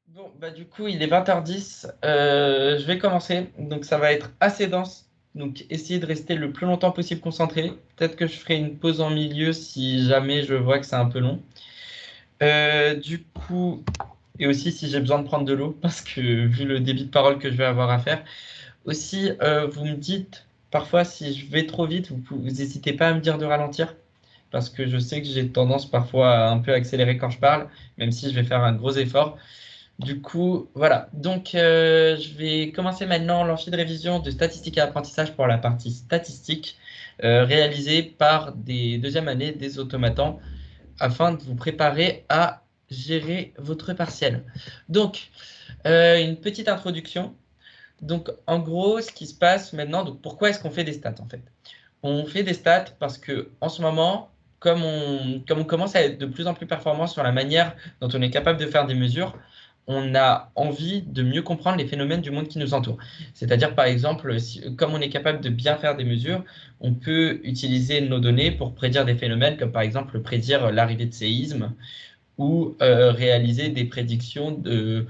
Bon, bah du coup, il est 20h10. Je vais commencer. Donc, ça va être assez dense. Donc, essayez de rester le plus longtemps possible concentré. Peut-être que je ferai une pause en milieu si jamais je vois que c'est un peu long. Du coup, et aussi si j'ai besoin de prendre de l'eau, parce que vu le débit de parole que je vais avoir à faire. Aussi, vous me dites parfois si je vais trop vite, vous n'hésitez pas à me dire de ralentir. Parce que je sais que j'ai tendance parfois à un peu accélérer quand je parle, même si je vais faire un gros effort. Du coup, voilà. Donc, je vais commencer maintenant l'amphi de révision de statistique et apprentissage pour la partie statistique, réalisée par des deuxième années des automatants, afin de vous préparer à gérer votre partiel. Donc, une petite introduction. Donc, en gros, ce qui se passe maintenant, donc pourquoi est-ce qu'on fait des stats en fait? On fait des stats parce que en ce moment, comme on commence à être de plus en plus performant sur la manière dont on est capable de faire des mesures, on a envie de mieux comprendre les phénomènes du monde qui nous entoure. C'est-à-dire, par exemple, comme on est capable de bien faire des mesures, on peut utiliser nos données pour prédire des phénomènes, comme par exemple prédire l'arrivée de séismes ou réaliser des prédictions du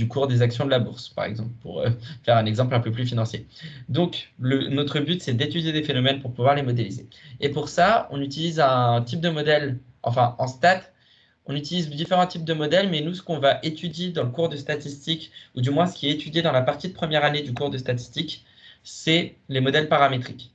cours des actions de la bourse, par exemple, pour faire un exemple un peu plus financier. Donc, notre but, c'est d'étudier des phénomènes pour pouvoir les modéliser. Et pour ça, on utilise un type de modèle, enfin, en stats, on utilise différents types de modèles, mais nous, ce qu'on va étudier dans le cours de statistique, ou du moins ce qui est étudié dans la partie de première année du cours de statistique, c'est les modèles paramétriques.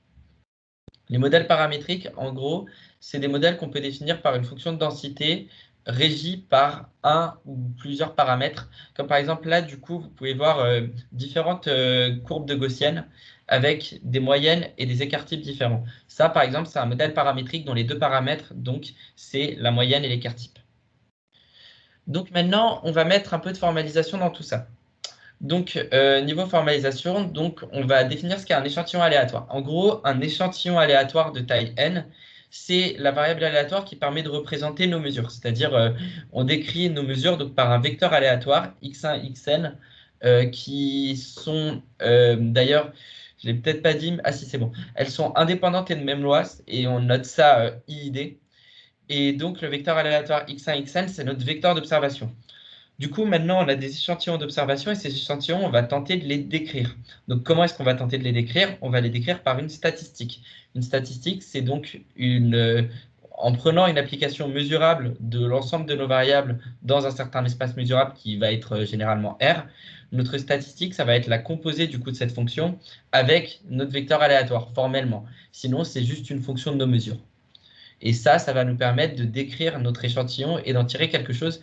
Les modèles paramétriques, en gros, c'est des modèles qu'on peut définir par une fonction de densité régie par un ou plusieurs paramètres. Comme par exemple là, du coup, vous pouvez voir différentes courbes de Gaussienne avec des moyennes et des écarts types différents. Ça, par exemple, c'est un modèle paramétrique dont les deux paramètres, donc, c'est la moyenne et l'écart type. Donc maintenant, on va mettre un peu de formalisation dans tout ça. Donc, niveau formalisation, donc, on va définir ce qu'est un échantillon aléatoire. En gros, un échantillon aléatoire de taille n, c'est la variable aléatoire qui permet de représenter nos mesures. C'est-à-dire, on décrit nos mesures donc, par un vecteur aléatoire, x1, xn, qui sont, d'ailleurs, je ne l'ai peut-être pas dit, ah si, c'est bon. Elles sont indépendantes et de même loi, et on note ça IID. Et donc, le vecteur aléatoire x1, xn, c'est notre vecteur d'observation. Du coup, maintenant, on a des échantillons d'observation et ces échantillons, on va tenter de les décrire. Donc, comment est-ce qu'on va tenter de les décrire? On va les décrire par une statistique. Une statistique, c'est donc en prenant une application mesurable de l'ensemble de nos variables dans un certain espace mesurable qui va être généralement R, notre statistique, ça va être la composée du coup de cette fonction avec notre vecteur aléatoire, formellement. Sinon, c'est juste une fonction de nos mesures. Et ça va nous permettre de décrire notre échantillon et d'en tirer quelque chose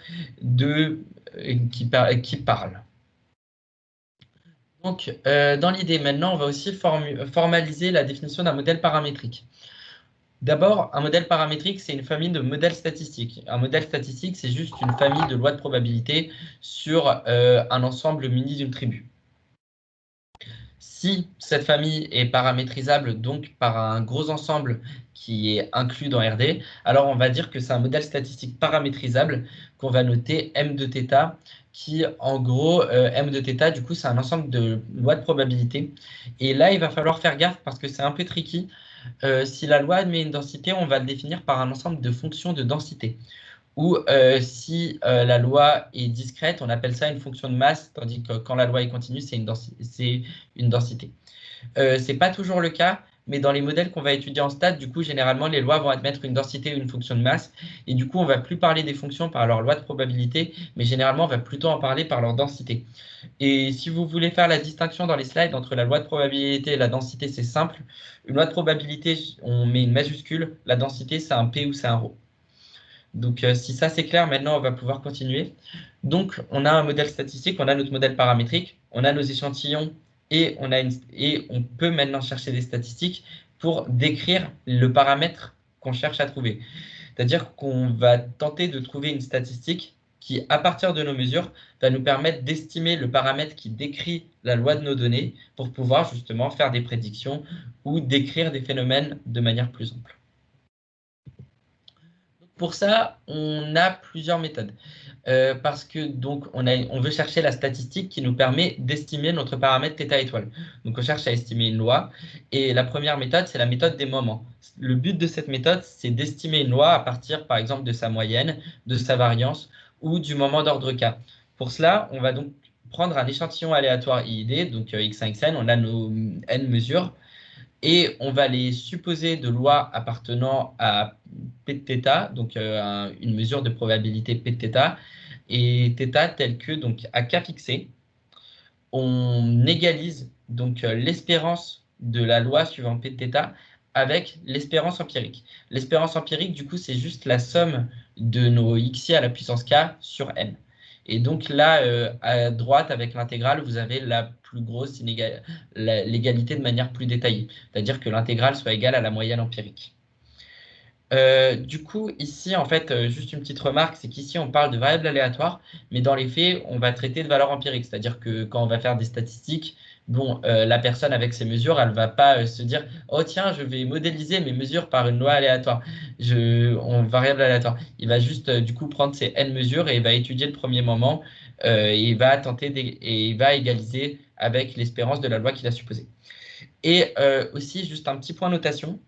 qui parle. Donc, dans l'idée, maintenant, on va aussi formaliser la définition d'un modèle paramétrique. D'abord, un modèle paramétrique, c'est une famille de modèles statistiques. Un modèle statistique, c'est juste une famille de lois de probabilité sur un ensemble muni d'une tribu. Si cette famille est paramétrisable donc par un gros ensemble qui est inclus dans RD, alors on va dire que c'est un modèle statistique paramétrisable qu'on va noter M de θ, qui en gros, M de θ, du coup, c'est un ensemble de lois de probabilité. Et là, il va falloir faire gaffe parce que c'est un peu tricky. Si la loi admet une densité, on va le définir par un ensemble de fonctions de densité. Ou si la loi est discrète, on appelle ça une fonction de masse, tandis que quand la loi est continue, c'est une densité. Ce n'est pas toujours le cas, mais dans les modèles qu'on va étudier en stats, du coup, généralement, les lois vont admettre une densité ou une fonction de masse, et du coup, on ne va plus parler des fonctions par leur loi de probabilité, mais généralement, on va plutôt en parler par leur densité. Et si vous voulez faire la distinction dans les slides entre la loi de probabilité et la densité, c'est simple. Une loi de probabilité, on met une majuscule, la densité, c'est un P ou c'est un ρ. Donc, si ça c'est clair, maintenant on va pouvoir continuer. Donc, on a un modèle statistique, on a notre modèle paramétrique, on a nos échantillons et on peut maintenant chercher des statistiques pour décrire le paramètre qu'on cherche à trouver. C'est-à-dire qu'on va tenter de trouver une statistique qui, à partir de nos mesures, va nous permettre d'estimer le paramètre qui décrit la loi de nos données pour pouvoir justement faire des prédictions ou décrire des phénomènes de manière plus ample. Pour ça, on a plusieurs méthodes. Parce que donc on veut chercher la statistique qui nous permet d'estimer notre paramètre θ étoile. Donc on cherche à estimer une loi et la première méthode, c'est la méthode des moments. Le but de cette méthode, c'est d'estimer une loi à partir par exemple de sa moyenne, de sa variance ou du moment d'ordre k. Pour cela, on va donc prendre un échantillon aléatoire IID, donc x1, xn, on a nos n mesures et on va les supposer de lois appartenant à p de θ, donc une mesure de probabilité p de θ, et θ tel que donc à k fixé, on égalise donc l'espérance de la loi suivant p de θ avec l'espérance empirique. L'espérance empirique, du coup, c'est juste la somme de nos xi à la puissance k sur n. Et donc là, à droite, avec l'intégrale, vous avez la plus grosse l'égalité de manière plus détaillée, c'est-à-dire que l'intégrale soit égale à la moyenne empirique. Du coup, ici, en fait, juste une petite remarque, c'est qu'ici, on parle de variables aléatoires, mais dans les faits, on va traiter de valeurs empiriques, c'est-à-dire que quand on va faire des statistiques, bon, la personne avec ses mesures, elle ne va pas se dire « Oh tiens, je vais modéliser mes mesures par une loi aléatoire, en variable aléatoire ». Il va juste, du coup, prendre ses n mesures et il va étudier le premier moment et il va et il va égaliser avec l'espérance de la loi qu'il a supposée. Et aussi, juste un petit point notation,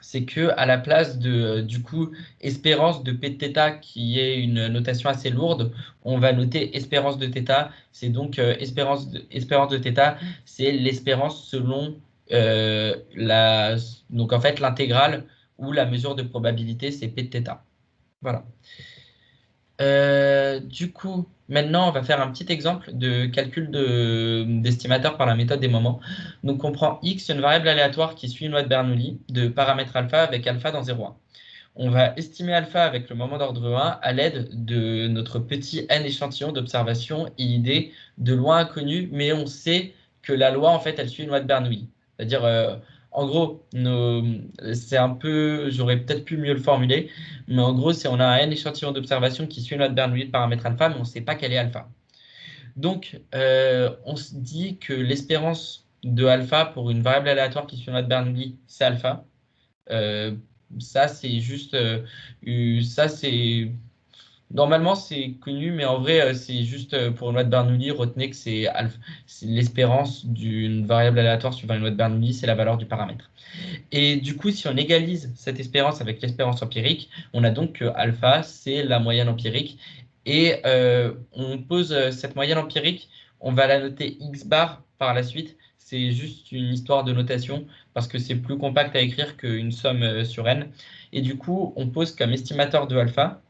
c'est que à la place de du coup espérance de p de θ qui est une notation assez lourde, on va noter espérance de θ. C'est donc espérance de θ, c'est l'espérance selon donc en fait l'intégrale ou la mesure de probabilité, c'est p de θ. Voilà. Du coup, maintenant, on va faire un petit exemple de calcul d'estimateur par la méthode des moments. Donc, on prend x, une variable aléatoire qui suit une loi de Bernoulli de paramètre alpha avec alpha dans 0,1. On va estimer alpha avec le moment d'ordre 1 à l'aide de notre petit n échantillon d'observation IID de loi inconnue, mais on sait que la loi, en fait, elle suit une loi de Bernoulli. C'est-à-dire, en gros, c'est un peu, j'aurais peut-être pu mieux le formuler, mais en gros, c'est on a un n échantillon d'observation qui suit une loi de Bernoulli de paramètre alpha, mais on ne sait pas quelle est alpha. Donc, on se dit que l'espérance de alpha pour une variable aléatoire qui suit une loi de Bernoulli, c'est alpha. Ça, c'est juste, ça, c'est, normalement, c'est connu, mais en vrai, c'est juste pour une loi de Bernoulli, retenez que c'est l'espérance d'une variable aléatoire suivant une loi de Bernoulli, c'est la valeur du paramètre. Et du coup, si on égalise cette espérance avec l'espérance empirique, on a donc que alpha, c'est la moyenne empirique. Et on pose cette moyenne empirique, on va la noter x bar par la suite. C'est juste une histoire de notation parce que c'est plus compact à écrire qu'une somme sur n. Et du coup, on pose comme estimateur de alpha,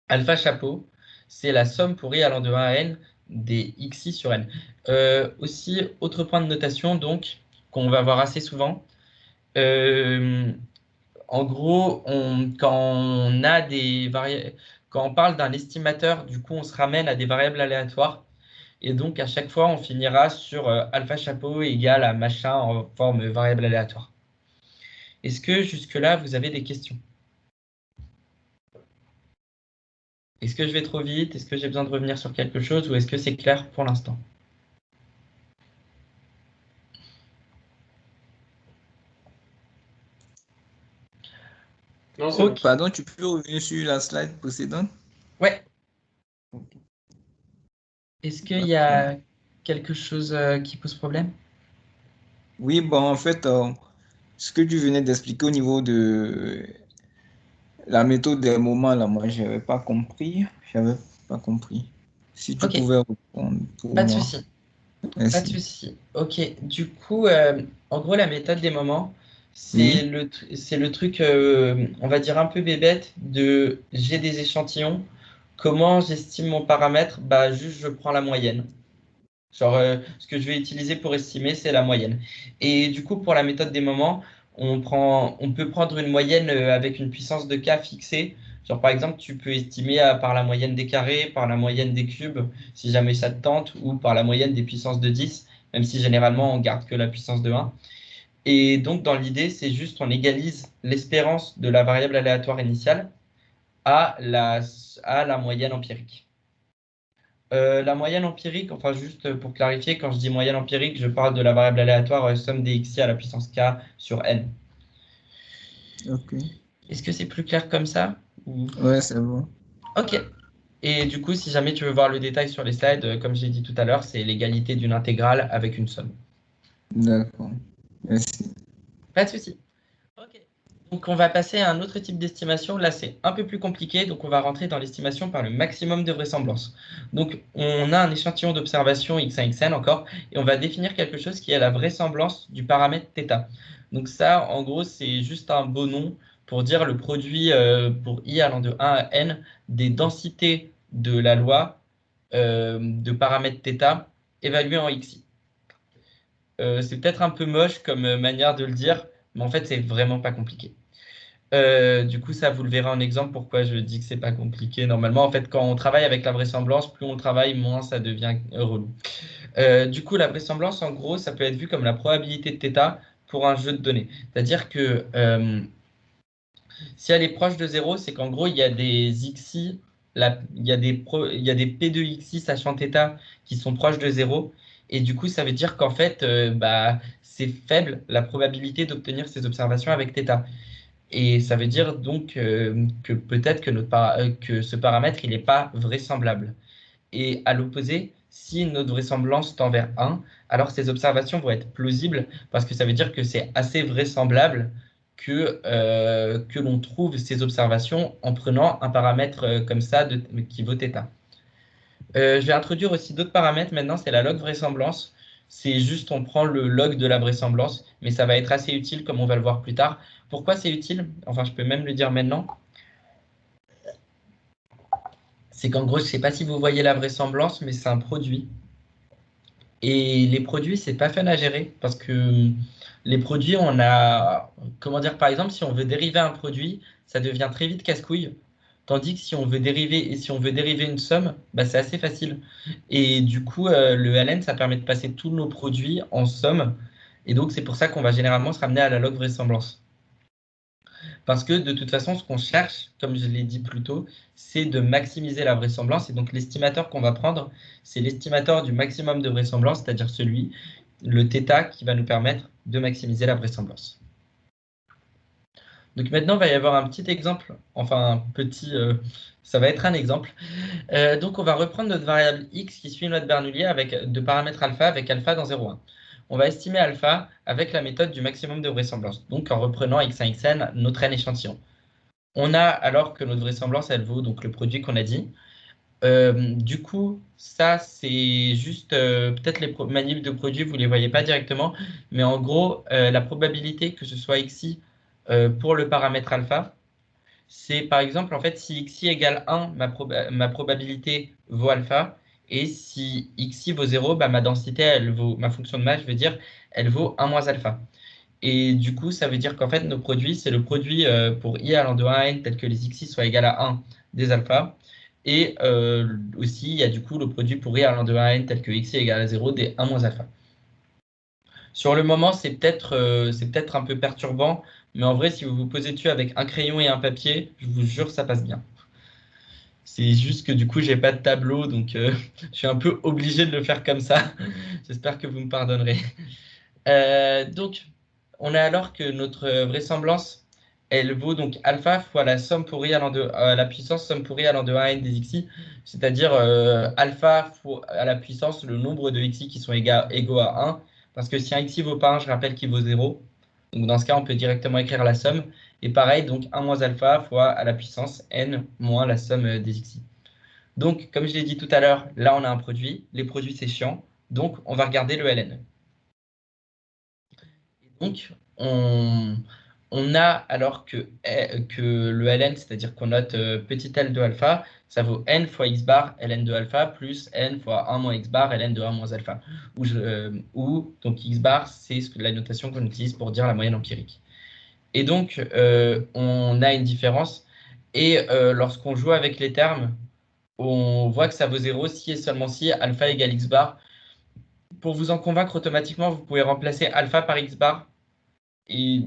alpha chapeau, c'est la somme pour i allant de 1 à n des xi sur n. Aussi, autre point de notation, donc, qu'on va voir assez souvent, en gros, quand on parle d'un estimateur, du coup, on se ramène à des variables aléatoires. Et donc, à chaque fois, on finira sur alpha chapeau égale à machin en forme variable aléatoire. Est-ce que jusque-là, vous avez des questions? Est-ce que je vais trop vite? Est-ce que j'ai besoin de revenir sur quelque chose ou est-ce que c'est clair pour l'instant? Non, c'est bon. Pardon, tu peux revenir sur la slide précédente? Ouais. Est-ce qu'il y a quelque chose qui pose problème? Oui, bon, en fait, ce que tu venais d'expliquer au niveau de la méthode des moments, là, moi, je n'avais pas compris. J'avais pas compris. Si tu Ok, pouvais répondre pour pas de moi. souci. Pas de Merci. souci. Ok, du coup, en gros, la méthode des moments, c'est Oui, le truc, on va dire un peu bébête de j'ai des échantillons. Comment j'estime mon paramètre? Bah, juste je prends la moyenne. Genre, ce que je vais utiliser pour estimer, c'est la moyenne. Et du coup, pour la méthode des moments, on peut prendre une moyenne avec une puissance de k fixée. Genre, par exemple, tu peux estimer par la moyenne des carrés, par la moyenne des cubes, si jamais ça te tente, ou par la moyenne des puissances de 10, même si généralement, on garde que la puissance de 1. Et donc, dans l'idée, c'est juste on égalise l'espérance de la variable aléatoire initiale à la moyenne empirique. La moyenne empirique, enfin juste pour clarifier, quand je dis moyenne empirique, je parle de la variable aléatoire somme des xi à la puissance k sur n. ok. Est-ce que c'est plus clair comme ça Ouais, c'est bon. Ok. Et du coup, si jamais tu veux voir le détail sur les slides, comme j'ai dit tout à l'heure, c'est l'égalité d'une intégrale avec une somme. D'accord. Merci. Pas de souci. Ok. Donc, on va passer à un autre type d'estimation. Là, c'est un peu plus compliqué. Donc, on va rentrer dans l'estimation par le maximum de vraisemblance. Donc, on a un échantillon d'observation x1, xn encore, et on va définir quelque chose qui est la vraisemblance du paramètre θ. Donc, ça, en gros, c'est juste un beau nom pour dire le produit pour i allant de 1 à n des densités de la loi de paramètre θ évaluée en xi. C'est peut-être un peu moche comme manière de le dire, mais en fait, c'est vraiment pas compliqué. Du coup, ça, vous le verrez en exemple pourquoi je dis que c'est pas compliqué. Normalement, en fait, quand on travaille avec la vraisemblance, plus on travaille, moins ça devient relou. Du coup, la vraisemblance, en gros, ça peut être vu comme la probabilité de θ pour un jeu de données. C'est-à-dire que si elle est proche de 0, c'est qu'en gros, il y a des xi, il y a des p de xi sachant θ qui sont proches de 0. Et du coup, ça veut dire qu'en fait, bah, c'est faible la probabilité d'obtenir ces observations avec θ. Et ça veut dire donc que peut-être que, que ce paramètre, il n'est pas vraisemblable. Et à l'opposé, si notre vraisemblance tend vers 1, alors ces observations vont être plausibles parce que ça veut dire que c'est assez vraisemblable que l'on trouve ces observations en prenant un paramètre comme ça qui vaut θ. Je vais introduire aussi d'autres paramètres maintenant, c'est la log vraisemblance. C'est juste, on prend le log de la vraisemblance, mais ça va être assez utile comme on va le voir plus tard. Pourquoi c'est utile? Enfin, je peux même le dire maintenant. C'est qu'en gros, je ne sais pas si vous voyez la vraisemblance, mais c'est un produit. Et les produits, c'est pas fun à gérer parce que les produits, on a, comment dire, par exemple, si on veut dériver un produit, ça devient très vite casse-couille. Tandis que si on veut dériver, et si on veut dériver une somme, bah, c'est assez facile. Et du coup, le ln, ça permet de passer tous nos produits en somme. Et donc, c'est pour ça qu'on va généralement se ramener à la log vraisemblance. Parce que de toute façon, ce qu'on cherche, comme je l'ai dit plus tôt, c'est de maximiser la vraisemblance. Et donc, l'estimateur qu'on va prendre, c'est l'estimateur du maximum de vraisemblance, c'est-à-dire le θ, qui va nous permettre de maximiser la vraisemblance. Donc maintenant, il va y avoir un petit exemple, enfin un petit, ça va être un exemple. Donc on va reprendre notre variable x qui suit notre Bernoulli avec de paramètres alpha avec alpha dans 0,1. On va estimer alpha avec la méthode du maximum de vraisemblance, donc en reprenant x1, xn, notre n échantillon. On a alors que notre vraisemblance, elle vaut donc le produit qu'on a dit. Du coup, ça, c'est juste peut-être les manips de produits, vous ne les voyez pas directement, mais en gros, la probabilité que ce soit xi pour le paramètre alpha, c'est par exemple, en fait, si xi égale 1, ma probabilité vaut alpha, et si xi vaut 0, bah, ma densité, ma fonction de masse, je veux dire, elle vaut 1 moins alpha. Et du coup, ça veut dire qu'en fait, nos produits, c'est le produit pour i allant de 1 à n, tel que les xi soient égales à 1 des alphas. Et aussi, il y a du coup le produit pour i allant de 1 à n, tel que xi égale à 0 des 1 moins alpha. Sur le moment, c'est peut-être un peu perturbant, mais en vrai, si vous vous posez dessus avec un crayon et un papier, je vous jure, ça passe bien. C'est juste que du coup, j'ai pas de tableau, donc je suis un peu obligé de le faire comme ça. J'espère que vous me pardonnerez. Donc, on a alors que notre vraisemblance, elle vaut donc alpha fois la somme pour i allant de la puissance somme pour i allant de 1 à n des xi, c'est-à-dire alpha fois à la puissance le nombre de xi qui sont égaux à 1, parce que si un xi vaut pas 1, je rappelle qu'il vaut 0. Donc dans ce cas, on peut directement écrire la somme. Et pareil, donc 1 moins alpha fois à la puissance n moins la somme des xi. Donc, comme je l'ai dit tout à l'heure, là, on a un produit. Les produits, c'est chiant. Donc, on va regarder le ln. Donc, on a alors que le ln, c'est-à-dire qu'on note petit l de alpha, ça vaut n fois x bar ln de alpha plus n fois 1 moins x bar ln de 1 moins alpha. Où donc x bar, c'est la notation qu'on utilise pour dire la moyenne empirique. Et donc, on a une différence. Et lorsqu'on joue avec les termes, on voit que ça vaut 0 si et seulement si alpha égale x bar. Pour vous en convaincre automatiquement, vous pouvez remplacer alpha par x bar et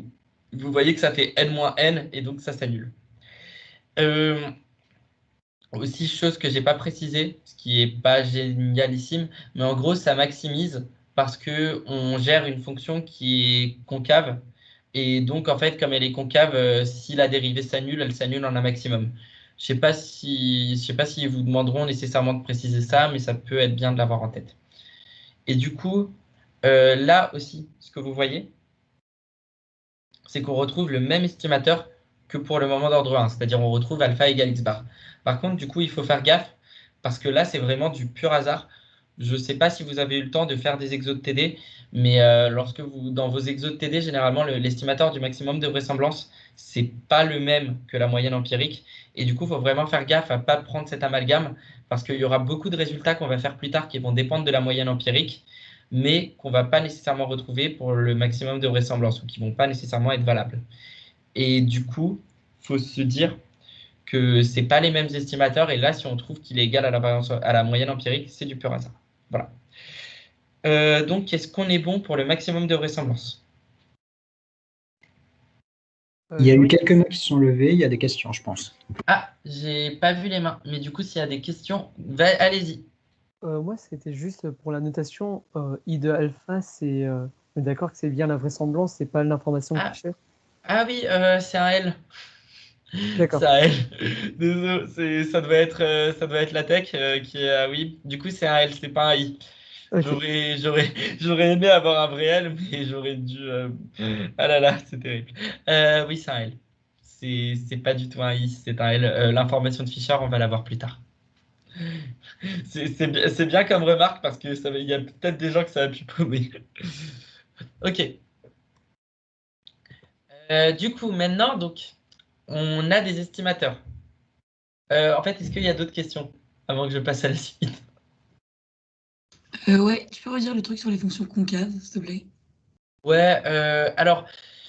vous voyez que ça fait n moins n, et donc ça s'annule. Aussi, chose que j'ai pas précisé, ce qui est pas génialissime, mais en gros, ça maximise parce que on gère une fonction qui est concave. Et donc, en fait, comme elle est concave, si la dérivée s'annule, elle s'annule en un maximum. Je sais pas s'ils vous demanderont nécessairement de préciser ça, mais ça peut être bien de l'avoir en tête. Et du coup, là aussi, ce que vous voyez, c'est qu'on retrouve le même estimateur que pour le moment d'ordre 1, c'est-à-dire on retrouve alpha égale x bar. Par contre, du coup, il faut faire gaffe parce que là, c'est vraiment du pur hasard. Je ne sais pas si vous avez eu le temps de faire des exos de TD, mais dans vos exos de TD, généralement, l'estimateur du maximum de vraisemblance, c'est pas le même que la moyenne empirique. Et du coup, il faut vraiment faire gaffe à ne pas prendre cet amalgame parce qu'il y aura beaucoup de résultats qu'on va faire plus tard qui vont dépendre de la moyenne empirique, mais qu'on ne va pas nécessairement retrouver pour le maximum de vraisemblance ou qui ne vont pas nécessairement être valables. Et du coup, il faut se dire que ce pas les mêmes estimateurs. Et là, si on trouve qu'il est égal à la moyenne empirique, c'est du pur hasard. Voilà. Donc, est-ce qu'on est bon pour le maximum de vraisemblance? Il y a eu quelques mains qui se sont levées, il y a des questions, je pense. Ah, j'ai pas vu les mains, mais du coup, s'il y a des questions, allez-y. Moi, c'était juste pour la notation I de alpha, c'est d'accord que c'est bien la vraisemblance, c'est pas l'information de Fisher. Ah oui, c'est un L. D'accord. C'est un L. Désolé, ça doit être la tech qui est. Ah oui, du coup, c'est un L, c'est pas un I. Okay. J'aurais aimé avoir un vrai L, mais j'aurais dû. Ah là là, c'est terrible. Oui, c'est un L. C'est pas du tout un I, c'est un L. L'information de Fisher, on va la voir plus tard. C'est bien comme remarque parce que il y a peut-être des gens que ça a pu paumer. Ok. Du coup, maintenant, donc, on a des estimateurs. En fait, est-ce qu'il y a d'autres questions avant que je passe à la suite? Ouais, tu peux redire le truc sur les fonctions concaves, s'il te plaît? Ouais, alors,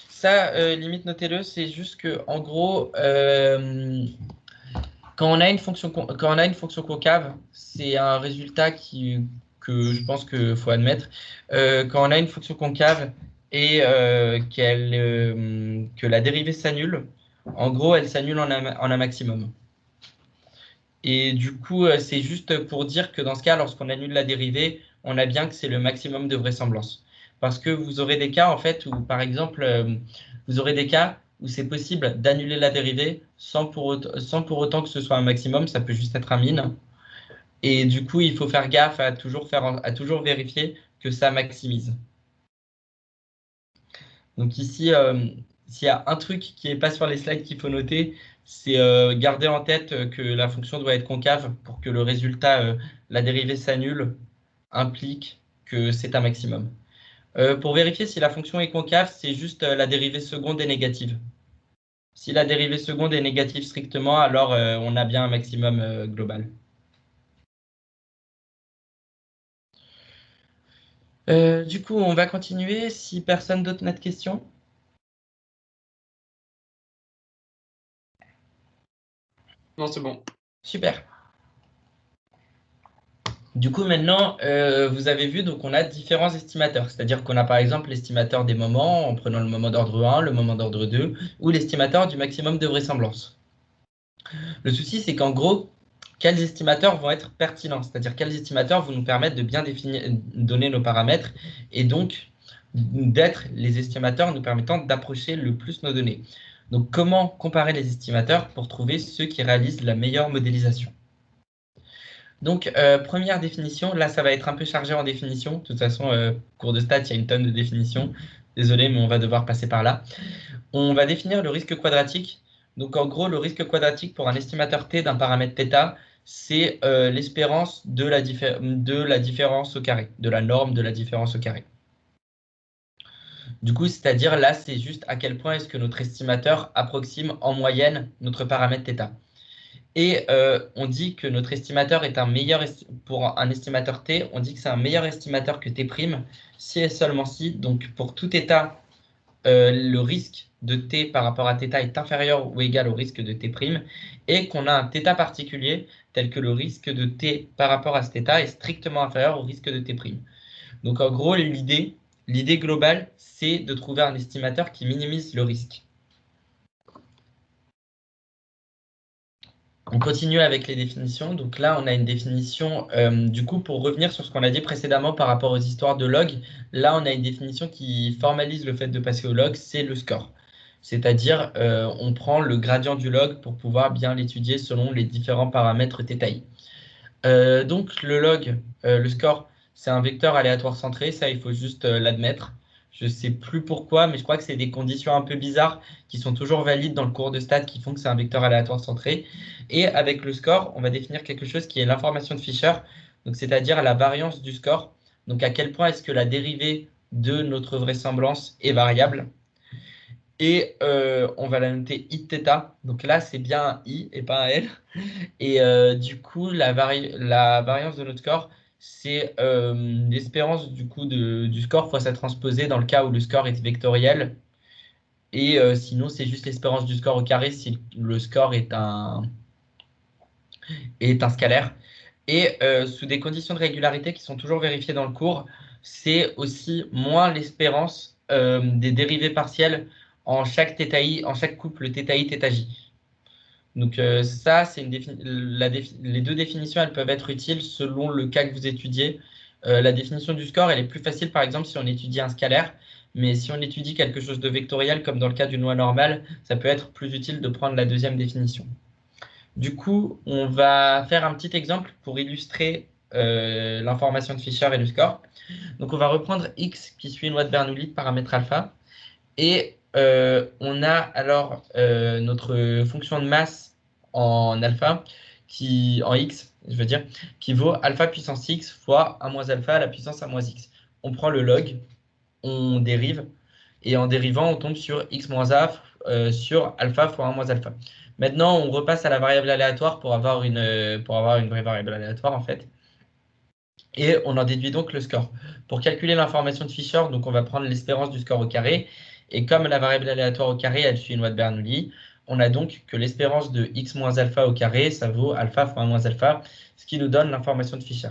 ça, limite, notez-le, c'est juste que, en gros, quand on a une fonction concave, c'est un résultat que je pense qu'il faut admettre. Quand on a une fonction concave et que la dérivée s'annule, en gros, elle s'annule en un maximum. Et du coup, c'est juste pour dire que dans ce cas, lorsqu'on annule la dérivée, on a bien que c'est le maximum de vraisemblance. Parce que vous aurez des cas, en fait, où, par exemple, vous aurez des cas où c'est possible d'annuler la dérivée sans pour autant que ce soit un maximum, ça peut juste être un min. Et du coup, il faut faire gaffe à toujours vérifier que ça maximise. Donc ici, s'il y a un truc qui n'est pas sur les slides qu'il faut noter, c'est garder en tête que la fonction doit être concave pour que le résultat, la dérivée s'annule, implique que c'est un maximum. Pour vérifier si la fonction est concave, c'est juste la dérivée seconde est négative. Si la dérivée seconde est négative strictement, alors on a bien un maximum global. Du coup, on va continuer. Si personne d'autre n'a de questions. Non, c'est bon. Super. Du coup, maintenant, vous avez vu, donc on a différents estimateurs. C'est-à-dire qu'on a par exemple l'estimateur des moments, en prenant le moment d'ordre 1, le moment d'ordre 2, ou l'estimateur du maximum de vraisemblance. Le souci, c'est qu'en gros, quels estimateurs vont être pertinents? C'est-à-dire quels estimateurs vont nous permettre de bien donner nos paramètres et donc d'être les estimateurs nous permettant d'approcher le plus nos données. Donc, comment comparer les estimateurs pour trouver ceux qui réalisent la meilleure modélisation? Donc, première définition, là, ça va être un peu chargé en définition. De toute façon, cours de stats, il y a une tonne de définitions. Désolé, mais on va devoir passer par là. On va définir le risque quadratique. Donc, en gros, le risque quadratique pour un estimateur T d'un paramètre θ, c'est l'espérance de la différence au carré, de la norme de la différence au carré. Du coup, c'est-à-dire là, c'est juste à quel point est-ce que notre estimateur approxime en moyenne notre paramètre θ. Et on dit que notre estimateur est pour un estimateur T, on dit que c'est un meilleur estimateur que T', si et seulement si, donc pour tout état, le risque de T par rapport à θ est inférieur ou égal au risque de T', et qu'on a un θ particulier, tel que le risque de T par rapport à ce θ est strictement inférieur au risque de T'. Donc en gros, l'idée globale, c'est de trouver un estimateur qui minimise le risque. On continue avec les définitions. Donc là, on a une définition, du coup, pour revenir sur ce qu'on a dit précédemment par rapport aux histoires de log, là, on a une définition qui formalise le fait de passer au log, c'est le score. C'est-à-dire, on prend le gradient du log pour pouvoir bien l'étudier selon les différents paramètres θi. Donc, le log, le score, c'est un vecteur aléatoire centré. Ça, il faut juste l'admettre. Je ne sais plus pourquoi, mais je crois que c'est des conditions un peu bizarres qui sont toujours valides dans le cours de stats qui font que c'est un vecteur aléatoire centré. Et avec le score, on va définir quelque chose qui est l'information de Fisher, donc c'est-à-dire la variance du score. Donc, à quel point est-ce que la dérivée de notre vraisemblance est variable. Et on va la noter iθ. Donc là, c'est bien un i et pas un l. Et du coup, la variance de notre score, c'est l'espérance du coup du score fois sa transposée dans le cas où le score est vectoriel. Et sinon, c'est juste l'espérance du score au carré si le score est un scalaire. Et sous des conditions de régularité qui sont toujours vérifiées dans le cours, c'est aussi moins l'espérance des dérivées partielles en chaque θi, en chaque couple θi, θj. Donc ça, c'est les deux définitions, elles peuvent être utiles selon le cas que vous étudiez. La définition du score, elle est plus facile, par exemple, si on étudie un scalaire. Mais si on étudie quelque chose de vectoriel, comme dans le cas d'une loi normale, ça peut être plus utile de prendre la deuxième définition. Du coup, on va faire un petit exemple pour illustrer l'information de Fisher et le score. Donc, on va reprendre x qui suit une loi de Bernoulli de paramètre alpha. Et on a alors notre fonction de masse en alpha, en x, je veux dire, qui vaut alpha puissance x fois 1 moins alpha à la puissance 1 moins x. On prend le log, on dérive, et en dérivant, on tombe sur x moins a sur alpha fois 1 moins alpha. Maintenant, on repasse à la variable aléatoire pour avoir une vraie variable aléatoire, en fait. Et on en déduit donc le score. Pour calculer l'information de Fisher, donc on va prendre l'espérance du score au carré. Et comme la variable aléatoire au carré, elle suit une loi de Bernoulli, on a donc que l'espérance de x moins alpha au carré, ça vaut alpha fois 1 moins alpha, ce qui nous donne l'information de Fisher.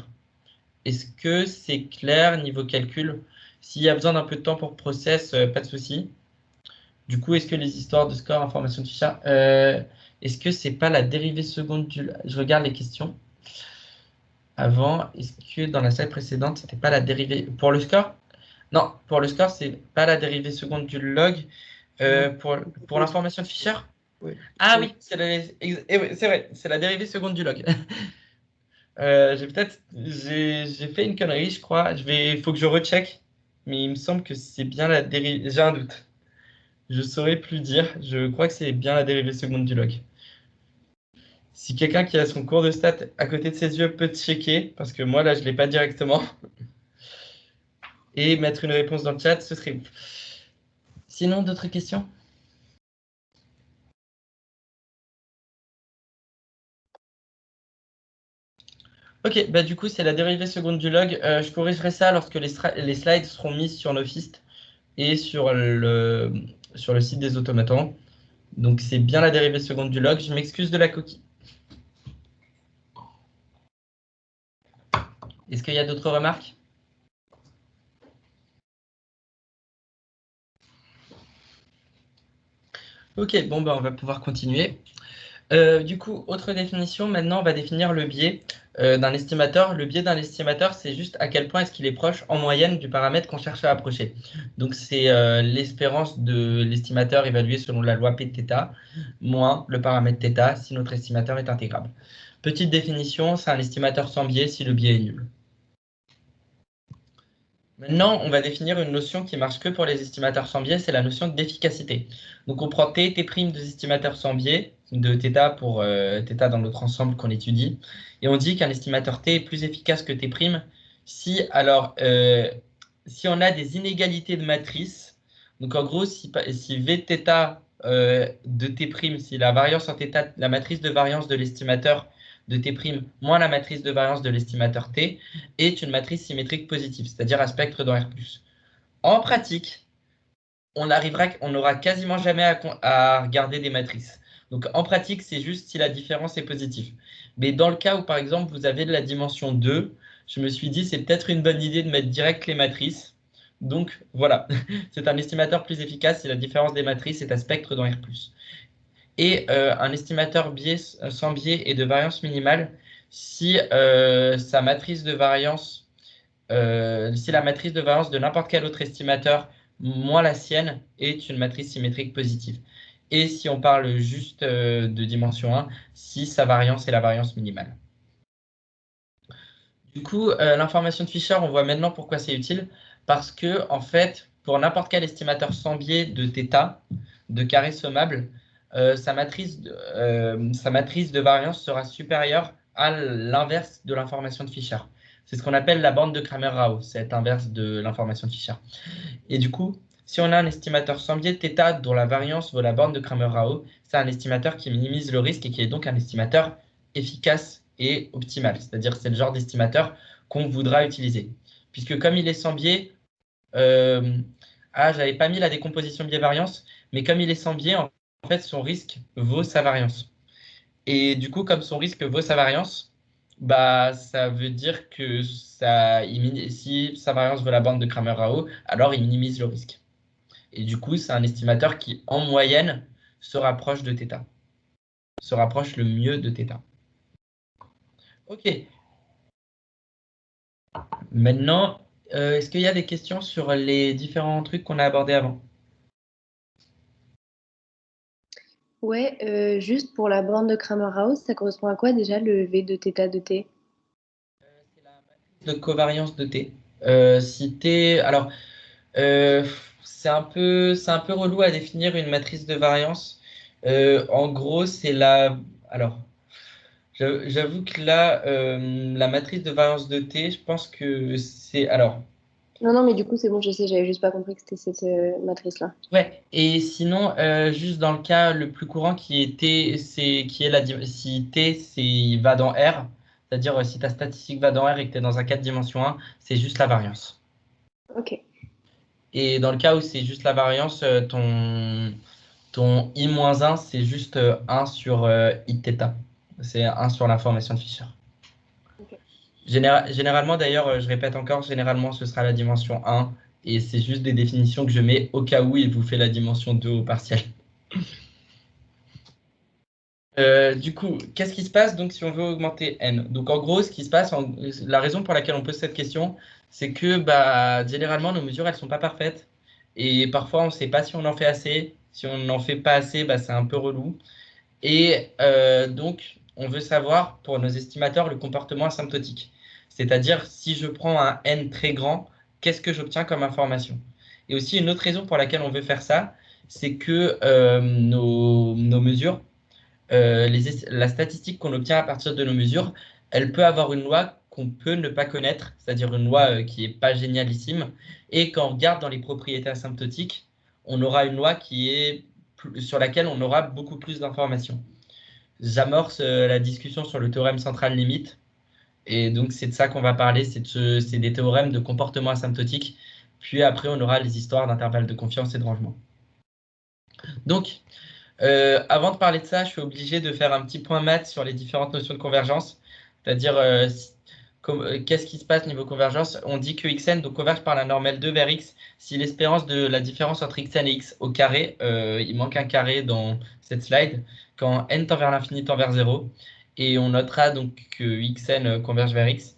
Est-ce que c'est clair niveau calcul? S'il y a besoin d'un peu de temps pour process, pas de souci. Du coup, est-ce que les histoires de score, information de Fisher, est-ce que c'est pas la dérivée seconde du... Je regarde les questions. Avant, est-ce que dans la slide précédente, c'était pas la dérivée... Pour le score? Non, pour le score, c'est pas la dérivée seconde du log. Pour l'information de Fisher? Oui. Ah oui, c'est vrai, c'est la dérivée seconde du log. J'ai fait une connerie, je crois. Il faut que je recheck, mais il me semble que c'est bien la dérivée. J'ai un doute. Je saurais plus dire. Je crois que c'est bien la dérivée seconde du log. Si quelqu'un qui a son cours de stats à côté de ses yeux peut checker, parce que moi là je l'ai pas directement, et mettre une réponse dans le chat, ce serait ouf. Sinon, d'autres questions? Ok, bah du coup, c'est la dérivée seconde du log. Je corrigerai ça lorsque les slides seront mis sur Nofist et sur le site des automatons. Donc, c'est bien la dérivée seconde du log. Je m'excuse de la coquille. Est-ce qu'il y a d'autres remarques? Ok, bon, bah, on va pouvoir continuer. Du coup, autre définition, maintenant on va définir le biais d'un estimateur. Le biais d'un estimateur, c'est juste à quel point est-ce qu'il est proche en moyenne du paramètre qu'on cherche à approcher. Donc c'est l'espérance de l'estimateur évaluée selon la loi P de θ moins le paramètre θ si notre estimateur est intégrable. Petite définition, c'est un estimateur sans biais si le biais est nul. Maintenant, on va définir une notion qui marche que pour les estimateurs sans biais, c'est la notion d'efficacité. Donc, on prend T, T' des estimateurs sans biais, de θ pour θ dans notre ensemble qu'on étudie, et on dit qu'un estimateur T est plus efficace que T' si on a des inégalités de matrice. Donc, en gros, si Vθ de T', si la variance en θ, la matrice de variance de l'estimateur de T' moins la matrice de variance de l'estimateur T est une matrice symétrique positive, c'est-à-dire à spectre dans R+. En pratique, on n'aura quasiment jamais à regarder des matrices. Donc en pratique, c'est juste si la différence est positive. Mais dans le cas où, par exemple, vous avez de la dimension 2, je me suis dit c'est peut-être une bonne idée de mettre direct les matrices. Donc voilà, c'est un estimateur plus efficace si la différence des matrices est à spectre dans R+. Et un estimateur sans biais et de variance minimale si sa matrice de variance, si la matrice de variance de n'importe quel autre estimateur moins la sienne est une matrice symétrique positive. Et si on parle juste de dimension 1, si sa variance est la variance minimale. Du coup, l'information de Fisher, on voit maintenant pourquoi c'est utile. Parce que, en fait, pour n'importe quel estimateur sans biais de θ, de carré sommable, sa matrice de variance sera supérieure à l'inverse de l'information de Fisher. C'est ce qu'on appelle la bande de Cramer-Rao, cette inverse de l'information de Fisher. Et du coup, si on a un estimateur sans biais de θ dont la variance vaut la bande de Cramer-Rao, c'est un estimateur qui minimise le risque et qui est donc un estimateur efficace et optimal. C'est-à-dire c'est le genre d'estimateur qu'on voudra utiliser. Puisque comme il est sans biais, j'avais pas mis la décomposition biais-variance, mais comme il est sans biais, en fait, son risque vaut sa variance. Et du coup, comme son risque vaut sa variance, bah, ça veut dire que si sa variance vaut la bande de Cramer-Rao, alors il minimise le risque. Et du coup, c'est un estimateur qui, en moyenne, se rapproche de θ. Se rapproche le mieux de θ. Ok. Maintenant, est-ce qu'il y a des questions sur les différents trucs qu'on a abordés avant? Ouais, juste pour la bande de Cramer-House, ça correspond à quoi déjà le V de θ de t? C'est la matrice de covariance de T. Si T, alors, c'est un peu relou à définir une matrice de variance. En gros, c'est la. Alors, j'avoue que là, la matrice de variance de T, je pense que c'est. Alors, Non, non, mais du coup, c'est bon, je sais, j'avais juste pas compris que c'était cette matrice-là. ouais. Et sinon, juste dans le cas le plus courant qui est T, si T va dans R, c'est-à-dire si ta statistique va dans R et que tu es dans un cas de dimension 1, c'est juste la variance. Ok. Et dans le cas où c'est juste la variance, ton I-1, c'est juste 1 sur I de θ. C'est 1 sur l'information de Fisher. Ok. Généralement, d'ailleurs, je répète encore, généralement, ce sera la dimension 1. Et c'est juste des définitions que je mets au cas où il vous fait la dimension 2 au partiel. Du coup, qu'est-ce qui se passe donc si on veut augmenter n? Donc en gros, ce qui se passe, la raison pour laquelle on pose cette question, c'est que bah, généralement nos mesures elles sont pas parfaites et parfois on ne sait pas si on en fait assez. Si on n'en fait pas assez, bah, c'est un peu relou. Et donc on veut savoir pour nos estimateurs le comportement asymptotique. C'est-à-dire si je prends un n très grand, qu'est-ce que j'obtiens comme information? Et aussi une autre raison pour laquelle on veut faire ça, c'est que nos mesures la statistique qu'on obtient à partir de nos mesures, elle peut avoir une loi qu'on peut ne pas connaître, c'est-à-dire une loi qui n'est pas génialissime. Et quand on regarde dans les propriétés asymptotiques, on aura une loi sur laquelle on aura beaucoup plus d'informations. J'amorce la discussion sur le théorème central limite. Et donc, c'est de ça qu'on va parler, c'est des théorèmes de comportement asymptotique. Puis après, on aura les histoires d'intervalles de confiance et de rangement. Donc, avant de parler de ça, je suis obligé de faire un petit point maths sur les différentes notions de convergence. C'est-à-dire, qu'est-ce qui se passe niveau convergence? On dit que xn donc, converge par la normale 2 vers x si l'espérance de la différence entre xn et x au carré, il manque un carré dans cette slide, quand n tend vers l'infini tend vers 0. Et on notera donc que xn converge vers x.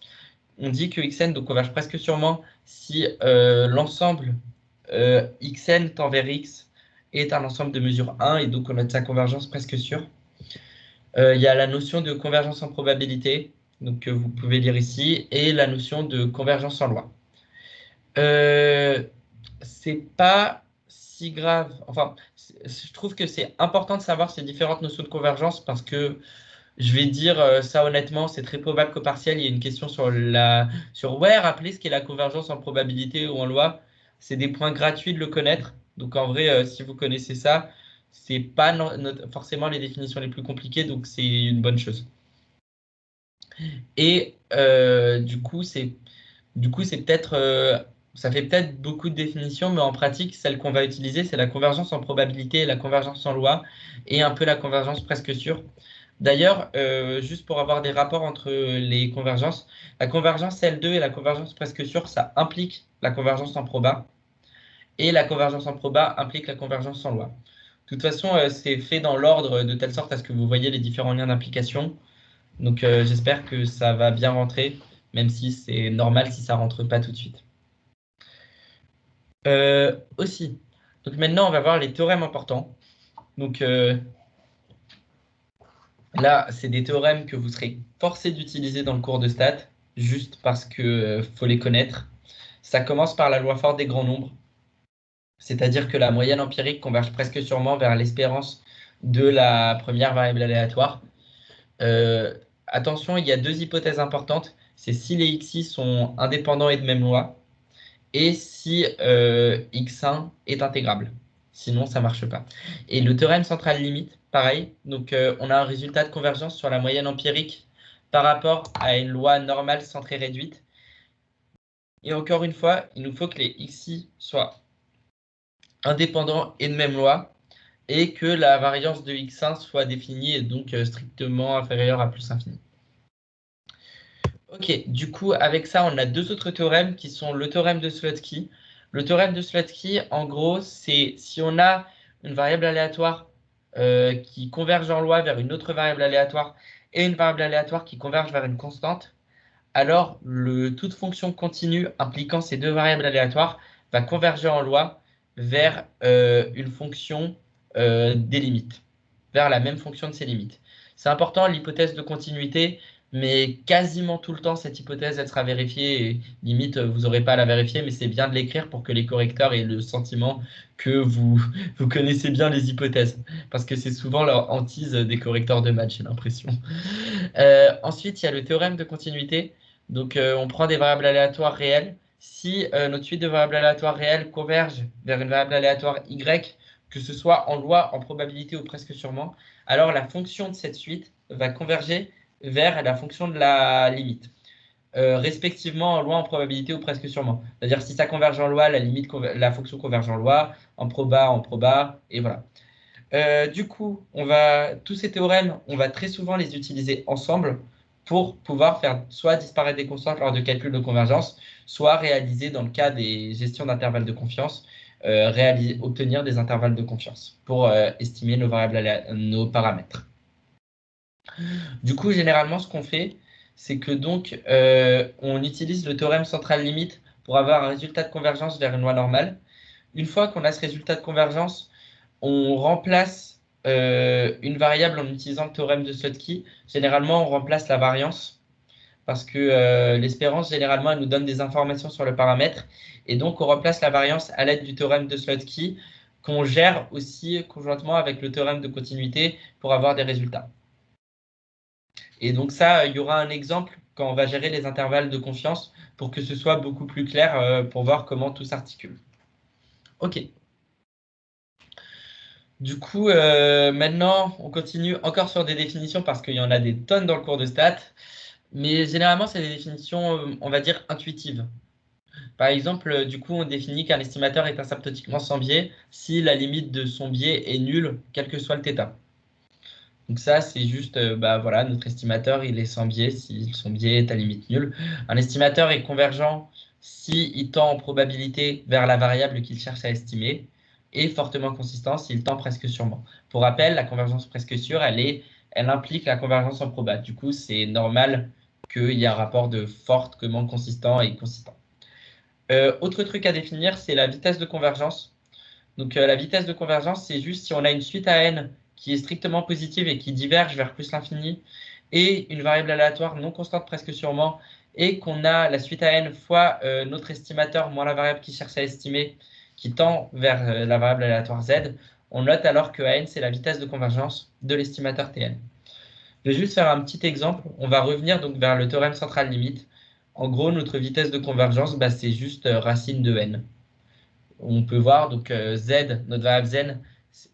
On dit que xn donc, converge presque sûrement si l'ensemble xn tend vers x est un ensemble de mesure 1 et donc on note sa convergence presque sûre. Il y a la notion de convergence en probabilité, donc que vous pouvez lire ici, et la notion de convergence en loi. C'est pas si grave. Enfin, je trouve que c'est important de savoir ces différentes notions de convergence parce que je vais dire ça honnêtement, c'est très probable qu'au partiel, il y ait une question ouais, rappelez ce qu'est la convergence en probabilité ou en loi. C'est des points gratuits de le connaître. Donc en vrai, si vous connaissez ça, c'est pas forcément les définitions les plus compliquées, donc c'est une bonne chose. Et du coup, c'est peut-être, ça fait peut-être beaucoup de définitions, mais en pratique, celle qu'on va utiliser, c'est la convergence en probabilité, la convergence en loi, et un peu la convergence presque sûre. D'ailleurs, juste pour avoir des rapports entre les convergences, la convergence L2 et la convergence presque sûre, ça implique la convergence en proba, et la convergence en proba implique la convergence en loi. De toute façon, c'est fait dans l'ordre de telle sorte à ce que vous voyez les différents liens d'implication. Donc, j'espère que ça va bien rentrer, même si c'est normal si ça rentre pas tout de suite. Aussi. Donc maintenant, on va voir les théorèmes importants. Donc là, c'est des théorèmes que vous serez forcé d'utiliser dans le cours de stats, juste parce que faut les connaître. Ça commence par la loi forte des grands nombres, c'est-à-dire que la moyenne empirique converge presque sûrement vers l'espérance de la première variable aléatoire. Attention, il y a deux hypothèses importantes. C'est si les xi sont indépendants et de même loi, et si x1 est intégrable. Sinon, ça ne marche pas. Et le théorème central limite, pareil. Donc, on a un résultat de convergence sur la moyenne empirique par rapport à une loi normale centrée réduite. Et encore une fois, il nous faut que les xi soient indépendants et de même loi, et que la variance de x1 soit définie et donc strictement inférieure à plus infini. Ok, du coup, avec ça, on a deux autres théorèmes qui sont le théorème de Slotsky. Le théorème de Slotsky, en gros, c'est si on a une variable aléatoire qui converge en loi vers une autre variable aléatoire et une variable aléatoire qui converge vers une constante, alors toute fonction continue impliquant ces deux variables aléatoires va converger en loi vers une fonction des limites, vers la même fonction de ses limites. C'est important, l'hypothèse de continuité, mais quasiment tout le temps, cette hypothèse, elle sera vérifiée. Et limite, vous n'aurez pas à la vérifier, mais c'est bien de l'écrire pour que les correcteurs aient le sentiment que vous connaissez bien les hypothèses. Parce que c'est souvent leur hantise des correcteurs de maths, j'ai l'impression. Ensuite, il y a le théorème de continuité. Donc, on prend des variables aléatoires réelles. Si notre suite de variables aléatoires réelles converge vers une variable aléatoire y, que ce soit en loi, en probabilité ou presque sûrement, alors la fonction de cette suite va converger vers la fonction de la limite, respectivement en loi, en probabilité ou presque sûrement. C'est-à-dire si ça converge en loi, la fonction converge en loi, en proba, et voilà. Du coup, tous ces théorèmes, on va très souvent les utiliser ensemble pour pouvoir faire soit disparaître des constantes lors de calcul de convergence, soit réaliser dans le cas des gestions d'intervalles de confiance, obtenir des intervalles de confiance pour estimer nos paramètres. Du coup, généralement, ce qu'on fait, c'est que donc on utilise le théorème central limite pour avoir un résultat de convergence vers une loi normale. Une fois qu'on a ce résultat de convergence, on remplace une variable en utilisant le théorème de Slotsky. Généralement, on remplace la variance parce que l'espérance, généralement, elle nous donne des informations sur le paramètre. Et donc, on remplace la variance à l'aide du théorème de Slotsky qu'on gère aussi conjointement avec le théorème de continuité pour avoir des résultats. Et donc ça, il y aura un exemple quand on va gérer les intervalles de confiance pour que ce soit beaucoup plus clair pour voir comment tout s'articule. Ok. Du coup, maintenant, on continue encore sur des définitions parce qu'il y en a des tonnes dans le cours de stats. Mais généralement, c'est des définitions, on va dire, intuitives. Par exemple, du coup, on définit qu'un estimateur est asymptotiquement sans biais si la limite de son biais est nulle, quel que soit le θ. Donc ça, c'est juste, voilà, notre estimateur, il est sans biais si son biais est à limite nulle. Un estimateur est convergent s'il tend en probabilité vers la variable qu'il cherche à estimer et fortement consistant s'il tend presque sûrement. Pour rappel, la convergence presque sûre, elle implique la convergence en proba. Du coup, c'est normal qu'il y ait un rapport de fortement consistant et consistant. Autre truc à définir, c'est la vitesse de convergence. Donc la vitesse de convergence, c'est juste si on a une suite à n qui est strictement positive et qui diverge vers plus l'infini, et une variable aléatoire non constante presque sûrement, et qu'on a la suite à n fois notre estimateur moins la variable qui cherche à estimer, qui tend vers la variable aléatoire z, on note alors que n, c'est la vitesse de convergence de l'estimateur tn. Je vais juste faire un petit exemple. On va revenir donc vers le théorème central limite. En gros, notre vitesse de convergence, c'est juste racine de n. On peut voir donc z, notre variable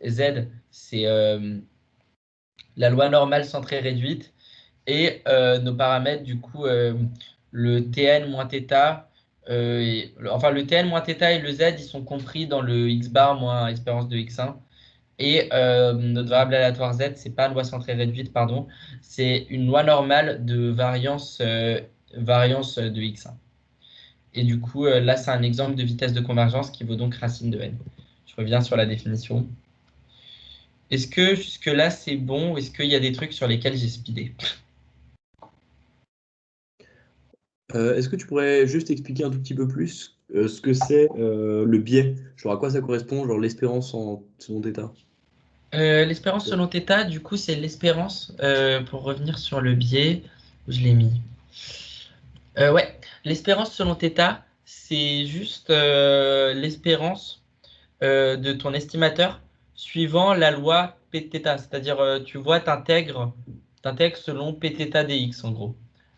z, c'est la loi normale centrée réduite et nos paramètres, du coup, le tn moins θ, enfin le tn moins θ et le z, ils sont compris dans le x bar moins espérance de x1. Et notre variable aléatoire z, c'est pas une loi centrée réduite, pardon, c'est une loi normale de variance de x1. Et du coup, là, c'est un exemple de vitesse de convergence qui vaut donc racine de n. Je reviens sur la définition. Est-ce que jusque-là, c'est bon ou est-ce qu'il y a des trucs sur lesquels j'ai speedé? Est-ce que tu pourrais juste expliquer un tout petit peu plus ce que c'est le biais. Genre à quoi ça correspond, genre l'espérance selon θ. L'espérance selon θ, du coup, c'est l'espérance, pour revenir sur le biais, où je l'ai mis. Ouais, l'espérance selon θ, c'est juste l'espérance de ton estimateur suivant la loi Pθ. C'est-à-dire, tu vois, t'intègres selon Pθ dx, en gros.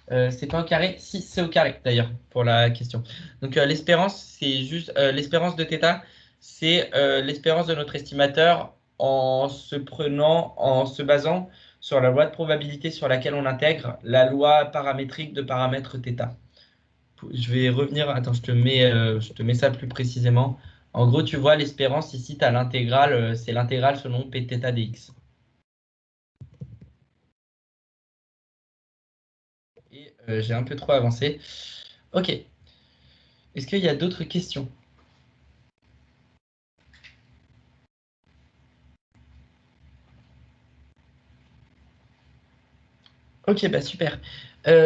C'est pas au carré? Si, c'est au carré, d'ailleurs, pour la question. Donc, l'espérance, c'est juste l'espérance de θ, c'est l'espérance de notre estimateur en se basant sur la loi de probabilité sur laquelle on intègre la loi paramétrique de paramètre θ. Je vais revenir, attends, je te mets ça plus précisément. En gros, tu vois, l'espérance, ici, tu as l'intégrale, c'est l'intégrale selon Pθ dx. Et j'ai un peu trop avancé. Ok. Est-ce qu'il y a d'autres questions? Ok, bah super.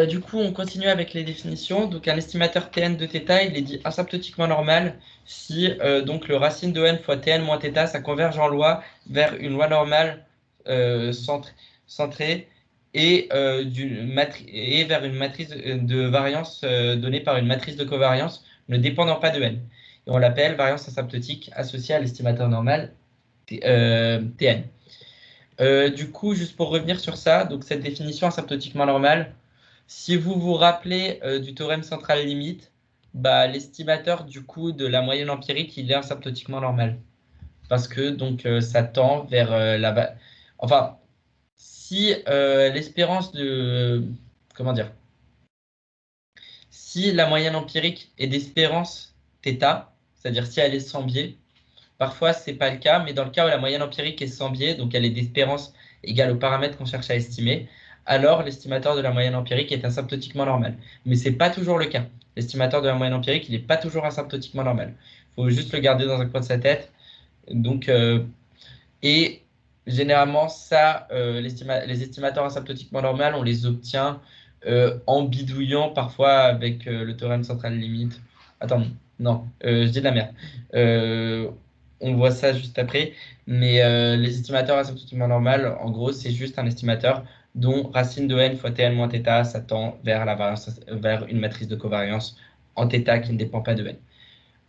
Du coup, on continue avec les définitions. Donc, un estimateur Tn de θ, il est dit asymptotiquement normal si donc le racine de n fois Tn moins θ, ça converge en loi vers une loi normale centrée et, et vers une matrice de variance donnée par une matrice de covariance ne dépendant pas de n. Et on l'appelle variance asymptotique associée à l'estimateur normal Tn. Du coup, juste pour revenir sur ça, donc cette définition asymptotiquement normale, si vous vous rappelez du théorème central limite, bah, l'estimateur du coup de la moyenne empirique, il est asymptotiquement normal. Parce que donc ça tend vers Enfin, si l'espérance de... Comment dire? Si la moyenne empirique est d'espérance θ, c'est-à-dire si elle est sans biais, parfois, ce n'est pas le cas, mais dans le cas où la moyenne empirique est sans biais, donc elle est d'espérance égale au paramètre qu'on cherche à estimer, alors l'estimateur de la moyenne empirique est asymptotiquement normal. Mais ce n'est pas toujours le cas. L'estimateur de la moyenne empirique, il n'est pas toujours asymptotiquement normal. Il faut juste le garder dans un coin de sa tête. Donc, et généralement, ça, les estimateurs asymptotiquement normaux, on les obtient en bidouillant parfois avec le théorème central limite. Attends, non, je dis de la merde. On voit ça juste après. Mais les estimateurs asymptotiquement normaux, en gros, c'est juste un estimateur dont racine de n fois Tn moins θ, ça tend vers la variance, vers une matrice de covariance en θ qui ne dépend pas de n.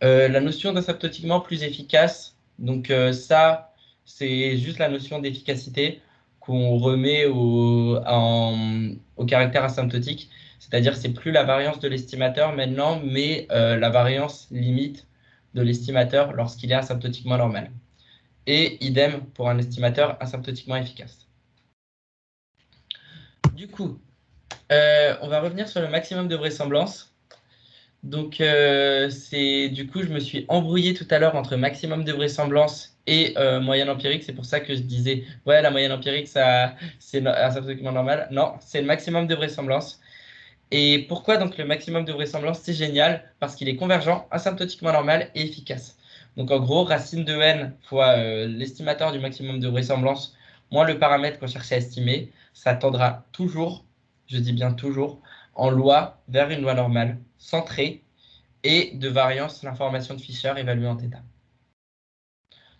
La notion d'asymptotiquement plus efficace, donc ça, c'est juste la notion d'efficacité qu'on remet au caractère asymptotique. C'est-à-dire c'est plus la variance de l'estimateur maintenant, mais la variance limite de l'estimateur lorsqu'il est asymptotiquement normal. Et idem pour un estimateur asymptotiquement efficace. Du coup, on va revenir sur le maximum de vraisemblance. Donc, du coup, je me suis embrouillé tout à l'heure entre maximum de vraisemblance et moyenne empirique. C'est pour ça que je disais, ouais, la moyenne empirique, c'est asymptotiquement normal. Non, c'est le maximum de vraisemblance. Et pourquoi donc le maximum de vraisemblance, c'est génial? Parce qu'il est convergent, asymptotiquement normal et efficace. Donc, en gros, racine de n fois l'estimateur du maximum de vraisemblance moins le paramètre qu'on cherche à estimer, ça tendra toujours, je dis bien toujours, en loi vers une loi normale centrée et de variance l'information de Fisher évaluée en θ.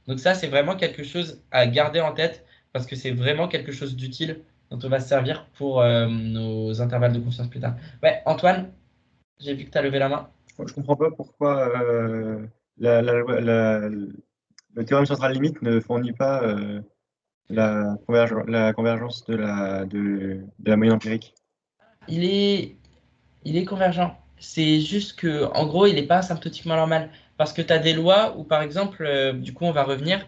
Donc ça, c'est vraiment quelque chose à garder en tête parce que c'est vraiment quelque chose d'utile dont on va se servir pour nos intervalles de confiance plus tard. Ouais, Antoine, j'ai vu que tu as levé la main. Je comprends pas pourquoi le théorème central limite ne fournit pas la convergence de la moyenne empirique. Il est convergent. C'est juste que, en gros, il n'est pas asymptotiquement normal. Parce que tu as des lois où, par exemple, du coup, on va revenir,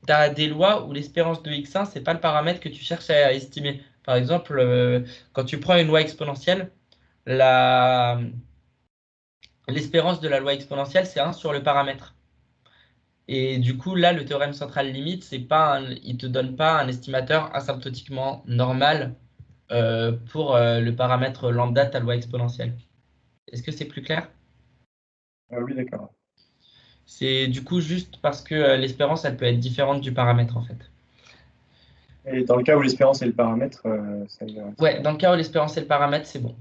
tu as des lois où l'espérance de x1, ce n'est pas le paramètre que tu cherches à estimer. Par exemple, quand tu prends une loi exponentielle, l'espérance de la loi exponentielle, c'est 1 sur le paramètre. Et du coup, là, le théorème central limite, il ne te donne pas un estimateur asymptotiquement normal pour le paramètre lambda de ta loi exponentielle. Est-ce que c'est plus clair? Oui, d'accord. C'est du coup juste parce que l'espérance, elle peut être différente du paramètre, en fait. Et dans le cas où l'espérance est le paramètre, ça ira. Ouais, dans le cas où l'espérance est le paramètre, c'est bon.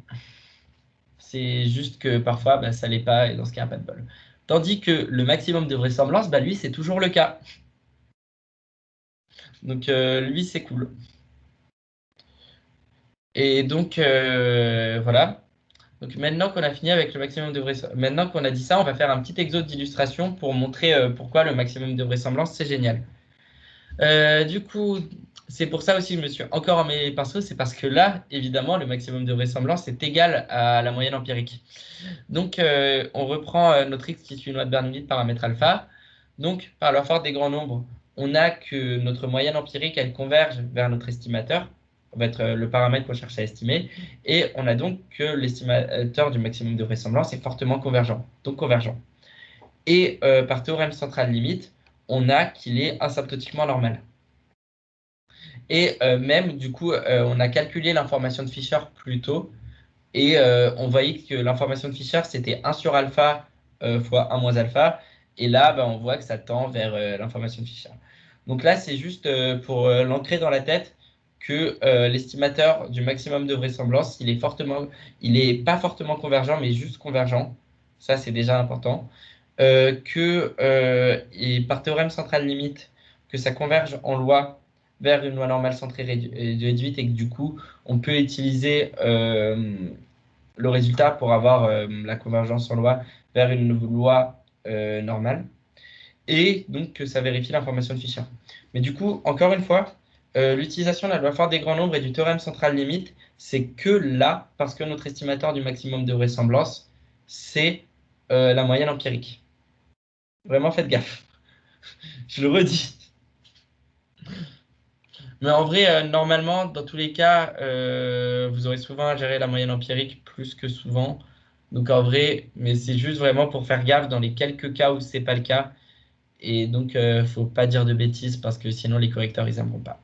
C'est juste que parfois, bah, ça l'est pas, et dans ce cas, pas de bol. Tandis que le maximum de vraisemblance, bah, lui, c'est toujours le cas. Donc, lui, c'est cool. Et donc, voilà. Donc, maintenant qu'on a fini avec le maximum de vraisemblance, maintenant qu'on a dit ça, on va faire un petit exo d'illustration pour montrer pourquoi le maximum de vraisemblance, c'est génial. Du coup, c'est pour ça aussi que je me suis encore emmêlé les pinceaux, c'est parce que là, évidemment, le maximum de vraisemblance est égal à la moyenne empirique. Donc, on reprend notre x qui suit une loi de Bernoulli de paramètre alpha. Donc, par la force des grands nombres, on a que notre moyenne empirique, elle converge vers notre estimateur. Ça va être le paramètre qu'on cherche à estimer. Et on a donc que l'estimateur du maximum de vraisemblance est fortement convergent, donc convergent. Et par théorème central limite, on a qu'il est asymptotiquement normal. Et même, du coup, on a calculé l'information de Fisher plus tôt. Et on voyait que l'information de Fisher, c'était 1 sur alpha fois 1 moins alpha. Et là, on voit que ça tend vers l'information de Fisher. Donc là, c'est juste pour l'ancrer dans la tête que l'estimateur du maximum de vraisemblance, il est pas fortement convergent, mais juste convergent. Ça, c'est déjà important. Et par théorème central limite, que ça converge en loi vers une loi normale centrée réduite et que du coup, on peut utiliser le résultat pour avoir la convergence en loi vers une loi normale. Et donc, que ça vérifie l'information de Fisher. Mais du coup, encore une fois, l'utilisation de la loi forte des grands nombres et du théorème central limite, c'est que là, parce que notre estimateur du maximum de vraisemblance, c'est la moyenne empirique. Vraiment, faites gaffe. Je le redis. Mais en vrai, normalement, dans tous les cas, vous aurez souvent à gérer la moyenne empirique plus que souvent. Donc en vrai, mais c'est juste vraiment pour faire gaffe dans les quelques cas où c'est pas le cas. Et donc, faut pas dire de bêtises parce que sinon les correcteurs, ils aimeront pas.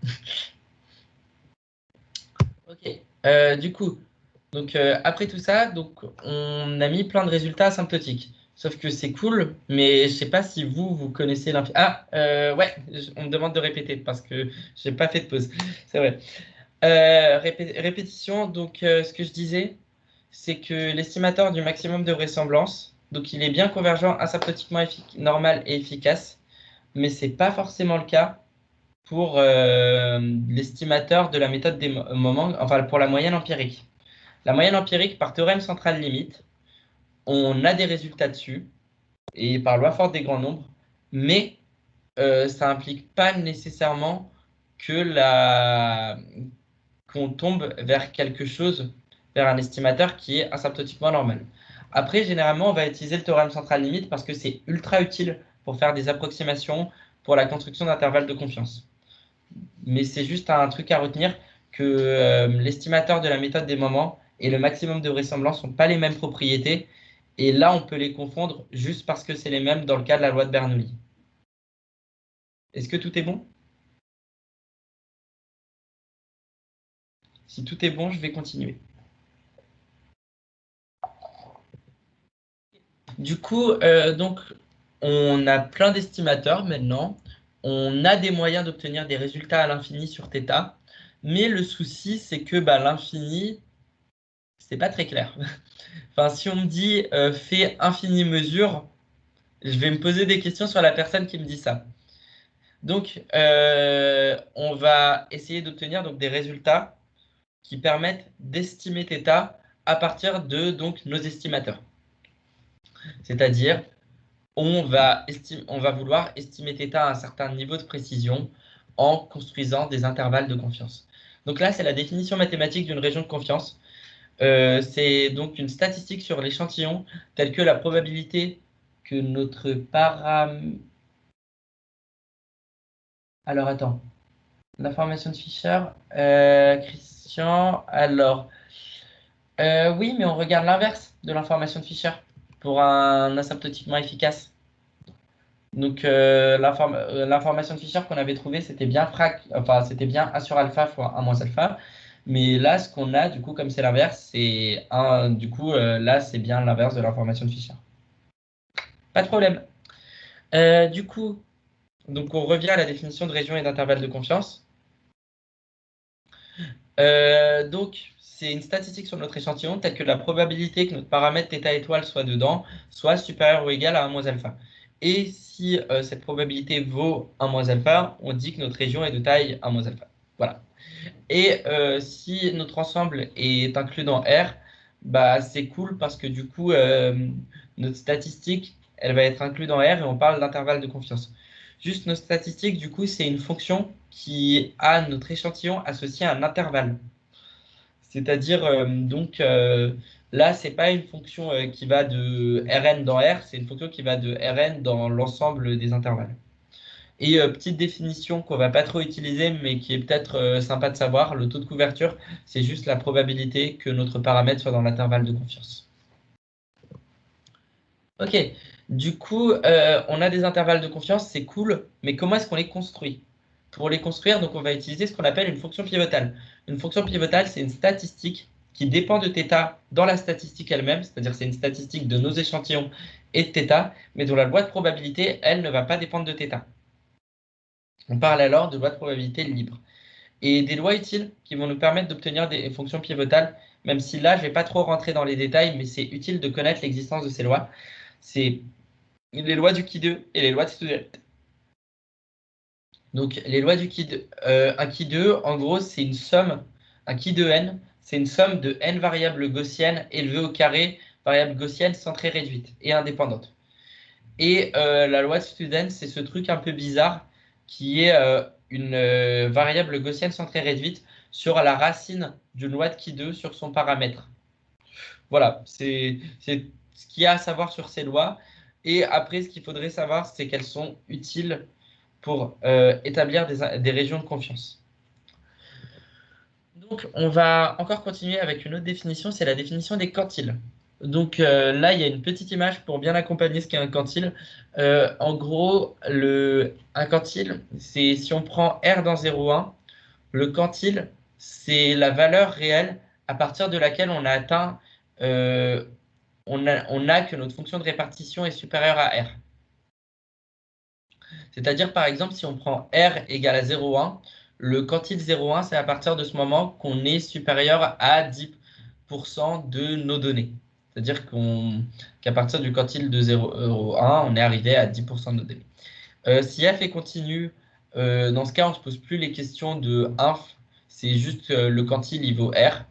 Ok. Du coup, donc après tout ça, donc on a mis plein de résultats asymptotiques. Sauf que c'est cool, mais je sais pas si vous connaissez l'infini. Ah, ouais, on me demande de répéter parce que j'ai pas fait de pause. C'est vrai. Répétition, donc ce que je disais, c'est que l'estimateur du maximum de vraisemblance, donc il est bien convergent asymptotiquement normal et efficace, mais c'est pas forcément le cas pour l'estimateur de la méthode des moments, enfin pour la moyenne empirique. La moyenne empirique, par théorème central limite, on a des résultats dessus, et par loi forte des grands nombres, mais ça implique pas nécessairement qu'on tombe vers quelque chose, vers un estimateur qui est asymptotiquement normal. Après, généralement, on va utiliser le théorème central limite parce que c'est ultra utile pour faire des approximations pour la construction d'intervalles de confiance. Mais c'est juste un truc à retenir que l'estimateur de la méthode des moments et le maximum de vraisemblance n'ont pas les mêmes propriétés. Et là, on peut les confondre juste parce que c'est les mêmes dans le cas de la loi de Bernoulli. Est-ce que tout est bon? Si tout est bon, je vais continuer. Du coup, donc, on a plein d'estimateurs maintenant. On a des moyens d'obtenir des résultats à l'infini sur θ. Mais le souci, c'est que l'infini, c'est pas très clair. Enfin, si on me dit fais infini mesure, je vais me poser des questions sur la personne qui me dit ça. Donc, on va essayer d'obtenir donc, des résultats qui permettent d'estimer θ à partir de donc, nos estimateurs. C'est-à-dire, on va vouloir estimer θ à un certain niveau de précision en construisant des intervalles de confiance. Donc là, c'est la définition mathématique d'une région de confiance. C'est donc une statistique sur l'échantillon telle que la probabilité que notre paramètre... Alors, attends. L'information de Fisher. Christian, alors... oui, mais on regarde l'inverse de l'information de Fisher pour un asymptotiquement efficace. Donc, l'information de Fisher qu'on avait trouvée, c'était bien c'était bien 1 sur alpha fois 1 moins alpha. Mais là, ce qu'on a, du coup, comme c'est l'inverse, c'est 1. Du coup, là, c'est bien l'inverse de l'information de Fisher. Pas de problème. Du coup, donc on revient à la définition de région et d'intervalle de confiance. Donc, c'est une statistique sur notre échantillon telle que la probabilité que notre paramètre θ étoile soit dedans soit supérieure ou égale à 1 moins alpha. Et si cette probabilité vaut 1 moins alpha, on dit que notre région est de taille 1 moins alpha. Voilà. Et si notre ensemble est inclus dans R, bah, c'est cool parce que du coup, notre statistique, elle va être inclue dans R et on parle d'intervalle de confiance. Juste notre statistique, du coup, c'est une fonction qui a notre échantillon associé à un intervalle. C'est-à-dire, là, ce n'est pas une fonction qui va de Rn dans R, c'est une fonction qui va de Rn dans l'ensemble des intervalles. Et petite définition qu'on ne va pas trop utiliser, mais qui est peut-être sympa de savoir, le taux de couverture, c'est juste la probabilité que notre paramètre soit dans l'intervalle de confiance. Ok, du coup, on a des intervalles de confiance, c'est cool, mais comment est-ce qu'on les construit? Pour les construire, donc on va utiliser ce qu'on appelle une fonction pivotale. Une fonction pivotale, c'est une statistique qui dépend de θ dans la statistique elle-même, c'est-à-dire c'est une statistique de nos échantillons et de θ, mais dont la loi de probabilité, elle, ne va pas dépendre de θ. On parle alors de loi de probabilité libre. Et des lois utiles qui vont nous permettre d'obtenir des fonctions pivotales, même si là, je ne vais pas trop rentrer dans les détails, mais c'est utile de connaître l'existence de ces lois. C'est les lois du Qui2 et les lois de Student. Donc, les lois du Qui2, un Qui2, en gros, c'est une somme, un Qui de n, c'est une somme de n variables gaussiennes élevées au carré, variables gaussiennes centrées réduites et indépendantes. Et la loi de Student, c'est ce truc un peu bizarre qui est une variable gaussienne centrée réduite sur la racine d'une loi de Qui2 sur son paramètre. Voilà, c'est ce qu'il y a à savoir sur ces lois. Et après, ce qu'il faudrait savoir, c'est qu'elles sont utiles pour établir des régions de confiance. Donc, on va encore continuer avec une autre définition, c'est la définition des quantiles. Donc là, il y a une petite image pour bien accompagner ce qu'est un quantile. En gros, un quantile, c'est si on prend R dans 0,1, le quantile, c'est la valeur réelle à partir de laquelle on a atteint, on a que notre fonction de répartition est supérieure à R. C'est-à-dire, par exemple, si on prend R égale à 0,1, le quantile 0,1, c'est à partir de ce moment qu'on est supérieur à 10% de nos données. C'est-à-dire qu'à partir du quantile de 0,1, on est arrivé à 10% de nos données. Si f est continu, dans ce cas, on ne se pose plus les questions de inf, c'est juste le quantile, il vaut R.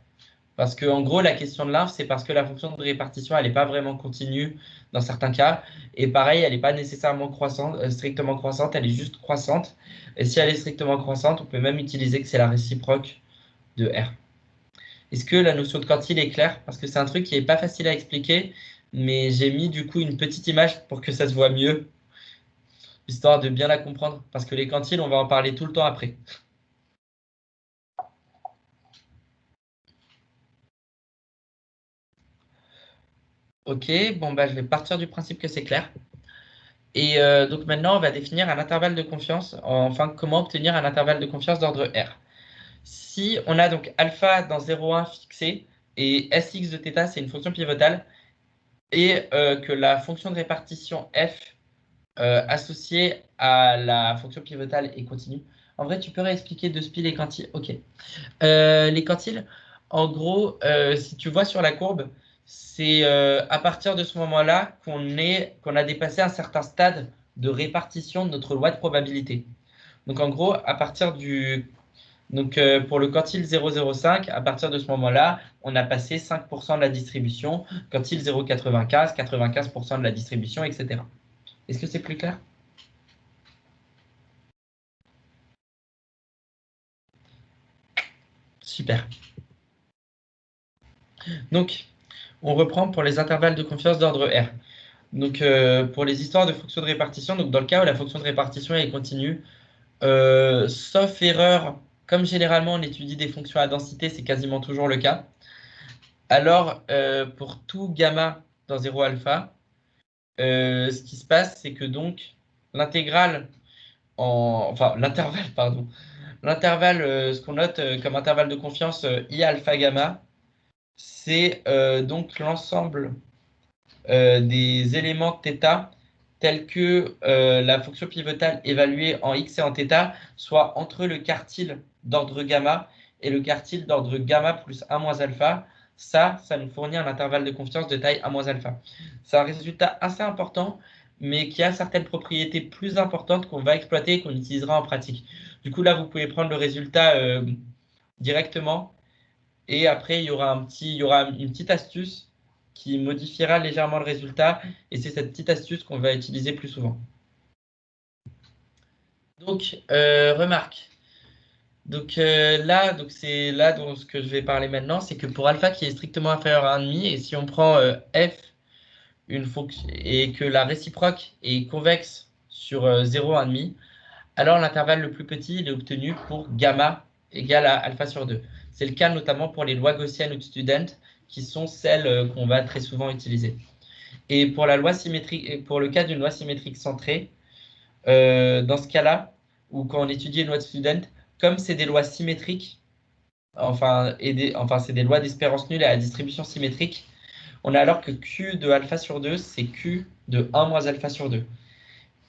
Parce qu'en gros, la question de l'inf, c'est parce que la fonction de répartition, elle n'est pas vraiment continue dans certains cas. Et pareil, elle n'est pas nécessairement strictement croissante, elle est juste croissante. Et si elle est strictement croissante, on peut même utiliser que c'est la réciproque de R. Est-ce que la notion de quantile est claire? Parce que c'est un truc qui n'est pas facile à expliquer, mais j'ai mis du coup une petite image pour que ça se voit mieux, histoire de bien la comprendre. Parce que les quantiles, on va en parler tout le temps après. Ok, bon, bah, je vais partir du principe que c'est clair. Et donc maintenant, on va définir un intervalle de confiance. Enfin, comment obtenir un intervalle de confiance d'ordre R. Si on a donc alpha dans 0,1 fixé et Sx de θ, c'est une fonction pivotale, et que la fonction de répartition f associée à la fonction pivotale est continue. En vrai, tu peux réexpliquer de spi les quantiles. Ok. Les quantiles, en gros, si tu vois sur la courbe, c'est à partir de ce moment-là qu'on a dépassé un certain stade de répartition de notre loi de probabilité. Donc en gros, à partir du... Donc pour le quantile 0,05, à partir de ce moment-là, on a passé 5% de la distribution, quantile 0,95, 95% de la distribution, etc. Est-ce que c'est plus clair? Super. Donc, on reprend pour les intervalles de confiance d'ordre R. Donc, pour les histoires de fonctions de répartition, donc dans le cas où la fonction de répartition est continue, sauf erreur, comme généralement on étudie des fonctions à densité, c'est quasiment toujours le cas. Alors, pour tout gamma dans 0 alpha, ce qui se passe, c'est que donc l'intégrale, enfin l'intervalle, pardon, l'intervalle, ce qu'on note comme intervalle de confiance I alpha gamma, c'est donc l'ensemble des éléments θ tels que la fonction pivotale évaluée en x et en θ soit entre le quartile d'ordre gamma et le quartile d'ordre gamma plus 1 moins alpha, ça nous fournit un intervalle de confiance de taille 1 moins alpha. C'est un résultat assez important, mais qui a certaines propriétés plus importantes qu'on va exploiter et qu'on utilisera en pratique. Du coup, là, vous pouvez prendre le résultat directement. Et après, il y aura une petite astuce qui modifiera légèrement le résultat. Et c'est cette petite astuce qu'on va utiliser plus souvent. Donc, remarque. Donc c'est là dont ce que je vais parler maintenant, c'est que pour alpha qui est strictement inférieur à 1,5, et si on prend f une fonction et que la réciproque est convexe sur 0, 1,5, alors l'intervalle le plus petit il est obtenu pour gamma égale à alpha sur 2. C'est le cas notamment pour les lois gaussiennes ou de student, qui sont celles qu'on va très souvent utiliser. Et pour la loi symétrique, et pour le cas d'une loi symétrique centrée, dans ce cas-là, ou quand on étudie une loi de student, comme c'est des lois symétriques, c'est des lois d'espérance nulle à la distribution symétrique, on a alors que Q de alpha sur 2, c'est Q de 1 moins alpha sur 2.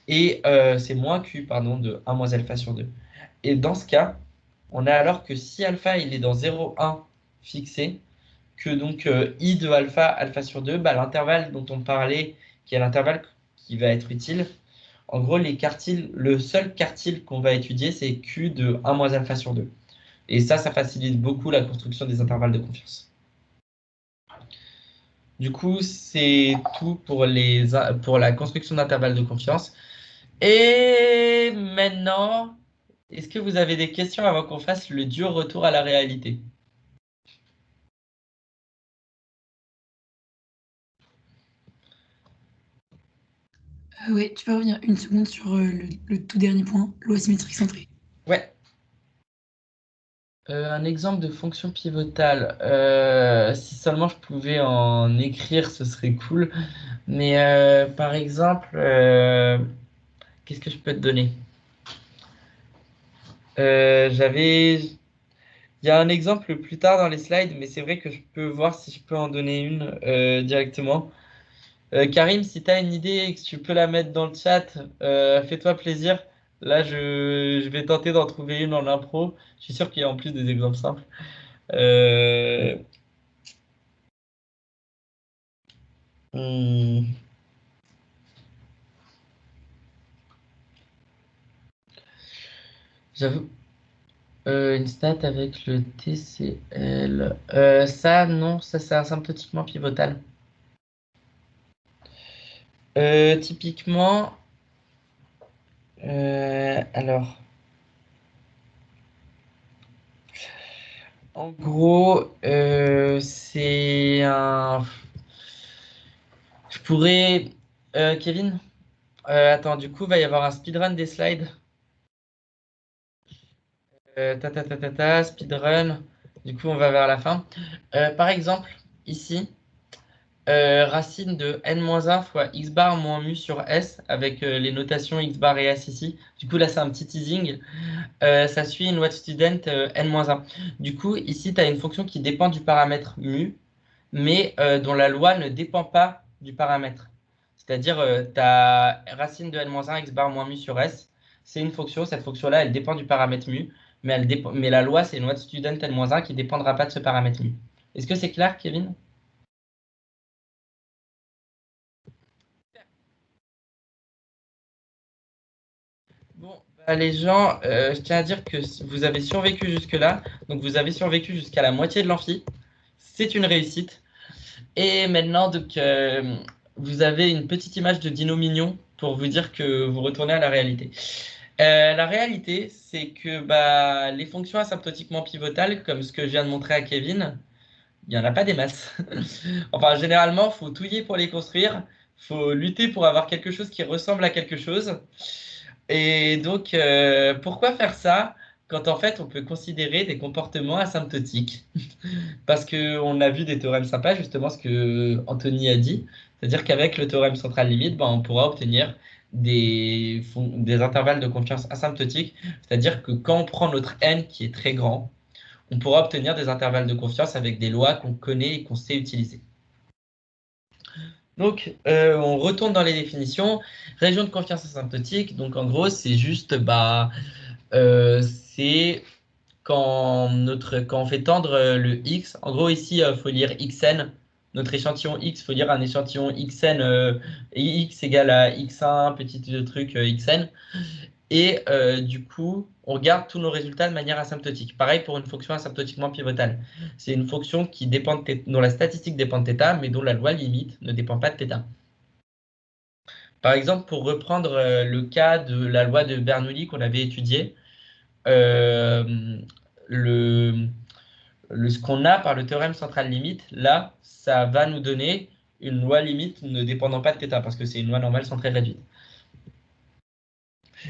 Et c'est moins Q, pardon, de 1 moins alpha sur 2. Et dans ce cas, on a alors que si alpha il est dans 0, 1 fixé, que donc I de alpha, alpha sur 2, l'intervalle dont on parlait, qui est l'intervalle qui va être utile, en gros, le seul quartile qu'on va étudier, c'est Q de 1 moins alpha sur 2. Et ça facilite beaucoup la construction des intervalles de confiance. Du coup, c'est tout pour la construction d'intervalles de confiance. Et maintenant, est-ce que vous avez des questions avant qu'on fasse le dur retour à la réalité? Ouais, tu peux revenir une seconde sur le tout dernier point, loi symétrique centrée. Ouais. Un exemple de fonction pivotale. Si seulement je pouvais en écrire, ce serait cool. Mais par exemple, qu'est-ce que je peux te donner? Il y a un exemple plus tard dans les slides, mais c'est vrai que je peux voir si je peux en donner une directement. Karim, si tu as une idée et que tu peux la mettre dans le chat, fais-toi plaisir. Là, je vais tenter d'en trouver une en impro. Je suis sûr qu'il y a en plus des exemples simples. J'avoue. Une stat avec le TCL. Ça, non, ça c'est asymptotiquement pivotal. Typiquement, alors, en gros, c'est un. Je pourrais, Kevin, attends, du coup, il va y avoir un speedrun des slides. Speedrun. Du coup, on va vers la fin. Par exemple, ici, racine de n-1 fois x bar moins mu sur s avec les notations x bar et s ici. Du coup, là, c'est un petit teasing. Ça suit une loi de student n-1. Du coup, ici, tu as une fonction qui dépend du paramètre mu, mais dont la loi ne dépend pas du paramètre. C'est-à-dire, tu as racine de n-1 x bar moins mu sur s. C'est une fonction. Cette fonction-là, elle dépend du paramètre mu, mais la loi, c'est une loi de student n-1 qui ne dépendra pas de ce paramètre mu. Est-ce que c'est clair, Kevin? Bon, les gens, je tiens à dire que vous avez survécu jusque-là. Donc, vous avez survécu jusqu'à la moitié de l'amphi. C'est une réussite. Et maintenant, donc, vous avez une petite image de Dino Mignon pour vous dire que vous retournez à la réalité. La réalité, c'est que les fonctions asymptotiquement pivotales, comme ce que je viens de montrer à Kevin, il n'y en a pas des masses. Enfin, généralement, il faut touiller pour les construire. Il faut lutter pour avoir quelque chose qui ressemble à quelque chose. Et donc, pourquoi faire ça quand en fait on peut considérer des comportements asymptotiques? Parce qu'on a vu des théorèmes sympas, justement ce que Anthony a dit, c'est-à-dire qu'avec le théorème central limite, on pourra obtenir des intervalles de confiance asymptotiques, c'est-à-dire que quand on prend notre n qui est très grand, on pourra obtenir des intervalles de confiance avec des lois qu'on connaît et qu'on sait utiliser. Donc, on retourne dans les définitions. Région de confiance asymptotique, donc en gros, c'est juste, c'est quand on fait tendre le x, en gros ici, il faut lire xn. Notre échantillon x, il faut lire un échantillon xn, x égale à x1, petit truc xn. Et du coup, on regarde tous nos résultats de manière asymptotique. Pareil pour une fonction asymptotiquement pivotale. C'est une fonction qui dépend dont la statistique dépend de θ, mais dont la loi limite ne dépend pas de θ. Par exemple, pour reprendre le cas de la loi de Bernoulli qu'on avait étudié, ce qu'on a par le théorème central limite, là, ça va nous donner une loi limite ne dépendant pas de θ, parce que c'est une loi normale centrée réduite.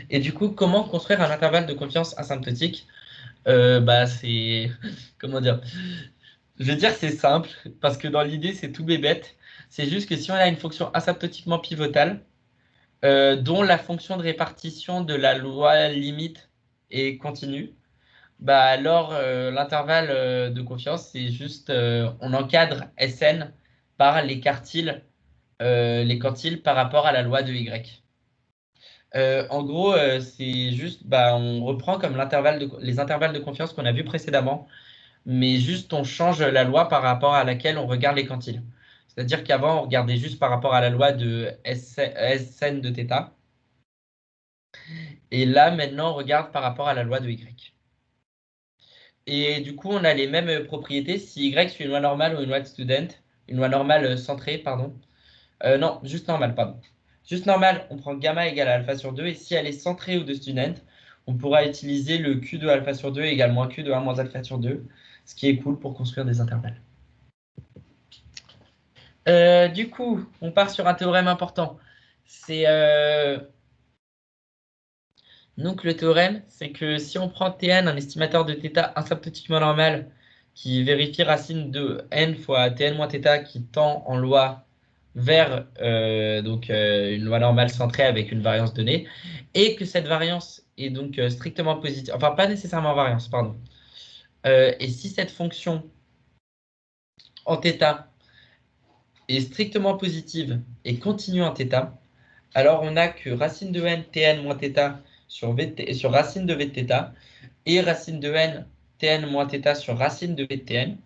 Et du coup, comment construire un intervalle de confiance asymptotique? C'est... Comment dire? Je vais dire c'est simple, parce que dans l'idée, c'est tout bébête. C'est juste que si on a une fonction asymptotiquement pivotale, dont la fonction de répartition de la loi limite est continue, alors l'intervalle de confiance, c'est juste, on encadre Sn par les quartiles par rapport à la loi de Y. En gros, c'est juste, on reprend comme les intervalles de confiance qu'on a vus précédemment, mais juste on change la loi par rapport à laquelle on regarde les quantiles. C'est-à-dire qu'avant, on regardait juste par rapport à la loi de Sn de θ. Et là, maintenant, on regarde par rapport à la loi de Y. Et du coup, on a les mêmes propriétés si Y suit une loi normale ou une loi de student, une loi normale centrée, pardon. Non, juste normale, pardon. Juste normale, on prend gamma égale à alpha sur 2, et si elle est centrée ou de student, on pourra utiliser le Q de alpha sur 2 égale moins Q de 1 moins alpha sur 2, ce qui est cool pour construire des intervalles. Du coup, on part sur un théorème important. C'est donc le théorème, c'est que si on prend Tn, un estimateur de θ asymptotiquement normal, qui vérifie racine de n fois Tn moins θ qui tend en loi vers une loi normale centrée avec une variance donnée, et que cette variance est donc strictement positive, enfin pas nécessairement variance, pardon. Et si cette fonction en θ est strictement positive et continue en θ, alors on a que racine de n Tn moins θ sur racine de v de θ et racine de n Tn moins θ sur racine de v de Tn.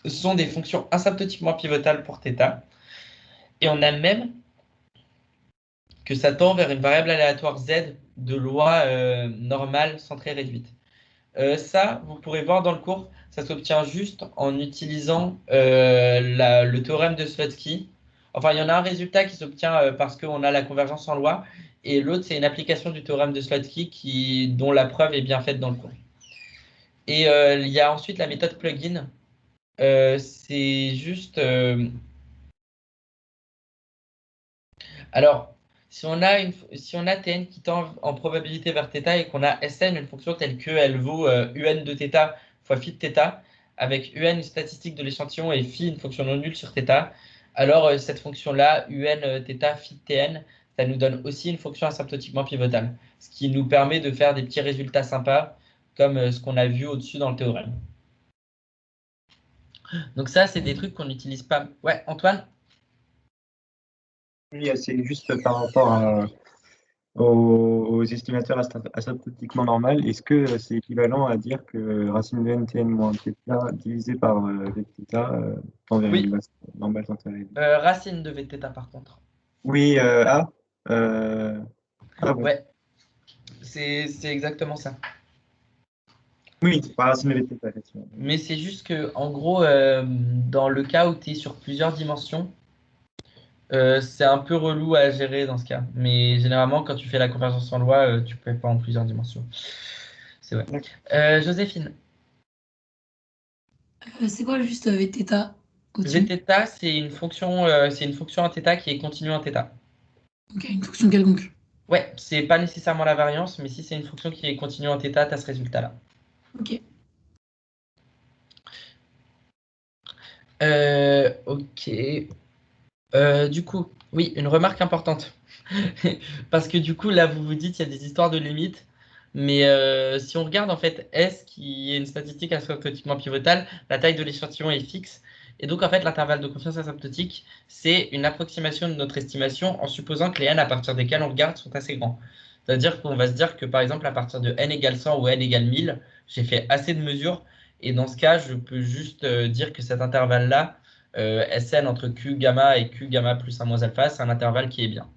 Ce sont des fonctions asymptotiquement pivotales pour θ. Et on a même que ça tend vers une variable aléatoire z de loi normale centrée réduite. Ça, vous pourrez voir dans le cours, ça s'obtient juste en utilisant le théorème de Slutsky. Enfin, il y en a un résultat qui s'obtient parce qu'on a la convergence en loi, et l'autre, c'est une application du théorème de Slutsky dont la preuve est bien faite dans le cours. Et il y a ensuite la méthode plugin. C'est juste... Alors, si on a Tn qui tend en probabilité vers θ et qu'on a Sn, une fonction telle qu'elle vaut un de θ fois phi de θ, avec un une statistique de l'échantillon et phi une fonction non nulle sur θ, alors cette fonction-là, un θ phi de Tn, ça nous donne aussi une fonction asymptotiquement pivotale, ce qui nous permet de faire des petits résultats sympas, comme ce qu'on a vu au-dessus dans le théorème. Donc ça, c'est des trucs qu'on n'utilise pas. Ouais, Antoine? Oui, c'est juste par rapport aux estimateurs asymptotiquement normales. Est-ce que c'est équivalent à dire que racine de n Tn moins θ divisé par v de θ tend vers une loi normale centrée réduite? Racine de v de θ par contre. Oui, bon. Ouais, c'est exactement ça. Oui, par racine de v de θ, effectivement. Mais c'est juste que, en gros, dans le cas où tu es sur plusieurs dimensions, c'est un peu relou à gérer dans ce cas. Mais généralement, quand tu fais la convergence en loi, tu peux pas en plusieurs dimensions. C'est vrai. Joséphine? C'est quoi juste Vθ au-dessus? Vθ, c'est une fonction en θ qui est continue en θ. Ok, une fonction quelconque. Ouais, c'est pas nécessairement la variance, mais si c'est une fonction qui est continue en θ, tu as ce résultat-là. Ok. Ok. Du coup, oui, une remarque importante. Parce que du coup, là, vous vous dites qu'il y a des histoires de limites. Mais si on regarde en fait S, qui est une statistique asymptotiquement pivotale, la taille de l'échantillon est fixe. Et donc, en fait, l'intervalle de confiance asymptotique, c'est une approximation de notre estimation en supposant que les n à partir desquels on regarde sont assez grands. C'est-à-dire qu'on va se dire que par exemple à partir de n égale 100 ou n égale 1000, j'ai fait assez de mesures et dans ce cas, je peux juste dire que cet intervalle-là, Sn entre Q gamma et Q gamma plus 1 moins alpha, c'est un intervalle qui est bien.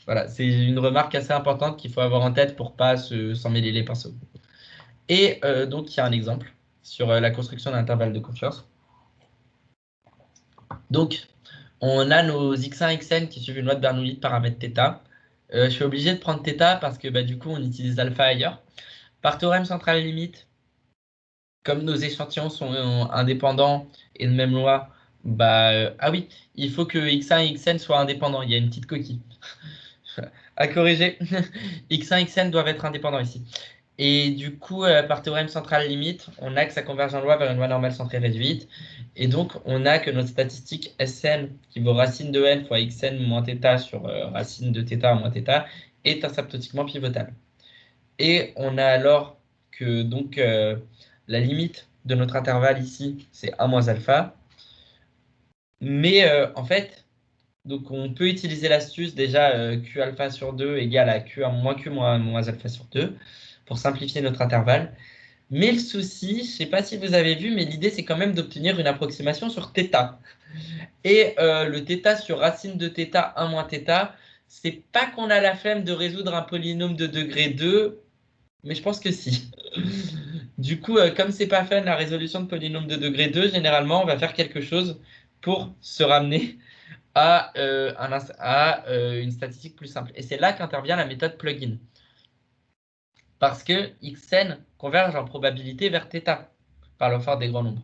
Voilà, c'est une remarque assez importante qu'il faut avoir en tête pour pas s'en mêler les pinceaux. Et donc, il y a un exemple sur la construction d'un intervalle de confiance. Donc, on a nos x1, xn qui suivent une loi de Bernoulli de paramètre θ. Je suis obligé de prendre θ parce que du coup, on utilise alpha ailleurs. Par théorème central et limite, comme nos échantillons sont indépendants et de même loi, ah oui, il faut que x1 et xn soient indépendants. Il y a une petite coquille à corriger. x1 et xn doivent être indépendants ici. Et du coup, par théorème central limite, on a que ça converge en loi vers une loi normale centrée réduite. Et donc, on a que notre statistique Sn, qui vaut racine de n fois xn moins θ sur racine de θ moins θ, est asymptotiquement pivotale. Et on a alors que donc la limite de notre intervalle ici, c'est 1 moins alpha. Mais en fait, donc on peut utiliser l'astuce déjà Q alpha sur 2 égale à Q moins Q moins alpha sur 2 pour simplifier notre intervalle. Mais le souci, je ne sais pas si vous avez vu, mais l'idée c'est quand même d'obtenir une approximation sur θ. Et le θ sur racine de θ 1 moins θ, c'est pas qu'on a la flemme de résoudre un polynôme de degré 2, mais je pense que si. Du coup, comme c'est pas fun la résolution de polynôme de degré 2, généralement on va faire quelque chose pour se ramener à une statistique plus simple. Et c'est là qu'intervient la méthode plugin. Parce que xn converge en probabilité vers θ par le fort des grands nombres.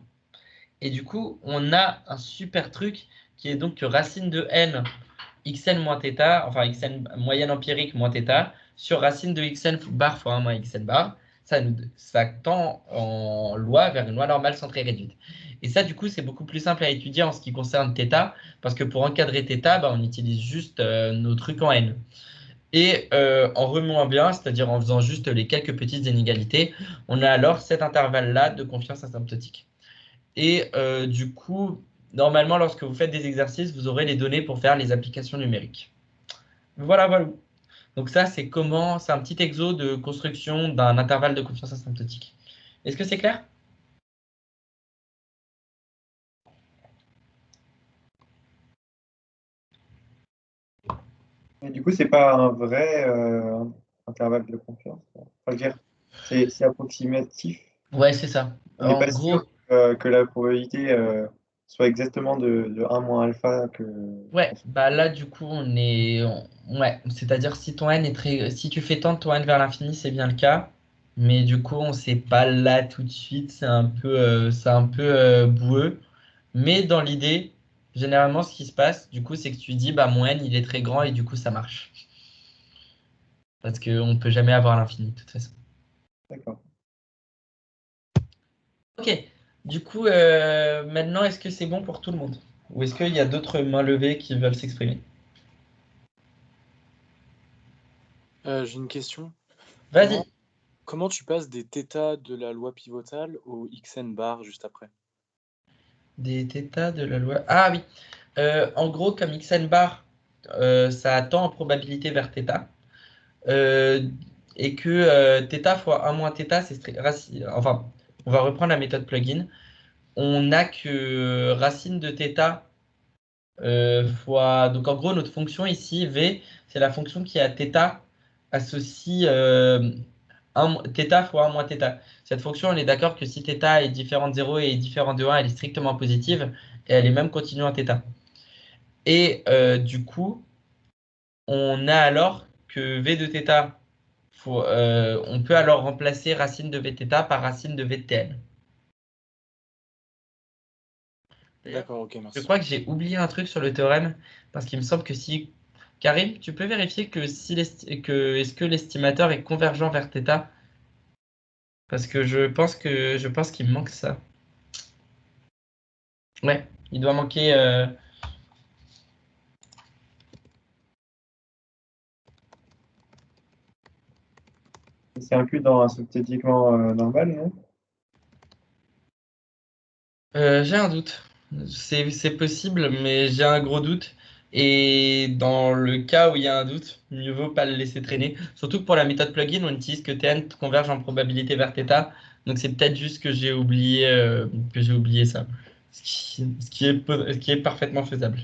Et du coup, on a un super truc qui est donc que racine de n xn moins θ, enfin xn moyenne empirique moins θ, sur racine de xn bar fois 1 moins xn bar, ça tend en loi vers une loi normale centrée réduite. Et ça, du coup, c'est beaucoup plus simple à étudier en ce qui concerne θ, parce que pour encadrer θ, on utilise juste nos trucs en n. Et en remuant bien, c'est-à-dire en faisant juste les quelques petites inégalités, on a alors cet intervalle-là de confiance asymptotique. Et du coup, normalement, lorsque vous faites des exercices, vous aurez les données pour faire les applications numériques. Voilà, voilà. Donc ça, c'est un petit exo de construction d'un intervalle de confiance asymptotique. Est-ce que c'est clair? Et du coup, c'est pas un vrai intervalle de confiance. Enfin, je veux dire, c'est approximatif. Ouais, c'est ça. On n'est En pas gros, sûr que la probabilité soit exactement de 1 moins alpha que. ouais, là, du coup, ouais, c'est-à-dire si ton n est si tu fais tendre ton n vers l'infini, c'est bien le cas. Mais du coup, on ne sait pas là tout de suite, c'est un peu boueux. Mais dans l'idée, généralement, ce qui se passe, du coup, c'est que tu dis, mon n, il est très grand et du coup, ça marche. Parce qu'on ne peut jamais avoir l'infini, de toute façon. D'accord. Ok, du coup, maintenant, est-ce que c'est bon pour tout le monde? Ou est-ce qu'il y a d'autres mains levées qui veulent s'exprimer? J'ai une question. Vas-y. Comment tu passes des θ de la loi pivotale au xn bar juste après? Des θ de la loi. Ah oui. En gros, comme xn bar, ça tend en probabilité vers θ. Et que θ fois 1 moins θ, c'est enfin, on va reprendre la méthode plugin. On a que racine de θ fois. Donc en gros, notre fonction ici, v, c'est la fonction qui a θ associe θ fois 1 moins θ. Cette fonction, on est d'accord que si θ est différent de 0 et est différent de 1, elle est strictement positive et elle est même continue en θ. Et du coup, on a alors que v de θ, on peut alors remplacer racine de vθ par racine de vtn. D'accord, ok, Je merci. crois que j'ai oublié un truc sur le théorème, parce qu'il me semble que si... Karim, tu peux vérifier que est-ce que l'estimateur est convergent vers θ? Parce que je pense qu'il me manque ça. Ouais, il doit manquer... C'est inclus dans un synthétiquement normal, non? j'ai un doute. C'est possible, mais j'ai un gros doute. Et dans le cas où il y a un doute, mieux vaut pas le laisser traîner. Surtout que pour la méthode plugin, on utilise que Tn converge en probabilité vers θ. Donc c'est peut-être juste que j'ai oublié ça. Ce qui est parfaitement faisable.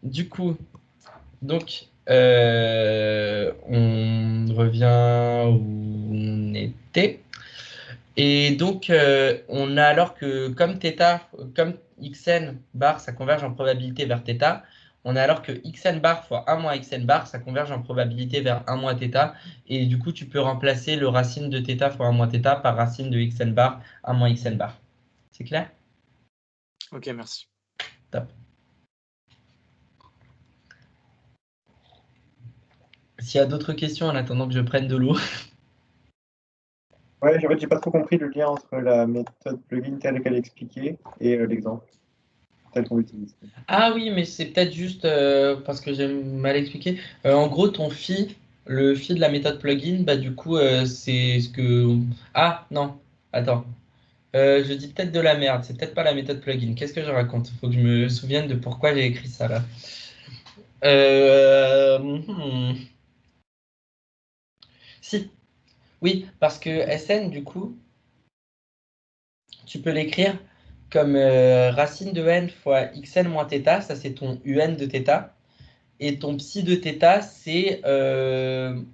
Du coup, donc, on revient où on était. Et donc, on a alors que comme xn bar, ça converge en probabilité vers θ, on a alors que xn bar fois 1 moins xn bar, ça converge en probabilité vers 1 moins θ. Et du coup, tu peux remplacer le racine de θ fois 1 moins θ par racine de xn bar, 1 moins xn bar. C'est clair? Ok, merci. Top. S'il y a d'autres questions en attendant que je prenne de l'eau. Ouais, en fait, j'ai pas trop compris le lien entre la méthode plugin telle qu'elle est expliquée et l'exemple tel qu'on l'utilise. Ah oui, mais c'est peut-être juste parce que j'ai mal expliqué. En gros, le phi de la méthode plugin, bah du coup, c'est ce que... Ah, non, attends. Je dis peut-être de la merde, c'est peut-être pas la méthode plugin. Qu'est-ce que je raconte? Faut que je me souvienne de pourquoi j'ai écrit ça là. Si, oui, parce que Sn, du coup, tu peux l'écrire comme racine de n fois xn moins θ, ça c'est ton un de θ. Et ton psi de θ, c'est 1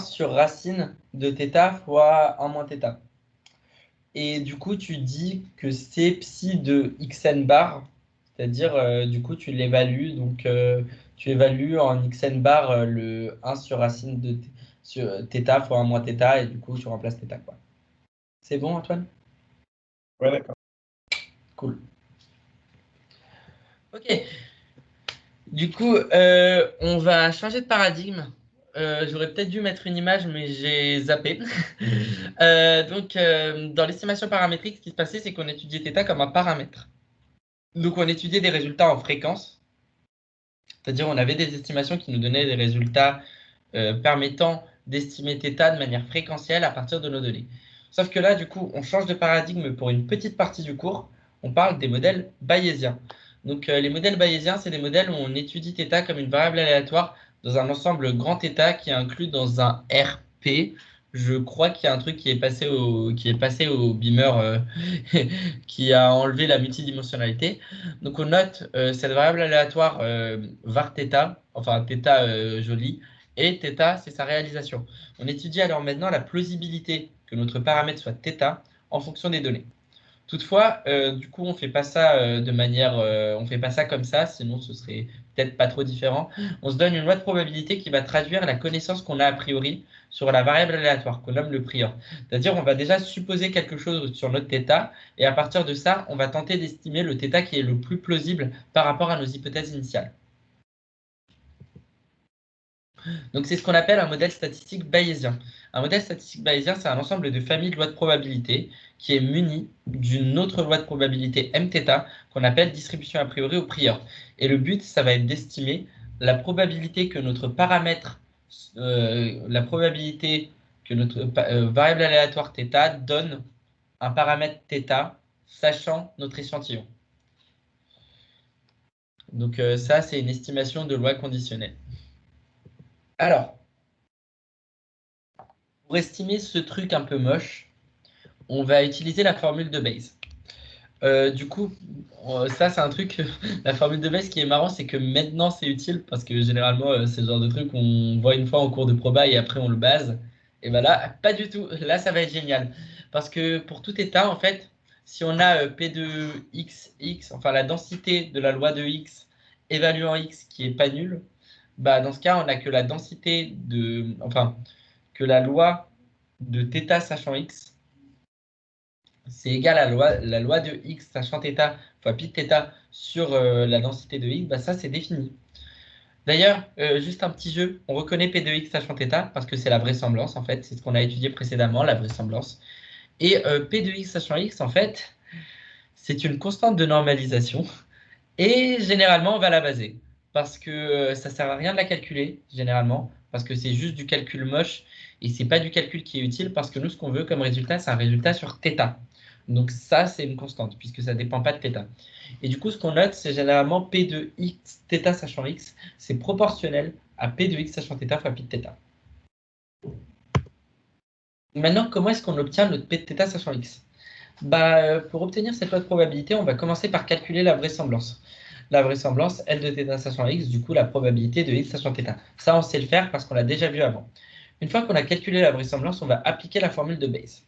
sur racine de θ fois 1 moins θ. Et du coup, tu dis que c'est psi de xn bar, c'est-à-dire, du coup, tu l'évalues. Donc, tu évalues en xn bar le 1 sur racine de sur θ fois 1 moins θ, et du coup, tu remplaces θ, quoi. C'est bon, Antoine? Ouais, d'accord. Cool. Ok. Du coup, on va changer de paradigme. J'aurais peut-être dû mettre une image, mais j'ai zappé. Donc, dans l'estimation paramétrique, ce qui se passait, c'est qu'on étudiait θ comme un paramètre. Donc, on étudiait des résultats en fréquence. C'est-à-dire, on avait des estimations qui nous donnaient des résultats permettant d'estimer θ de manière fréquentielle à partir de nos données. Sauf que là, du coup, on change de paradigme pour une petite partie du cours. On parle des modèles bayésiens. Donc, les modèles bayésiens, c'est des modèles où on étudie θ comme une variable aléatoire dans un ensemble grand θ qui est inclus dans un RP. Je crois qu'il y a un truc qui est passé au beamer qui a enlevé la multidimensionnalité. Donc, on note cette variable aléatoire var θ, enfin θ joli, et θ, c'est sa réalisation. On étudie alors maintenant la plausibilité que notre paramètre soit θ en fonction des données. Toutefois, du coup, on fait pas ça on fait pas ça comme ça, sinon ce serait peut-être pas trop différent. On se donne une loi de probabilité qui va traduire la connaissance qu'on a a priori sur la variable aléatoire qu'on nomme le prior. C'est-à-dire, on va déjà supposer quelque chose sur notre θ, et à partir de ça, on va tenter d'estimer le θ qui est le plus plausible par rapport à nos hypothèses initiales. Donc, c'est ce qu'on appelle un modèle statistique bayésien. Un modèle statistique bayésien, c'est un ensemble de familles de lois de probabilité qui est muni d'une autre loi de probabilité mθ qu'on appelle distribution a priori ou prior. Et le but, ça va être d'estimer la probabilité que notre paramètre, la probabilité que notre variable aléatoire θ donne un paramètre θ, sachant notre échantillon. Donc ça, c'est une estimation de loi conditionnelle. Alors, pour estimer ce truc un peu moche, on va utiliser la formule de Bayes. Du coup, ça c'est un truc, la formule de Bayes qui est marrant, c'est que maintenant c'est utile parce que généralement c'est le genre de truc qu'on voit une fois en cours de proba et après on le base. Et ben là, pas du tout. Là, ça va être génial. Parce que pour tout état, en fait, si on a P de x, enfin la densité de la loi de x évaluant x qui est pas nulle, bah dans ce cas, on a que la densité de, enfin, que la loi de θ sachant x, c'est égal à la loi de x sachant θ fois pi de θ sur la densité de x, bah ça c'est défini. D'ailleurs, juste un petit jeu, on reconnaît P de x sachant θ parce que c'est la vraisemblance en fait, c'est ce qu'on a étudié précédemment, la vraisemblance. Et P de x sachant x, en fait, c'est une constante de normalisation et généralement on va la baser parce que ça sert à rien de la calculer généralement parce que c'est juste du calcul moche et c'est pas du calcul qui est utile parce que nous ce qu'on veut comme résultat c'est un résultat sur θ. Donc ça, c'est une constante, puisque ça ne dépend pas de θ. Et du coup, ce qu'on note, c'est généralement P de x, θ sachant x, c'est proportionnel à P de x sachant θ fois pi de θ. Maintenant, comment est-ce qu'on obtient notre P de θ sachant x? Pour obtenir cette loi de probabilité, on va commencer par calculer la vraisemblance. La vraisemblance, L de θ sachant x, du coup, la probabilité de x sachant θ. Ça, on sait le faire parce qu'on l'a déjà vu avant. Une fois qu'on a calculé la vraisemblance, on va appliquer la formule de Bayes.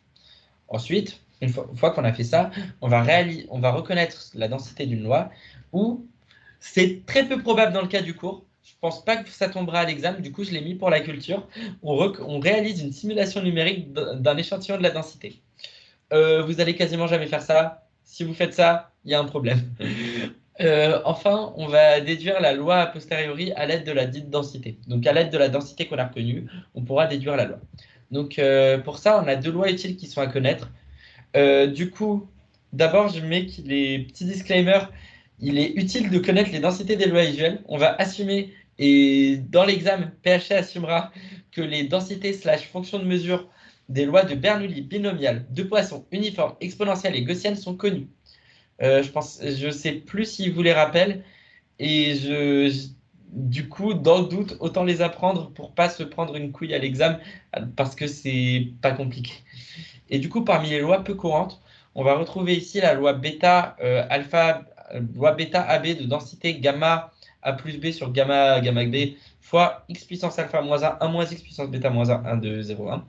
Ensuite, une fois qu'on a fait ça, on va reconnaître la densité d'une loi où c'est très peu probable dans le cas du cours. Je ne pense pas que ça tombera à l'examen, du coup je l'ai mis pour la culture. On réalise une simulation numérique d'un échantillon de la densité. Vous allez quasiment jamais faire ça. Si vous faites ça, il y a un problème. Enfin, on va déduire la loi a posteriori à l'aide de la dite densité. Donc à l'aide de la densité qu'on a reconnue, on pourra déduire la loi. Donc pour ça, on a deux lois utiles qui sont à connaître. Du coup, d'abord, je mets les petits disclaimers. Il est utile de connaître les densités des lois usuelles. On va assumer, et dans l'examen, PHC assumera que les densités / fonctions de mesure des lois de Bernoulli binomiales, de Poisson, uniformes, exponentielles et gaussiennes sont connues. Je sais plus s'il vous les rappelle. Et du coup, dans le doute, autant les apprendre pour pas se prendre une couille à l'examen parce que c'est pas compliqué. Et du coup, parmi les lois peu courantes, on va retrouver ici la loi bêta loi bêta AB de densité gamma A plus B sur gamma B fois x puissance alpha moins 1, 1 moins x puissance bêta moins 1, 1, 2, 0, 1.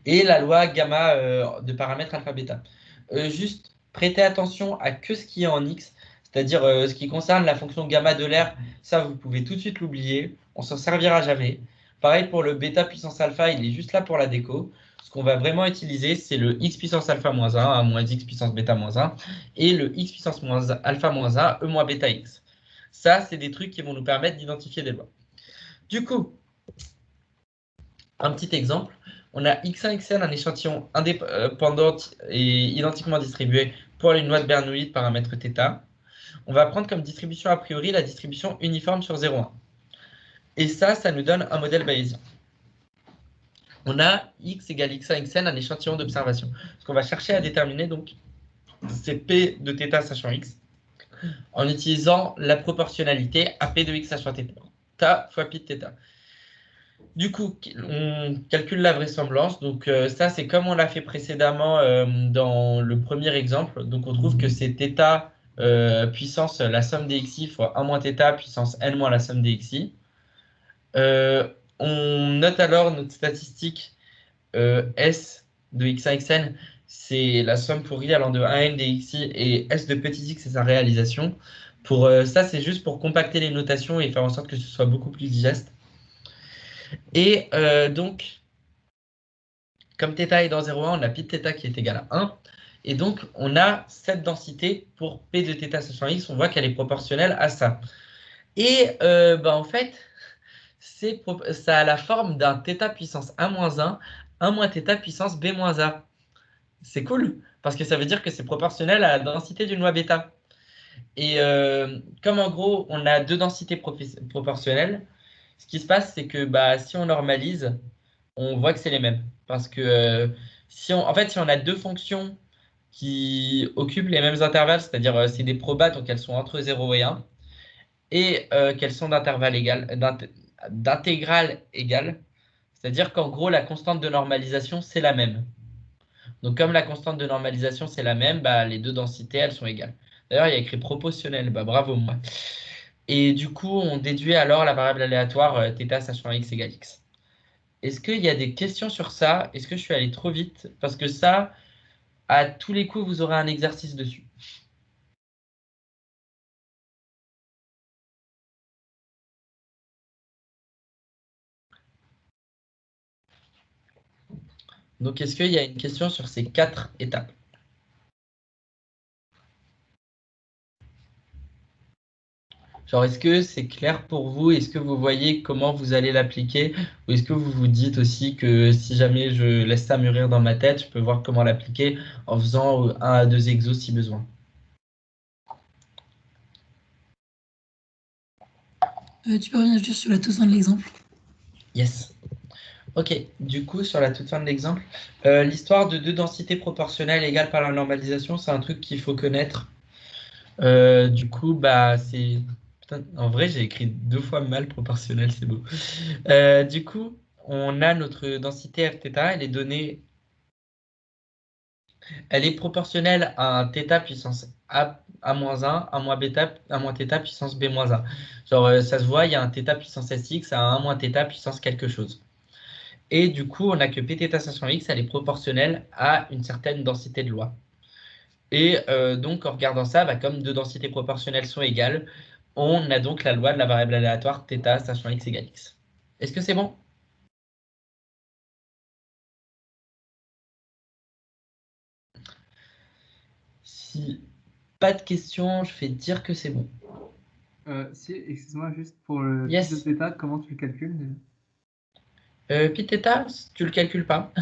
Et la loi gamma de paramètre alpha bêta. Juste prêtez attention à que ce qui est en x, c'est-à-dire ce qui concerne la fonction gamma de l'air, ça vous pouvez tout de suite l'oublier, on s'en servira jamais. Pareil pour le bêta puissance alpha, il est juste là pour la déco. Ce qu'on va vraiment utiliser, c'est le x puissance alpha moins 1, a moins x puissance bêta moins 1, et le x puissance alpha moins 1, e moins bêta x. Ça, c'est des trucs qui vont nous permettre d'identifier des lois. Du coup, un petit exemple. On a x1, xn, un échantillon indépendant et identiquement distribué pour une loi de Bernoulli de paramètre θ. On va prendre comme distribution a priori la distribution uniforme sur 0,1. Et ça nous donne un modèle bayésien. On a x égale x1, xn, un échantillon d'observation. Ce qu'on va chercher à déterminer, donc, c'est p de θ sachant x, en utilisant la proportionnalité à p de x sachant θ fois pi de θ. Du coup, on calcule la vraisemblance. Donc ça, c'est comme on l'a fait précédemment dans le premier exemple. Donc on trouve que c'est θ puissance la somme des xi fois 1 moins θ puissance n moins la somme des xi. On note alors notre statistique S de x1, xn, c'est la somme pour i allant de 1 à n des xi, et S de petit x, c'est sa réalisation. Pour ça, c'est juste pour compacter les notations et faire en sorte que ce soit beaucoup plus digeste. Et donc, comme θ est dans 0,1, on a pi de θ qui est égal à 1. Et donc, on a cette densité pour p de θ sachant x. On voit qu'elle est proportionnelle à ça. Et en fait, ça a la forme d'un θ puissance 1 moins 1, 1 moins θ puissance b moins a. C'est cool, parce que ça veut dire que c'est proportionnel à la densité d'une loi bêta. Et comme en gros, on a deux densités proportionnelles, ce qui se passe, c'est que si on normalise, on voit que c'est les mêmes. Parce que si on a deux fonctions qui occupent les mêmes intervalles, c'est-à-dire c'est des probas, donc elles sont entre 0 et 1, et qu'elles sont d'intervalle égal, d'intégrale égale, c'est-à-dire qu'en gros, la constante de normalisation, c'est la même. Donc comme la constante de normalisation, c'est la même, les deux densités, elles sont égales. D'ailleurs, il y a écrit proportionnel, bravo moi. Et du coup, on déduit alors la variable aléatoire θ sachant x égale x. Est-ce qu'il y a des questions sur ça? Est-ce que je suis allé trop vite? Parce que ça, à tous les coups, vous aurez un exercice dessus. Donc, est-ce qu'il y a une question sur ces 4 étapes? Genre, est-ce que c'est clair pour vous? Est-ce que vous voyez comment vous allez l'appliquer? Ou est-ce que vous vous dites aussi que si jamais je laisse ça mûrir dans ma tête, je peux voir comment l'appliquer en faisant 1 à 2 exos si besoin? Tu peux revenir juste sur la toute fin de l'exemple? Yes. Ok, du coup, sur la toute fin de l'exemple, l'histoire de deux densités proportionnelles égales par la normalisation, c'est un truc qu'il faut connaître. Du coup, bah, c'est... Putain, en vrai, j'ai écrit 2 fois mal proportionnel, c'est beau. Du coup, on a notre densité Fθ, elle est donnée, elle est proportionnelle à un θ puissance A-1, à moins bêta, à moins θ puissance B-1. Genre, ça se voit, il y a un θ puissance Sx à 1 moins θ puissance quelque chose. Et du coup, on a que Pθ station x, elle est proportionnelle à une certaine densité de loi. Et donc, en regardant ça, bah, comme deux densités proportionnelles sont égales, on a donc la loi de la variable aléatoire θ station x égale x. Est-ce que c'est bon? Si pas de questions, je vais dire que c'est bon. Si, excuse-moi, juste pour le Yes. pi de θ, comment tu le calcules? Pi de θ, tu le calcules pas.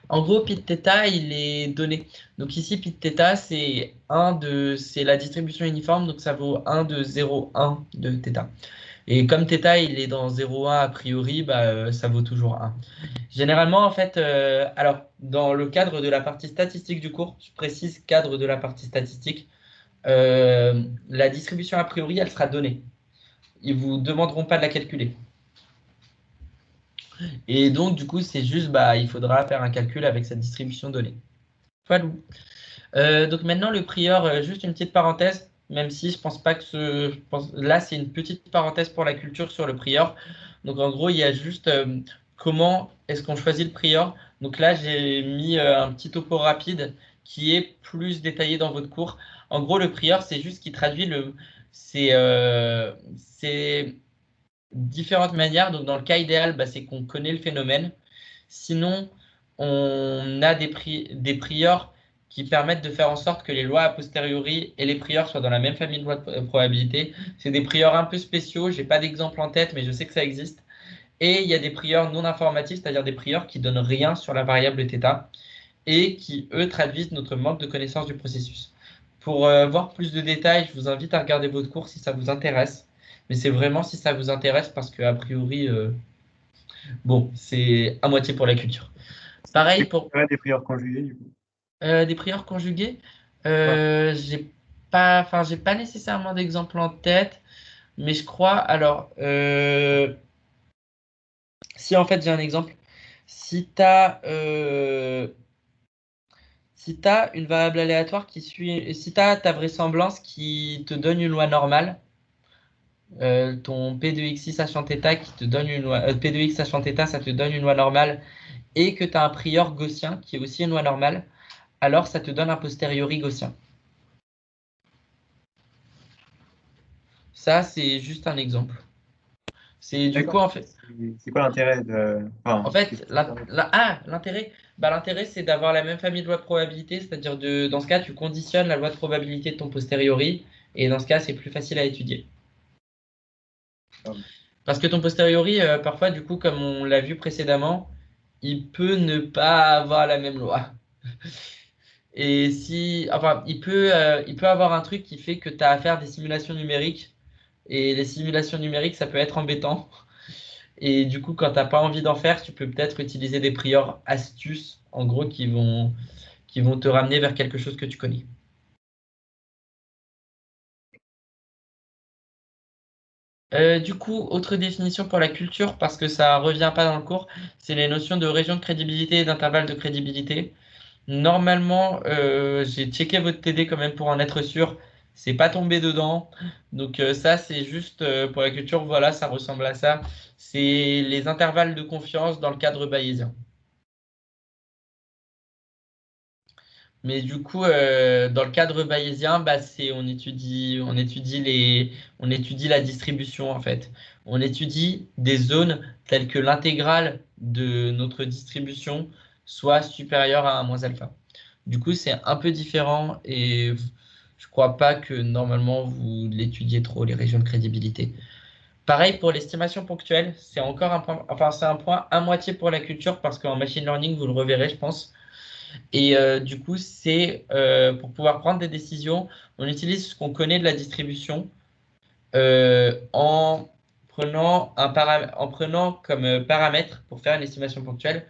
En gros, pi de θ, il est donné. Donc ici, pi de θ, c'est la distribution uniforme, donc ça vaut 1 de 0,1 de θ. Et comme θ, il est dans 0,1 a priori, bah, ça vaut toujours 1. Généralement, en fait, alors, dans le cadre de la partie statistique du cours, je précise cadre de la partie statistique, la distribution a priori, elle sera donnée. Ils ne vous demanderont pas de la calculer. Et donc, du coup, c'est juste, bah, il faudra faire un calcul avec cette distribution donnée. Voilà. Donc maintenant, le prior, juste une petite parenthèse, même si je pense pas que là, c'est une petite parenthèse pour la culture sur le prior. Donc en gros, il y a juste comment est-ce qu'on choisit le prior. Donc là, j'ai mis un petit topo rapide qui est plus détaillé dans votre cours. En gros, le prior, c'est juste qui traduit c'est différentes manières. Donc dans le cas idéal, bah, c'est qu'on connaît le phénomène. Sinon, on a des priors qui permettent de faire en sorte que les lois a posteriori et les priors soient dans la même famille de lois de probabilité. C'est des priors un peu spéciaux, je n'ai pas d'exemple en tête, mais je sais que ça existe. Et il y a des priors non informatifs, c'est-à-dire des priors qui ne donnent rien sur la variable θ et qui, eux, traduisent notre manque de connaissance du processus. Pour voir plus de détails, je vous invite à regarder votre cours si ça vous intéresse. Mais c'est vraiment si ça vous intéresse parce qu'a priori, bon, c'est à moitié pour la culture. Pareil pour des prieurs conjuguées, du coup. des prieurs conjuguées. J'ai pas nécessairement d'exemple en tête, mais je crois. Alors, si en fait j'ai un exemple, si tu as une variable aléatoire qui suit, si tu as ta vraisemblance qui te donne une loi normale, ton P de xi sachant θ qui te donne une loi, P de x sachant θ, ça te donne une loi normale, et que tu as un prior gaussien qui est aussi une loi normale, alors ça te donne un posteriori gaussien. Ça, c'est juste un exemple. C'est du coup, en fait. C'est quoi l'intérêt de. Enfin, En fait, l'intérêt, l'intérêt, c'est d'avoir la même famille de lois de probabilité, c'est-à-dire dans ce cas, tu conditionnes la loi de probabilité de ton posteriori, et dans ce cas, c'est plus facile à étudier. Parce que ton posteriori, parfois, du coup, comme on l'a vu précédemment, il peut ne pas avoir la même loi. Et enfin, il peut avoir un truc qui fait que tu as à faire des simulations numériques. Et les simulations numériques, ça peut être embêtant. Et du coup, quand tu n'as pas envie d'en faire, tu peux peut-être utiliser des priors astuces, en gros, qui vont te ramener vers quelque chose que tu connais. Du coup, autre définition pour la culture, parce que ça ne revient pas dans le cours, c'est les notions de région de crédibilité et d'intervalle de crédibilité. Normalement, j'ai checké votre TD quand même pour en être sûr. C'est pas tombé dedans. Donc ça, c'est juste pour la culture, voilà, ça ressemble à ça. C'est les intervalles de confiance dans le cadre bayésien. Mais du coup, dans le cadre bayésien, bah, on étudie la distribution en fait. On étudie des zones telles que l'intégrale de notre distribution soit supérieure à 1 moins alpha. Du coup, c'est un peu différent et je ne crois pas que normalement vous l'étudiez trop, les régions de crédibilité. Pareil pour l'estimation ponctuelle, c'est encore un point, enfin c'est un point à moitié pour la culture parce qu'en machine learning, vous le reverrez, je pense. Et du coup, c'est pour pouvoir prendre des décisions, on utilise ce qu'on connaît de la distribution en prenant comme paramètre pour faire une estimation ponctuelle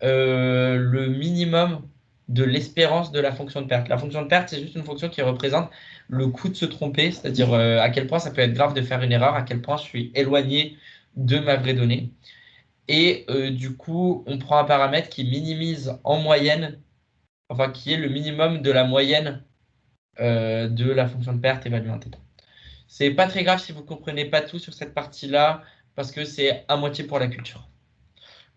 le minimum de l'espérance de la fonction de perte. La fonction de perte, c'est juste une fonction qui représente le coût de se tromper, c'est-à-dire à quel point ça peut être grave de faire une erreur, à quel point je suis éloigné de ma vraie donnée. Et du coup, on prend un paramètre qui minimise en moyenne, enfin qui est le minimum de la moyenne de la fonction de perte évaluée en θ. C'est pas très grave si vous ne comprenez pas tout sur cette partie-là, parce que c'est à moitié pour la culture.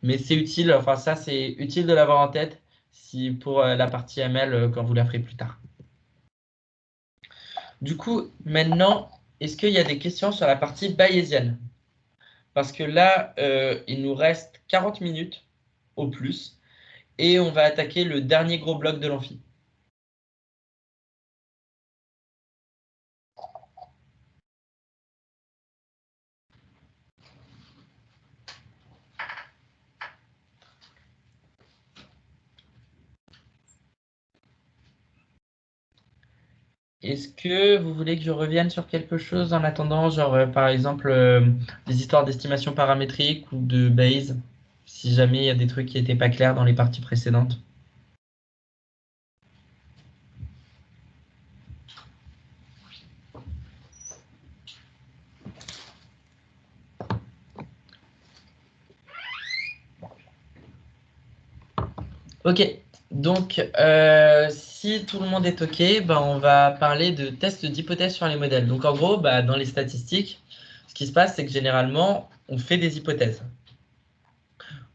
Mais c'est utile, enfin ça c'est utile de l'avoir en tête si pour la partie ML quand vous la ferez plus tard. Du coup, maintenant, est-ce qu'il y a des questions sur la partie bayésienne? Parce que là, il nous reste 40 minutes au plus et on va attaquer le dernier gros bloc de l'amphi. Est-ce que vous voulez que je revienne sur quelque chose en attendant, genre par exemple des histoires d'estimation paramétrique ou de Bayes, si jamais il y a des trucs qui n'étaient pas clairs dans les parties précédentes? Ok, donc si tout le monde est ok, ben, on va parler de tests d'hypothèses sur les modèles. Donc en gros, dans les statistiques, ce qui se passe, c'est que généralement, on fait des hypothèses.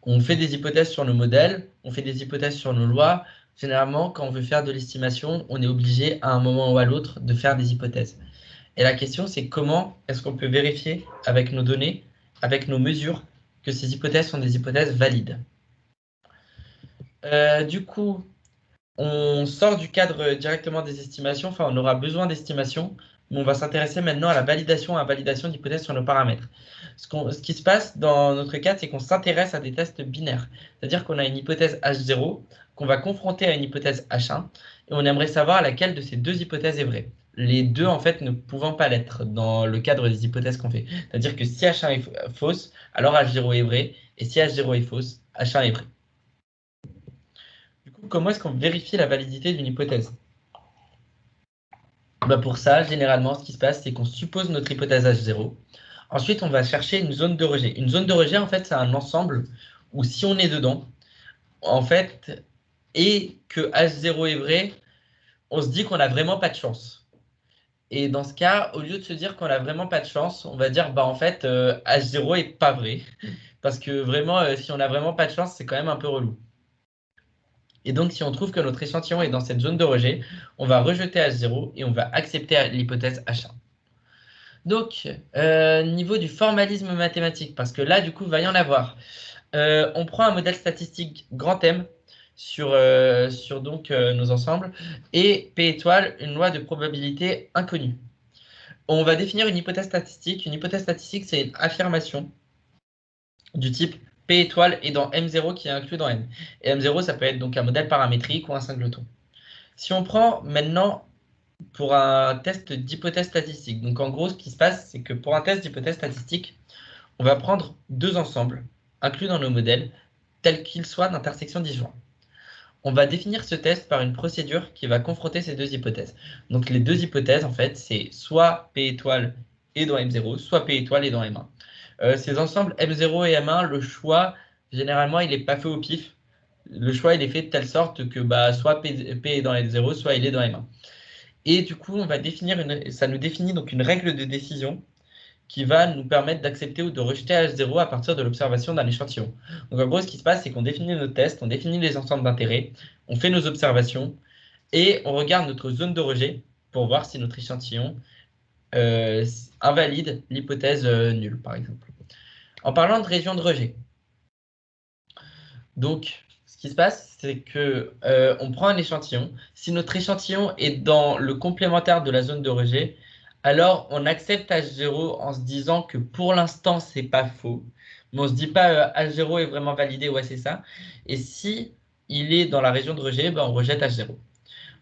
On fait des hypothèses sur nos modèles, on fait des hypothèses sur nos lois. Généralement, quand on veut faire de l'estimation, on est obligé à un moment ou à l'autre de faire des hypothèses. Et la question, c'est comment est-ce qu'on peut vérifier avec nos données, avec nos mesures, que ces hypothèses sont des hypothèses valides. Du coup, on sort du cadre directement des estimations, enfin on aura besoin d'estimations, mais on va s'intéresser maintenant à la validation d'hypothèses sur nos paramètres. Ce qui se passe dans notre cas, c'est qu'on s'intéresse à des tests binaires, c'est-à-dire qu'on a une hypothèse H0 qu'on va confronter à une hypothèse H1, et on aimerait savoir laquelle de ces deux hypothèses est vraie. Les deux, en fait, ne pouvant pas l'être dans le cadre des hypothèses qu'on fait. C'est-à-dire que si H1 est fausse, alors H0 est vrai, et si H0 est fausse, H1 est vrai. Du coup, comment est-ce qu'on vérifie la validité d'une hypothèse? Pour ça, généralement, ce qui se passe, c'est qu'on suppose notre hypothèse H0. Ensuite, on va chercher une zone de rejet. Une zone de rejet, en fait, c'est un ensemble où si on est dedans, en fait, et que H0 est vrai, on se dit qu'on n'a vraiment pas de chance. Et dans ce cas, au lieu de se dire qu'on n'a vraiment pas de chance, on va dire, en fait, H0 est pas vrai. Parce que vraiment, si on n'a vraiment pas de chance, c'est quand même un peu relou. Et donc, si on trouve que notre échantillon est dans cette zone de rejet, on va rejeter H0 et on va accepter l'hypothèse H1. Donc, niveau du formalisme mathématique, parce que là, du coup, il va y en avoir. On prend un modèle statistique grand M sur donc, nos ensembles et P étoile, une loi de probabilité inconnue. On va définir une hypothèse statistique. Une hypothèse statistique, c'est une affirmation du type P étoile est dans M0 qui est inclus dans M. Et M0, ça peut être donc un modèle paramétrique ou un singleton. Si on prend maintenant pour un test d'hypothèse statistique, donc en gros, ce qui se passe, c'est que pour un test d'hypothèse statistique, on va prendre deux ensembles inclus dans nos modèles, tels qu'ils soient d'intersection disjoint. On va définir ce test par une procédure qui va confronter ces deux hypothèses. Donc les deux hypothèses, en fait, c'est soit P étoile est dans M0, soit P étoile est dans M1. Ces ensembles M0 et M1, le choix, généralement, il n'est pas fait au pif. Le choix, il est fait de telle sorte que soit P est dans M0, soit il est dans M1. Et du coup, on va définir ça nous définit donc une règle de décision qui va nous permettre d'accepter ou de rejeter H0 à partir de l'observation d'un échantillon. Donc en gros, ce qui se passe, c'est qu'on définit nos tests, on définit les ensembles d'intérêt, on fait nos observations et on regarde notre zone de rejet pour voir si notre échantillon invalide l'hypothèse nulle, par exemple. En parlant de région de rejet, donc ce qui se passe, c'est que on prend un échantillon. Si notre échantillon est dans le complémentaire de la zone de rejet, alors on accepte H0 en se disant que pour l'instant, c'est pas faux. Mais on ne se dit pas H0 est vraiment validé, ouais, c'est ça. Et si il est dans la région de rejet, on rejette H0.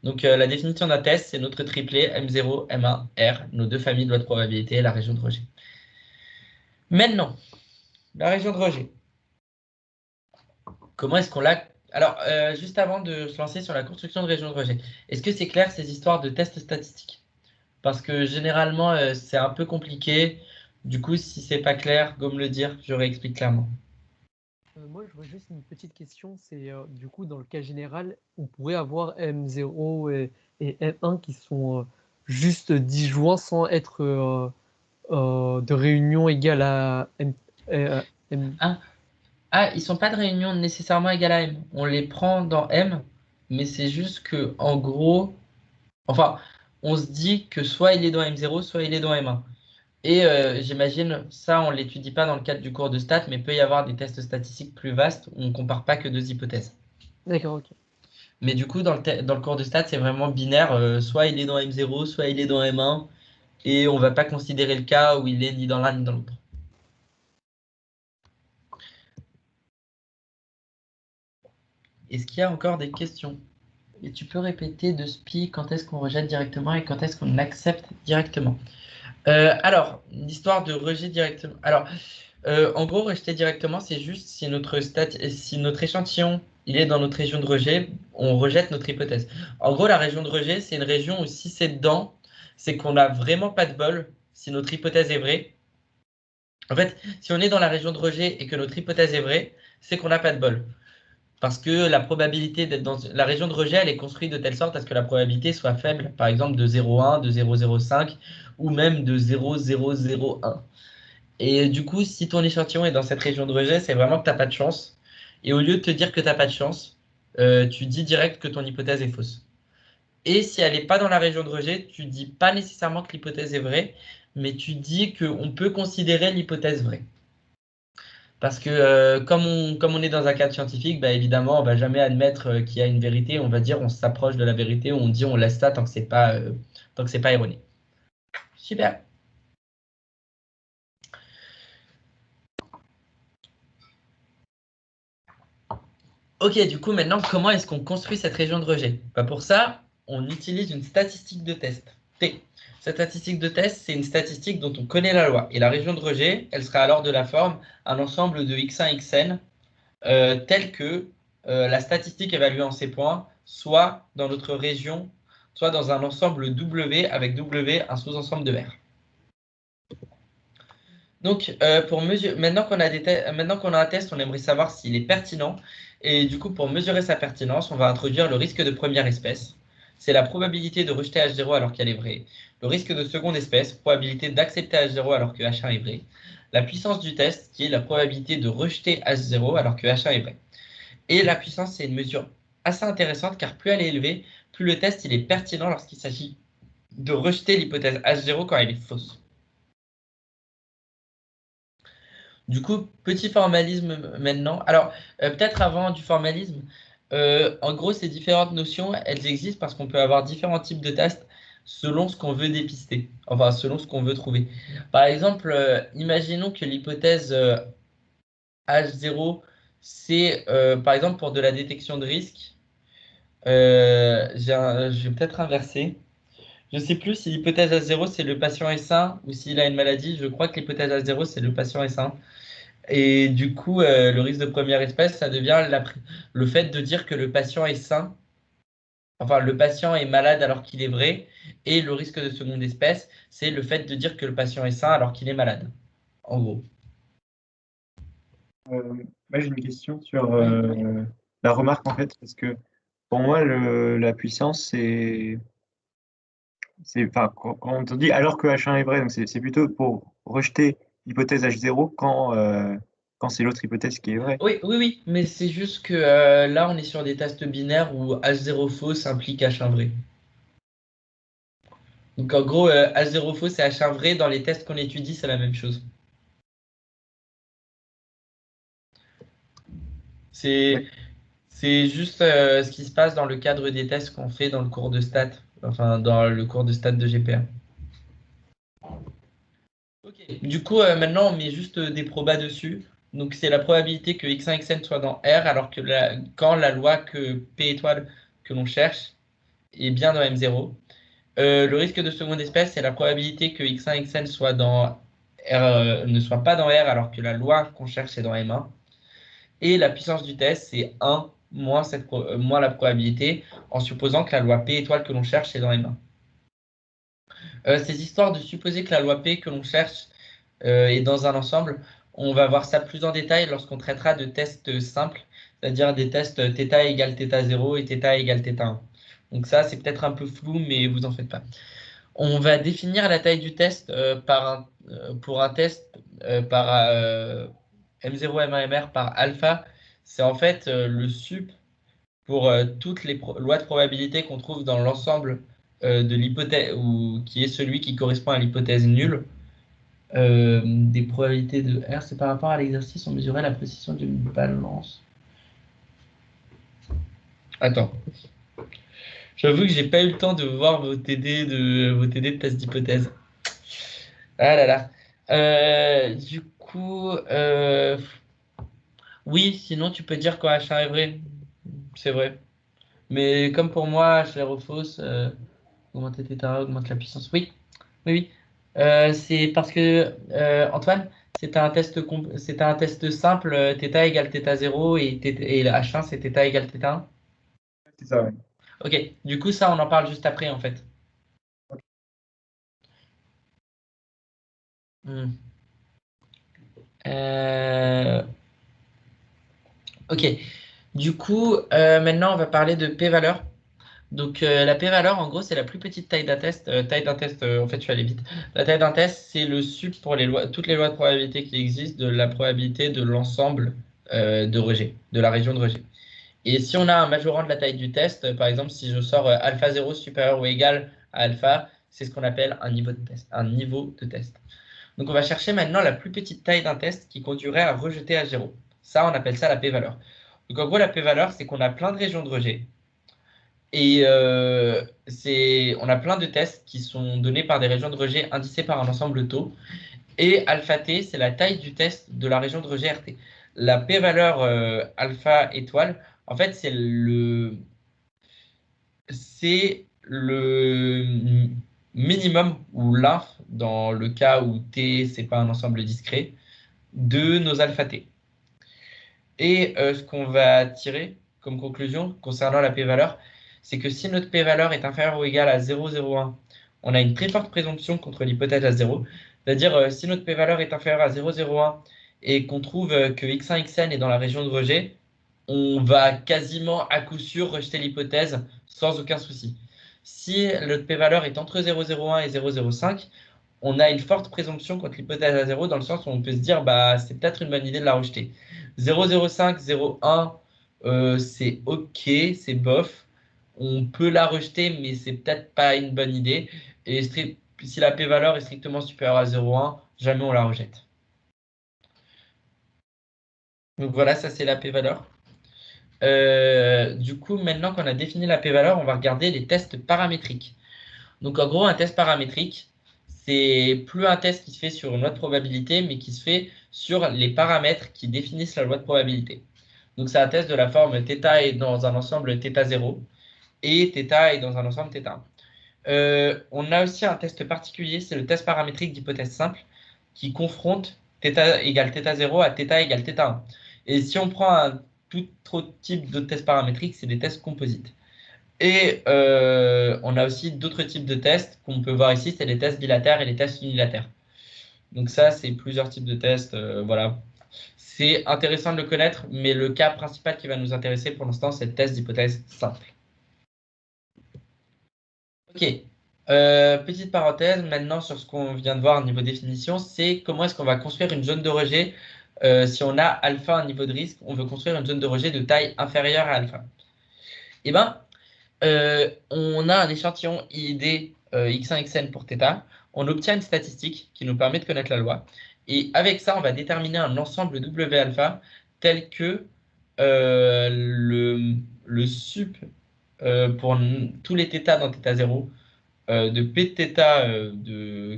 Donc la définition d'un test, c'est notre triplet M0, M1, R, nos deux familles de lois de probabilité et la région de rejet. Maintenant, la région de rejet. Comment est-ce qu'on l'a... Alors, juste avant de se lancer sur la construction de région de rejet, est-ce que c'est clair ces histoires de tests statistiques? Parce que généralement, c'est un peu compliqué. Du coup, si c'est pas clair, go me le dire, je réexplique clairement. Moi, je vois juste une petite question. C'est du coup, dans le cas général, on pourrait avoir M0 et M1 qui sont juste disjoints sans être de réunion égale à M. Ah, ils sont pas de réunion nécessairement égale à M. On les prend dans M, mais c'est juste que, en gros, enfin, on se dit que soit il est dans M0, soit il est dans M1. Et j'imagine, ça, on ne l'étudie pas dans le cadre du cours de stats, mais il peut y avoir des tests statistiques plus vastes où on ne compare pas que deux hypothèses. D'accord, ok. Mais du coup, dans le cours de stats, c'est vraiment binaire. Soit il est dans M0, soit il est dans M1. Et on ne va pas considérer le cas où il est ni dans l'un ni dans l'autre. Est-ce qu'il y a encore des questions? Et tu peux répéter de SPI quand est-ce qu'on rejette directement et quand est-ce qu'on accepte directement. Alors, l'histoire de rejet directement. Alors, en gros, rejeter directement, c'est juste si notre échantillon il est dans notre région de rejet, on rejette notre hypothèse. En gros, la région de rejet, c'est une région où si c'est dedans, c'est qu'on n'a vraiment pas de bol si notre hypothèse est vraie. En fait, si on est dans la région de rejet et que notre hypothèse est vraie, c'est qu'on n'a pas de bol. Parce que la probabilité d'être dans la région de rejet, elle est construite de telle sorte à ce que la probabilité soit faible, par exemple de 0,1, de 0,05 ou même de 0,001. Et du coup, si ton échantillon est dans cette région de rejet, c'est vraiment que tu n'as pas de chance. Et au lieu de te dire que tu n'as pas de chance, tu dis direct que ton hypothèse est fausse. Et si elle n'est pas dans la région de rejet, tu dis pas nécessairement que l'hypothèse est vraie, mais tu dis qu'on peut considérer l'hypothèse vraie. Parce que comme on est dans un cadre scientifique, bah, évidemment, on ne va jamais admettre qu'il y a une vérité. On va dire on s'approche de la vérité, on dit on laisse ça tant que c'est pas erroné. Super. Ok, du coup, maintenant, comment est-ce qu'on construit cette région de rejet? Bah, pour ça, on utilise une statistique de test. T. Cette statistique de test, c'est une statistique dont on connaît la loi. Et la région de rejet, elle sera alors de la forme un ensemble de x1, xn, tel que la statistique évaluée en ces points soit dans notre région, soit dans un ensemble W avec W un sous-ensemble de R. Donc, maintenant qu'on a un test, on aimerait savoir s'il est pertinent. Et du coup, pour mesurer sa pertinence, on va introduire le risque de première espèce. C'est la probabilité de rejeter H0 alors qu'elle est vraie. Le risque de seconde espèce, probabilité d'accepter H0 alors que H1 est vrai. La puissance du test, qui est la probabilité de rejeter H0 alors que H1 est vrai. Et la puissance, c'est une mesure assez intéressante car plus elle est élevée, plus le test il est pertinent lorsqu'il s'agit de rejeter l'hypothèse H0 quand elle est fausse. Du coup, petit formalisme maintenant. Alors, peut-être avant du formalisme, en gros, ces différentes notions, elles existent parce qu'on peut avoir différents types de tests selon ce qu'on veut dépister, enfin, selon ce qu'on veut trouver. Par exemple, imaginons que l'hypothèse H0, c'est, par exemple, pour de la détection de risque, je vais peut-être inverser. Je ne sais plus si l'hypothèse H0, c'est le patient est sain ou s'il a une maladie. Je crois que l'hypothèse H0, c'est le patient est sain. Et du coup, le risque de première espèce, ça devient le fait de dire que le patient est sain, enfin le patient est malade alors qu'il est vrai, et le risque de seconde espèce, c'est le fait de dire que le patient est sain alors qu'il est malade, en gros. Moi, j'ai une question sur la remarque, en fait, parce que pour moi, la puissance, enfin, quand on dit alors que H1 est vrai, donc c'est plutôt pour rejeter l'hypothèse H0 quand c'est l'autre hypothèse qui est vraie. Oui, mais c'est juste que là, on est sur des tests binaires où H0 fausse implique H1 vrai. Donc en gros, H0 fausse et H1 vrai, dans les tests qu'on étudie, c'est la même chose. C'est juste ce qui se passe dans le cadre des tests qu'on fait dans le cours de stats, enfin dans le cours de stats de GPA. Ok, du coup, maintenant on met juste des probas dessus. Donc c'est la probabilité que x1, xn soit dans R, alors que quand la loi que P étoile que l'on cherche est bien dans M0. Le risque de seconde espèce, c'est la probabilité que x1, xn soit dans ne soit pas dans R alors que la loi qu'on cherche est dans M1. Et la puissance du test, c'est 1 moins la probabilité, en supposant que la loi P étoile que l'on cherche est dans M1. Ces histoires de supposer que la loi P que l'on cherche est dans un ensemble, on va voir ça plus en détail lorsqu'on traitera de tests simples, c'est-à-dire des tests θ égale θ0 et θ égale θ1. Donc ça, c'est peut-être un peu flou, mais vous en faites pas. On va définir la taille du test pour un test par M0, M1, MR par alpha. C'est en fait le sup pour toutes les lois de probabilité qu'on trouve dans l'ensemble de l'hypothèse, ou qui est celui qui correspond à l'hypothèse nulle. Des probabilités de R, c'est par rapport à l'exercice, on mesurait la précision d'une balance. Attends. J'avoue que j'ai pas eu le temps de voir vos TD de test d'hypothèse. Ah là là. Du coup, oui, sinon tu peux dire quand H1 est vrai. C'est vrai. Mais comme pour moi, H est fausse, augmenter θ, augmente la puissance. Oui, oui, oui. C'est parce que, Antoine, c'est un test simple, θ égale θ0 et le H1 c'est θ égale θ1. C'est ça, ouais. Ok, du coup, ça, on en parle juste après, en fait. Ok, du coup, maintenant, on va parler de p-valeur. Donc, la p-valeur, en gros, c'est la plus petite taille d'un test. En fait, je suis allé vite. La taille d'un test, c'est le sup pour toutes les lois de probabilité qui existent de la probabilité de l'ensemble de rejet, de la région de rejet. Et si on a un majorant de la taille du test, par exemple, si je sors alpha 0 supérieur ou égal à alpha, c'est ce qu'on appelle un niveau de test, un niveau de test. Donc, on va chercher maintenant la plus petite taille d'un test qui conduirait à rejeter H0. Ça, on appelle ça la p-valeur. Donc, en gros, la p-valeur, c'est qu'on a plein de régions de rejet. Et on a plein de tests qui sont donnés par des régions de rejet indicées par un ensemble taux. Et alpha t, c'est la taille du test de la région de rejet RT. La p-valeur alpha étoile, en fait, c'est le minimum ou l'inf, dans le cas où t, c'est pas un ensemble discret, de nos alpha t. Et ce qu'on va tirer comme conclusion concernant la p-valeur, c'est que si notre p-valeur est inférieure ou égale à 0,01, on a une très forte présomption contre l'hypothèse H0. C'est-à-dire, si notre p-valeur est inférieure à 0,01 et qu'on trouve que x1, xn est dans la région de rejet, on va quasiment à coup sûr rejeter l'hypothèse sans aucun souci. Si notre p-valeur est entre 0,01 et 0,05, on a une forte présomption contre l'hypothèse A0 dans le sens où on peut se dire bah c'est peut-être une bonne idée de la rejeter. 0,05, 0,1, c'est ok, c'est bof. On peut la rejeter, mais c'est peut-être pas une bonne idée. Et si la p-valeur est strictement supérieure à 0,1, jamais on la rejette. Donc voilà, ça c'est la p-valeur. Du coup, maintenant qu'on a défini la p-valeur, on va regarder les tests paramétriques. Donc en gros, un test paramétrique, c'est plus un test qui se fait sur une loi de probabilité, mais qui se fait sur les paramètres qui définissent la loi de probabilité. Donc c'est un test de la forme θ est dans un ensemble θ0 et θ est dans un ensemble θ1. On a aussi un test particulier, c'est le test paramétrique d'hypothèse simple, qui confronte θ égale θ0 à θ égale θ1. Et si on prend un tout autre type de test paramétrique, c'est des tests composites. Et on a aussi d'autres types de tests qu'on peut voir ici, c'est les tests bilatères et les tests unilatères. Donc ça, c'est plusieurs types de tests. Voilà. C'est intéressant de le connaître, mais le cas principal qui va nous intéresser pour l'instant, c'est le test d'hypothèse simple. Ok. Petite parenthèse maintenant sur ce qu'on vient de voir au niveau définition, c'est comment est-ce qu'on va construire une zone de rejet. Si on a alpha un niveau de risque, on veut construire une zone de rejet de taille inférieure à alpha. Eh bien, on a un échantillon IID x1, xn pour θ. On obtient une statistique qui nous permet de connaître la loi. Et avec ça, on va déterminer un ensemble W alpha tel que le sup pour tous les θ dans θ0 de p de θ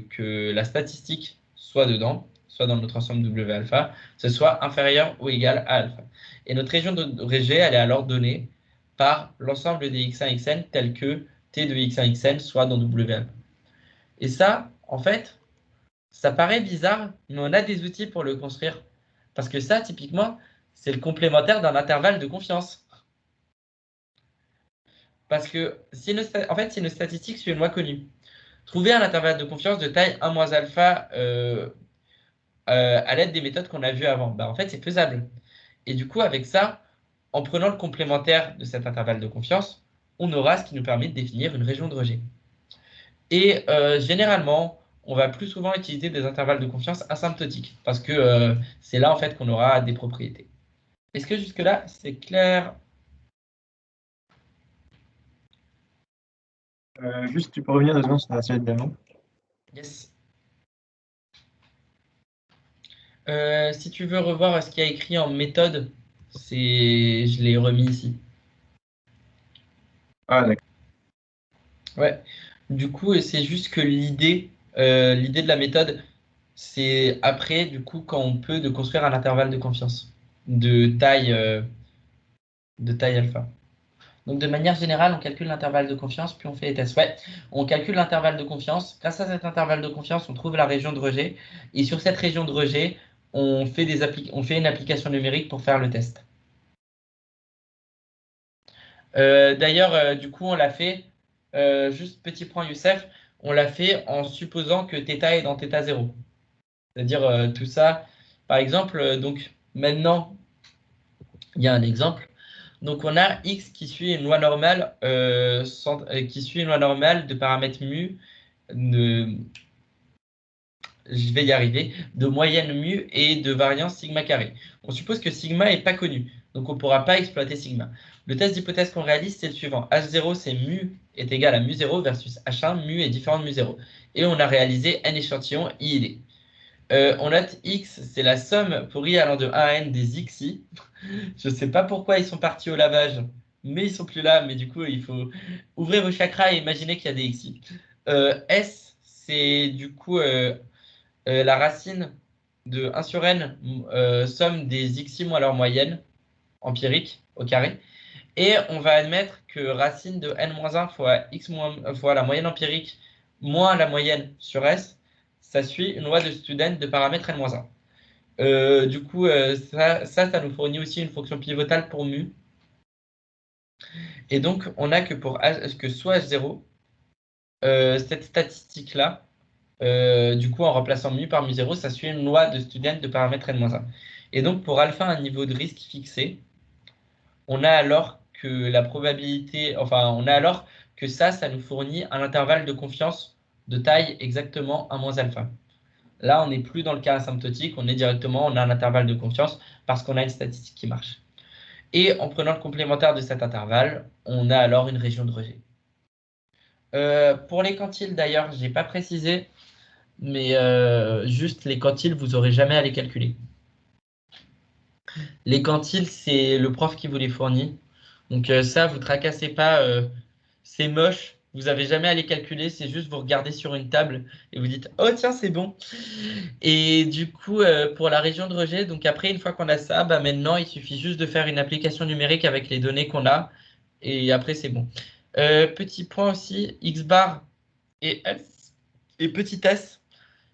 que la statistique soit dedans, soit dans notre ensemble W alpha, ce soit inférieur ou égal à alpha. Et notre région de rejet, elle est alors donnée par l'ensemble des x1, xn tel que t de x1, xn soit dans W alpha. Et ça, en fait, Ça paraît bizarre, mais on a des outils pour le construire. Parce que ça, typiquement, c'est le complémentaire d'un intervalle de confiance. Parce que en fait, c'est une statistique sur une loi connue. Trouver un intervalle de confiance de taille 1 moins alpha à l'aide des méthodes qu'on a vues avant. En fait, c'est faisable. Et du coup, avec ça, en prenant le complémentaire de cet intervalle de confiance, on aura ce qui nous permet de définir une région de rejet. Et généralement, on va plus souvent utiliser des intervalles de confiance asymptotiques, parce que c'est là en fait qu'on aura des propriétés. Est-ce que jusque-là, c'est clair? Juste, tu peux revenir 2 secondes sur la slide d'avant. Yes. Si tu veux revoir ce qu'il y a écrit en méthode, je l'ai remis ici. Ah, d'accord. Ouais. Du coup, c'est juste que l'idée de la méthode, c'est après, du coup, quand on peut, de construire un intervalle de confiance de taille alpha. Donc, de manière générale, on calcule l'intervalle de confiance, puis on fait les tests. Ouais, on calcule l'intervalle de confiance. Grâce à cet intervalle de confiance, on trouve la région de rejet. Et sur cette région de rejet, on fait une application numérique pour faire le test. D'ailleurs, du coup, on l'a fait, juste petit point Youssef, on l'a fait en supposant que θ est dans θ0. C'est-à-dire tout ça, par exemple, donc maintenant, il y a un exemple. Donc on a x qui suit une loi normale, de paramètres mu, je vais y arriver, de moyenne mu et de variance sigma carré. On suppose que sigma n'est pas connu, donc on ne pourra pas exploiter sigma. Le test d'hypothèse qu'on réalise, c'est le suivant. H0, c'est mu est égal à mu0 versus H1, mu est différent de mu0. Et on a réalisé n échantillons i on note x, c'est la somme pour i allant de 1 à n des xi. Je ne sais pas pourquoi ils sont partis au lavage, mais ils sont plus là. Mais du coup, il faut ouvrir vos chakras et imaginer qu'il y a des xi. S, c'est du coup la racine de 1 sur n, somme des xi moins leur moyenne empirique au carré. Et on va admettre que racine de n-1 fois x fois la moyenne empirique moins la moyenne sur S, ça suit une loi de Student de paramètre n-1. Du coup, ça nous fournit aussi une fonction pivotale pour mu. Et donc, on a que pour que soit H0, cette statistique-là, du coup, en remplaçant mu par mu0, ça suit une loi de Student de paramètre n-1. Et donc, pour alpha, un niveau de risque fixé, on a alors que la probabilité, enfin, on a alors que ça nous fournit un intervalle de confiance de taille exactement 1 moins alpha. Là, on n'est plus dans le cas asymptotique, on a un intervalle de confiance parce qu'on a une statistique qui marche. Et en prenant le complémentaire de cet intervalle, on a alors une région de rejet. Pour les quantiles, d'ailleurs, je n'ai pas précisé, mais juste les quantiles, vous n'aurez jamais à les calculer. Les quantiles, c'est le prof qui vous les fournit. Donc ça, vous ne tracassez pas, c'est moche. Vous n'avez jamais à les calculer, c'est juste vous regardez sur une table et vous dites « Oh tiens, c'est bon !» Et du coup, pour la région de rejet, donc après, une fois qu'on a ça, maintenant, il suffit juste de faire une application numérique avec les données qu'on a. Et après, c'est bon. Petit point aussi, X bar et S. Et petit S,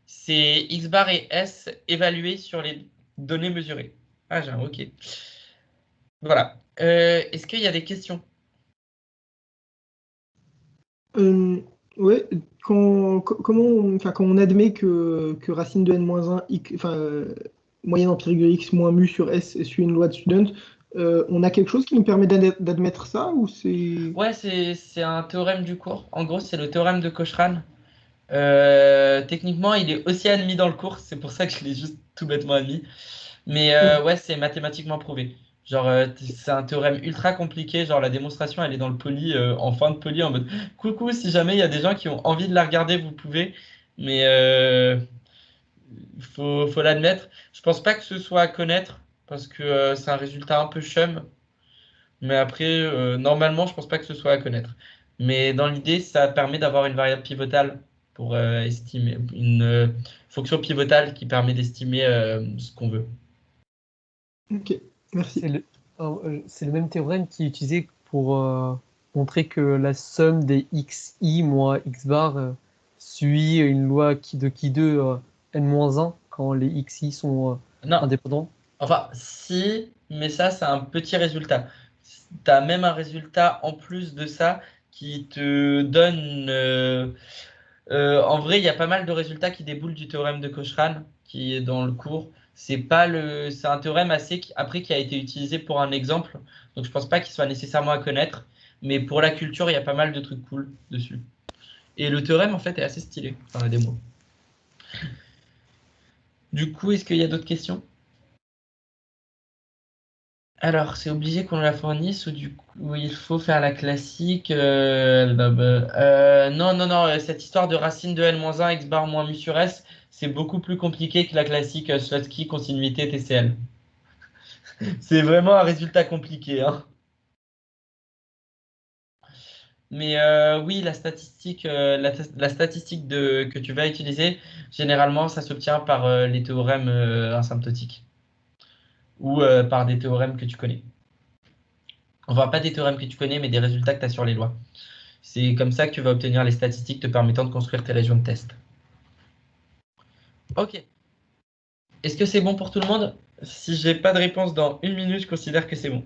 c'est X bar et S évalués sur les données mesurées. Ah, j'ai un OK. Voilà. Est-ce qu'il y a des questions? Ouais, quand on admet que racine de n-1, moyenne empirique de x moins mu sur s suit une loi de Student, on a quelque chose qui nous permet d'admettre ça ou c'est... Ouais, c'est un théorème du cours. En gros, c'est le théorème de Cochran. Techniquement, il est aussi admis dans le cours. C'est pour ça que je l'ai juste tout bêtement admis. Mais ouais, c'est mathématiquement prouvé. Genre, c'est un théorème ultra compliqué. Genre, la démonstration, elle est dans le poly, en fin de poly, en mode coucou, si jamais il y a des gens qui ont envie de la regarder, vous pouvez. Mais faut l'admettre. Je pense pas que ce soit à connaître parce que c'est un résultat un peu chum. Mais après, normalement, je pense pas que ce soit à connaître. Mais dans l'idée, ça permet d'avoir une variable pivotale pour estimer une fonction pivotale qui permet d'estimer ce qu'on veut. Ok, merci. C'est le même théorème qui est utilisé pour montrer que la somme des xi moins x bar suit une loi de qui2 n-1 quand les xi sont Non, indépendants? enfin, si, mais ça, c'est un petit résultat. Tu as même un résultat en plus de ça qui te donne. En vrai, il y a pas mal de résultats qui déboulent du théorème de Cochran qui est dans le cours. C'est un théorème après qui a été utilisé pour un exemple. Donc, je pense pas qu'il soit nécessairement à connaître. Mais pour la culture, il y a pas mal de trucs cool dessus. Et le théorème, en fait, est assez stylé dans la démo. Du coup, est-ce qu'il y a d'autres questions? Alors, c'est obligé qu'on la fournisse ou du coup il faut faire la classique non, non, non, cette histoire de racine de N-1 x bar moins mu sur S, c'est beaucoup plus compliqué que la classique Slotsky continuité TCL. C'est vraiment un résultat compliqué, hein. Mais oui, la statistique que tu vas utiliser, généralement, ça s'obtient par les théorèmes asymptotiques ou par des théorèmes que tu connais. Enfin, pas des théorèmes que tu connais, mais des résultats que tu as sur les lois. C'est comme ça que tu vas obtenir les statistiques te permettant de construire tes régions de test. Ok. Est-ce que c'est bon pour tout le monde? Si j'ai pas de réponse dans 1 minute, je considère que c'est bon.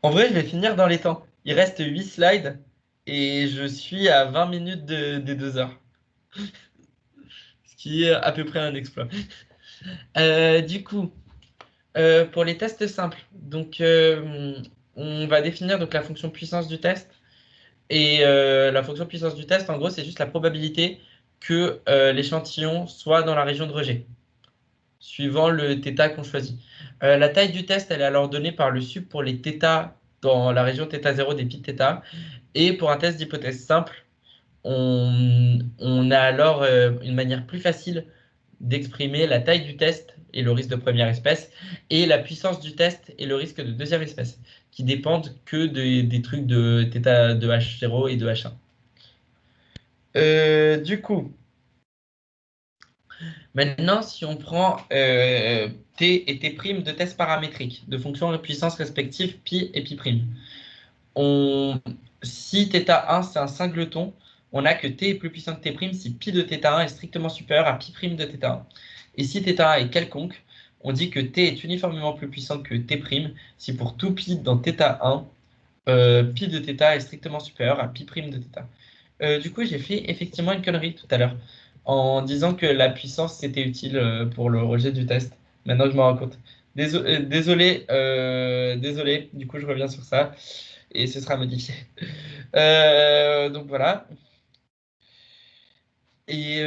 En vrai, je vais finir dans les temps. Il reste 8 slides et je suis à 20 minutes des 2 heures. Ce qui est à peu près un exploit. Du coup, pour les tests simples, donc on va définir donc, la fonction puissance du test. Et la fonction puissance du test, en gros, c'est juste la probabilité que l'échantillon soit dans la région de rejet, suivant le θ qu'on choisit. La taille du test, elle est alors donnée par le sup pour les θ dans la région θ0 des pi θ. Et pour un test d'hypothèse simple, on a alors une manière plus facile d'exprimer la taille du test et le risque de première espèce, et la puissance du test et le risque de deuxième espèce, qui dépendent que des trucs de θ de H0 et de H1. Du coup, maintenant, si on prend T et T' de tests paramétriques, de fonctions de puissance respectives pi et pi', si θ1 c'est un singleton, on a que T est plus puissant que T' si pi de θ1 est strictement supérieur à pi' de θ1. Et si θ1 est quelconque, on dit que T est uniformément plus puissant que T' si pour tout pi dans θ1, pi de θ est strictement supérieur à pi' de θ. Du coup, j'ai fait effectivement une connerie tout à l'heure en disant que la puissance c'était utile pour le rejet du test. Maintenant, je m'en rends compte. Désolé, désolé, du coup, je reviens sur ça et ce sera modifié. Donc voilà. Et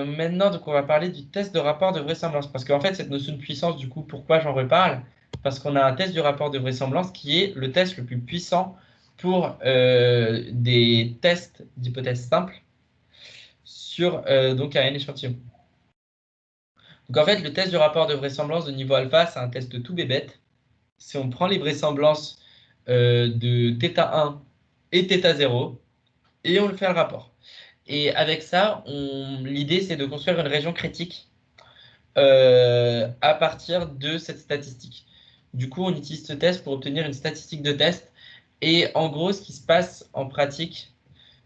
maintenant, donc, on va parler du test de rapport de vraisemblance. Parce qu'en fait, cette notion de puissance, du coup, pourquoi j'en reparle? Parce qu'on a un test du rapport de vraisemblance qui est le test le plus puissant pour des tests d'hypothèses simples sur donc un échantillon. Donc en fait, le test du rapport de vraisemblance de niveau alpha, c'est un test tout bébête. Si on prend les vraisemblances de θ1 et θ0, et on le fait le rapport. Et avec ça, l'idée, c'est de construire une région critique à partir de cette statistique. Du coup, on utilise ce test pour obtenir une statistique de test. Et en gros, ce qui se passe en pratique,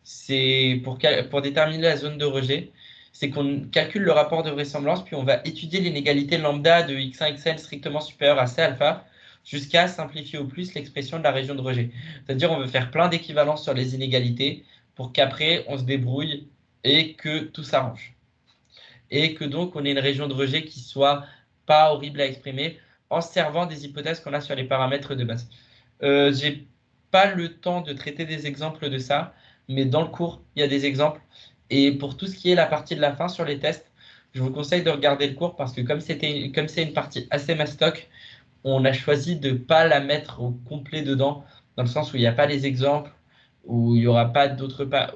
c'est pour déterminer la zone de rejet, c'est qu'on calcule le rapport de vraisemblance, puis on va étudier l'inégalité lambda de x1, xn strictement supérieure à c alpha, jusqu'à simplifier au plus l'expression de la région de rejet. C'est-à-dire on veut faire plein d'équivalences sur les inégalités pour qu'après on se débrouille et que tout s'arrange. Et que donc on ait une région de rejet qui soit pas horrible à exprimer en servant des hypothèses qu'on a sur les paramètres de base. J'ai pas le temps de traiter des exemples de ça, mais dans le cours, il y a des exemples. Et pour tout ce qui est la partie de la fin sur les tests, je vous conseille de regarder le cours parce que comme c'est une partie assez mastoc, on a choisi de ne pas la mettre au complet dedans, dans le sens où il n'y a pas les exemples, où il n'y aura pas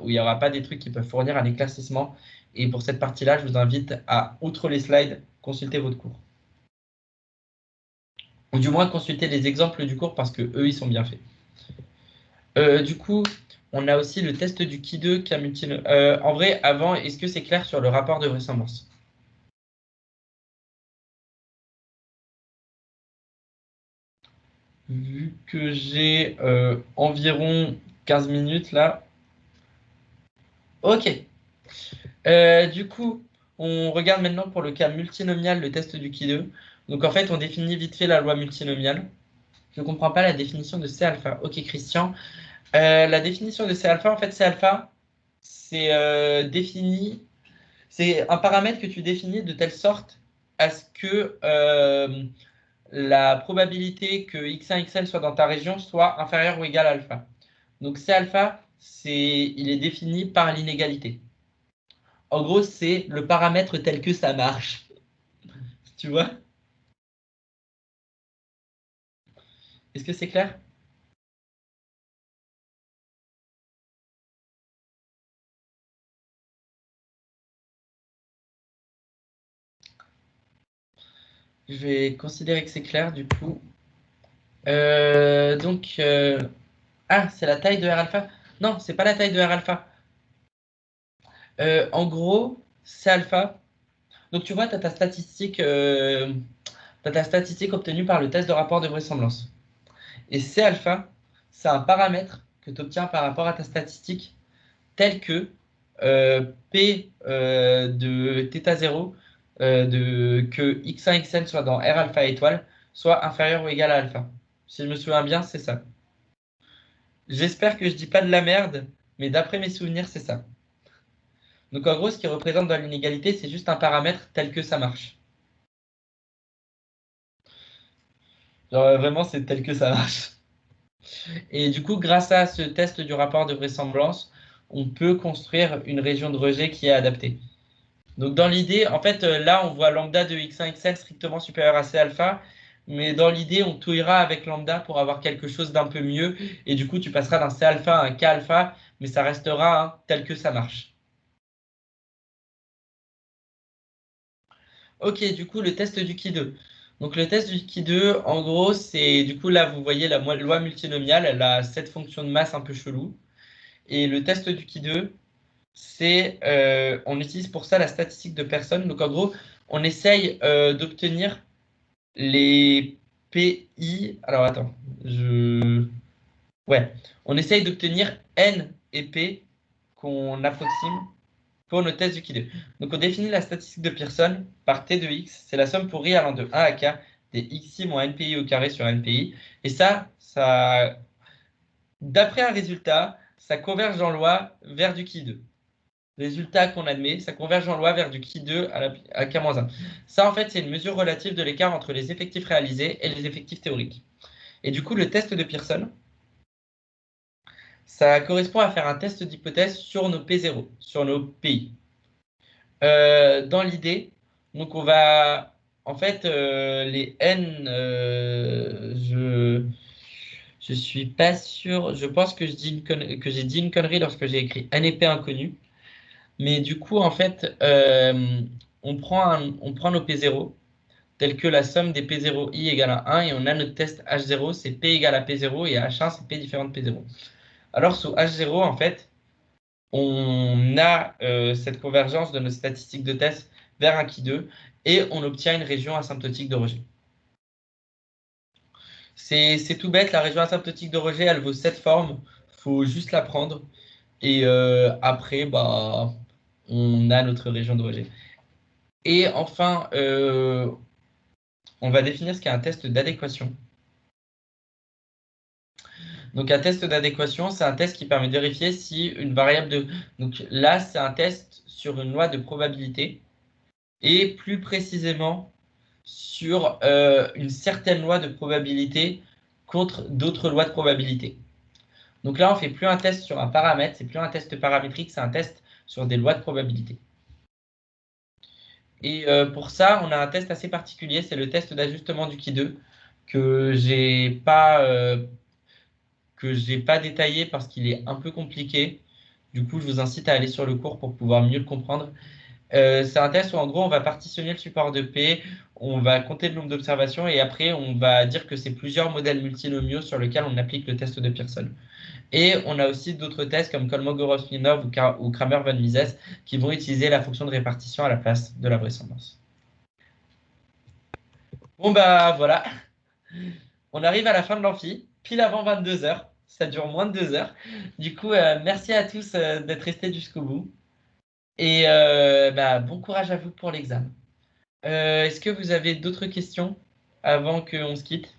où il y aura pas des trucs qui peuvent fournir un éclaircissement. Et pour cette partie-là, je vous invite à, outre les slides, consulter votre cours. Ou du moins consulter les exemples du cours parce que eux, ils sont bien faits. Du coup, on a aussi le test du Ki2 Camutine. En vrai, avant, est-ce que c'est clair sur le rapport de vraisemblance? Vu que j'ai environ 15 minutes là. Ok. Du coup, on regarde maintenant pour le cas multinomial, le test du Ki2. Donc en fait, on définit vite fait la loi multinomiale. Je ne comprends pas la définition de C alpha. Ok, Christian. La définition de C alpha, en fait, C alpha, c'est c'est un paramètre que tu définis de telle sorte à ce que la probabilité que x1, xn soit dans ta région soit inférieure ou égale à alpha. Donc C alpha, il est défini par l'inégalité. En gros, c'est le paramètre tel que ça marche. Tu vois? Est-ce que c'est clair? Je vais considérer que c'est clair du coup. Ah, c'est la taille de R alpha? Non, c'est pas la taille de R alpha. En gros, C alpha. Donc tu vois, tu as ta statistique obtenue par le test de rapport de vraisemblance. Et C alpha, c'est un paramètre que tu obtiens par rapport à ta statistique tel que P de θ0 que x1, xn soit dans R alpha étoile soit inférieur ou égal à alpha. Si je me souviens bien, c'est ça. J'espère que je dis pas de la merde, mais d'après mes souvenirs, c'est ça. Donc en gros, ce qui représente dans l'inégalité, c'est juste un paramètre tel que ça marche. Genre vraiment, c'est tel que ça marche. Et du coup, grâce à ce test du rapport de vraisemblance, on peut construire une région de rejet qui est adaptée. Donc dans l'idée, en fait, là, on voit lambda de x1, xn strictement supérieur à c alpha, mais dans l'idée, on touillera avec lambda pour avoir quelque chose d'un peu mieux, et du coup, tu passeras d'un c alpha à un k alpha, mais ça restera tel que ça marche. Ok, du coup, le test du Ki2. Donc le test du Ki2, en gros, c'est, du coup, là, vous voyez la loi multinomiale, elle a cette fonction de masse un peu chelou, et le test du Ki2, c'est, on utilise pour ça la statistique de personnes. Donc en gros, on essaye d'obtenir les PI. Alors attends, ouais, on essaye d'obtenir N et P qu'on approxime pour nos tests du Ki2. Donc on définit la statistique de Pearson par T de X, c'est la somme pour I allant de 1 à K des XI moins NPI au carré sur NPI. Et ça d'après un résultat, ça converge en loi vers du Ki2. Résultat qu'on admet, ça converge en loi vers du Ki2 à K-1. Ça, en fait, c'est une mesure relative de l'écart entre les effectifs réalisés et les effectifs théoriques. Et du coup, le test de Pearson, ça correspond à faire un test d'hypothèse sur nos P0, sur nos PI. Dans l'idée, donc on va, en fait, les N, je suis pas sûr, je pense que j'ai dit une connerie lorsque j'ai écrit N et P inconnus. Mais du coup, en fait, on prend nos P0, tels que la somme des P0i égale à 1, et on a notre test H0, c'est P égale à P0, et H1, c'est P différent de P0. Alors, sous H0, en fait, on a cette convergence de nos statistiques de test vers un Ki2, et on obtient une région asymptotique de rejet. C'est tout bête, la région asymptotique de rejet, elle vaut cette forme, il faut juste la prendre, et après, bah, on a notre région de rejet. Et enfin, on va définir ce qu'est un test d'adéquation. Donc un test d'adéquation, c'est un test qui permet de vérifier si une variable de... Donc là, c'est un test sur une loi de probabilité et plus précisément sur une certaine loi de probabilité contre d'autres lois de probabilité. Donc là, on ne fait plus un test sur un paramètre, c'est plus un test paramétrique, c'est un test sur des lois de probabilité. Et pour ça, on a un test assez particulier, c'est le test d'ajustement du Ki2 que j'ai pas détaillé parce qu'il est un peu compliqué. Du coup, je vous incite à aller sur le cours pour pouvoir mieux le comprendre. C'est un test où en gros, on va partitionner le support de P, on va compter le nombre d'observations et après, on va dire que c'est plusieurs modèles multinomiaux sur lesquels on applique le test de Pearson. Et on a aussi d'autres tests comme Kolmogorov-Smirnov ou Kramer-Van Mises qui vont utiliser la fonction de répartition à la place de la vraisemblance. Bon bah voilà, on arrive à la fin de l'amphi, pile avant 22 h. Ça dure moins de 2 heures. Du coup, merci à tous d'être restés jusqu'au bout. Et bon courage à vous pour l'examen. Est-ce que vous avez d'autres questions avant qu'on se quitte?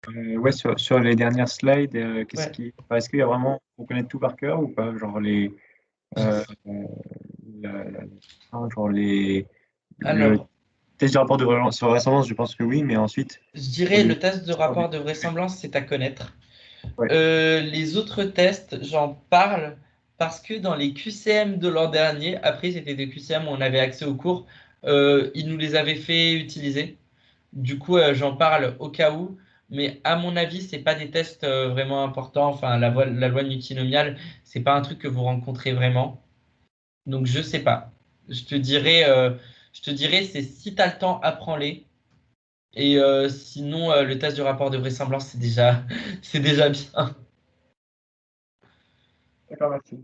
Ouais, sur les dernières slides, Ouais. est-ce qu'il y a vraiment, faut connaître tout par cœur ou pas? Genre euh, genre le Alors, test du rapport sur vraisemblance, je pense que oui, mais ensuite, je pour dirais les le test de rapport de vraisemblance, c'est à connaître. ouais. Les autres tests, j'en parle parce que dans les QCM de l'an dernier, après c'était des QCM où on avait accès aux cours, ils nous les avaient fait utiliser. Du coup, j'en parle au cas où, mais à mon avis, c'est pas des tests vraiment importants. Enfin, la loi multinomiale, c'est pas un truc que vous rencontrez vraiment. Donc, je sais pas. Je te dirais, c'est si tu as le temps, apprends-les. Et sinon, le test du rapport de vraisemblance, c'est déjà bien. D'accord, merci.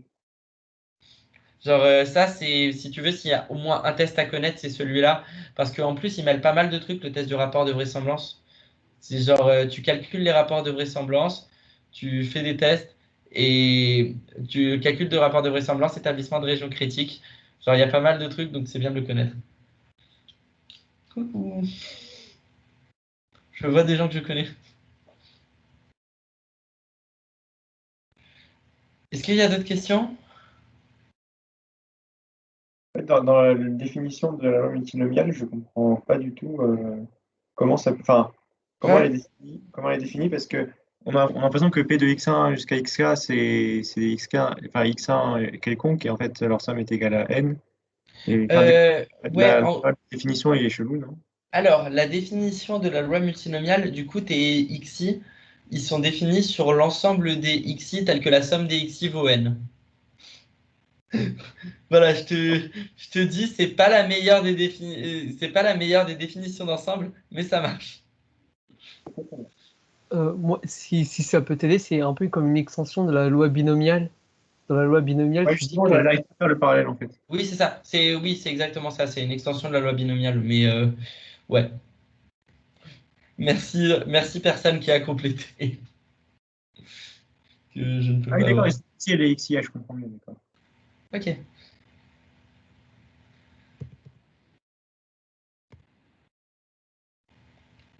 Genre, ça, c'est, si tu veux, s'il y a au moins un test à connaître, c'est celui-là. Parce qu'en plus, il mêle pas mal de trucs, le test du rapport de vraisemblance. C'est genre, tu calcules les rapports de vraisemblance, tu fais des tests et tu calcules de rapports de vraisemblance, établissement de région critique. Genre, il y a pas mal de trucs, donc c'est bien de le connaître. Coucou. Je vois des gens que je connais. Est-ce qu'il y a d'autres questions? Dans la définition de la loi multinomiale, je comprends pas du tout comment ça, enfin, Ouais. comment elle est définie, parce que on a l'impression que P de x1 jusqu'à xk, c'est xk, enfin x1 quelconque, et en fait leur somme est égale à n. Et enfin, du coup, Ouais, la définition elle est chelou, non? alors, la définition de la loi multinomiale, du coup, tes xi, ils sont définis sur l'ensemble des xi tels que la somme des xi vaut n. Voilà, je te dis, c'est pas la meilleure des définitions d'ensemble, mais ça marche. Moi, si ça peut t'aider, c'est un peu comme une extension de la loi binomiale. Dans la loi binomiale, Ouais, tu dis justement, que j'arrive pas à faire le parallèle en fait. Oui, c'est ça. Oui, c'est exactement ça. C'est une extension de la loi binomiale. Mais ouais. Merci personne qui a complété. Que je ne peux Ah oui, pas d'accord, voir. ici elle est xi, je comprends mieux, d'accord. Ok.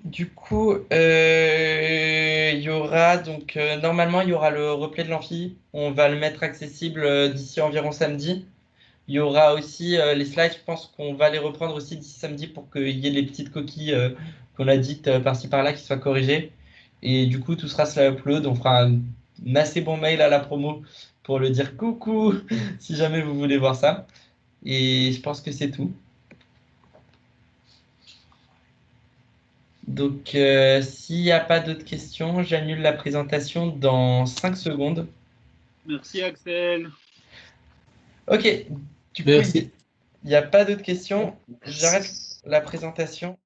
Du coup, il y aura donc normalement il y aura le replay de l'amphi. On va le mettre accessible d'ici environ samedi. Il y aura aussi les slides. Je pense qu'on va les reprendre aussi d'ici samedi pour qu'il y ait les petites coquilles qu'on a dites par-ci par-là qui soient corrigées. Et du coup, tout sera sur la upload. On fera un assez bon mail à la promo pour le dire coucou si jamais vous voulez voir ça. Et je pense que c'est tout. Donc, s'il n'y a pas d'autres questions, j'annule la présentation dans 5 secondes. Merci Axel. Ok, du coup, il n'y a pas d'autres questions. J'arrête la présentation.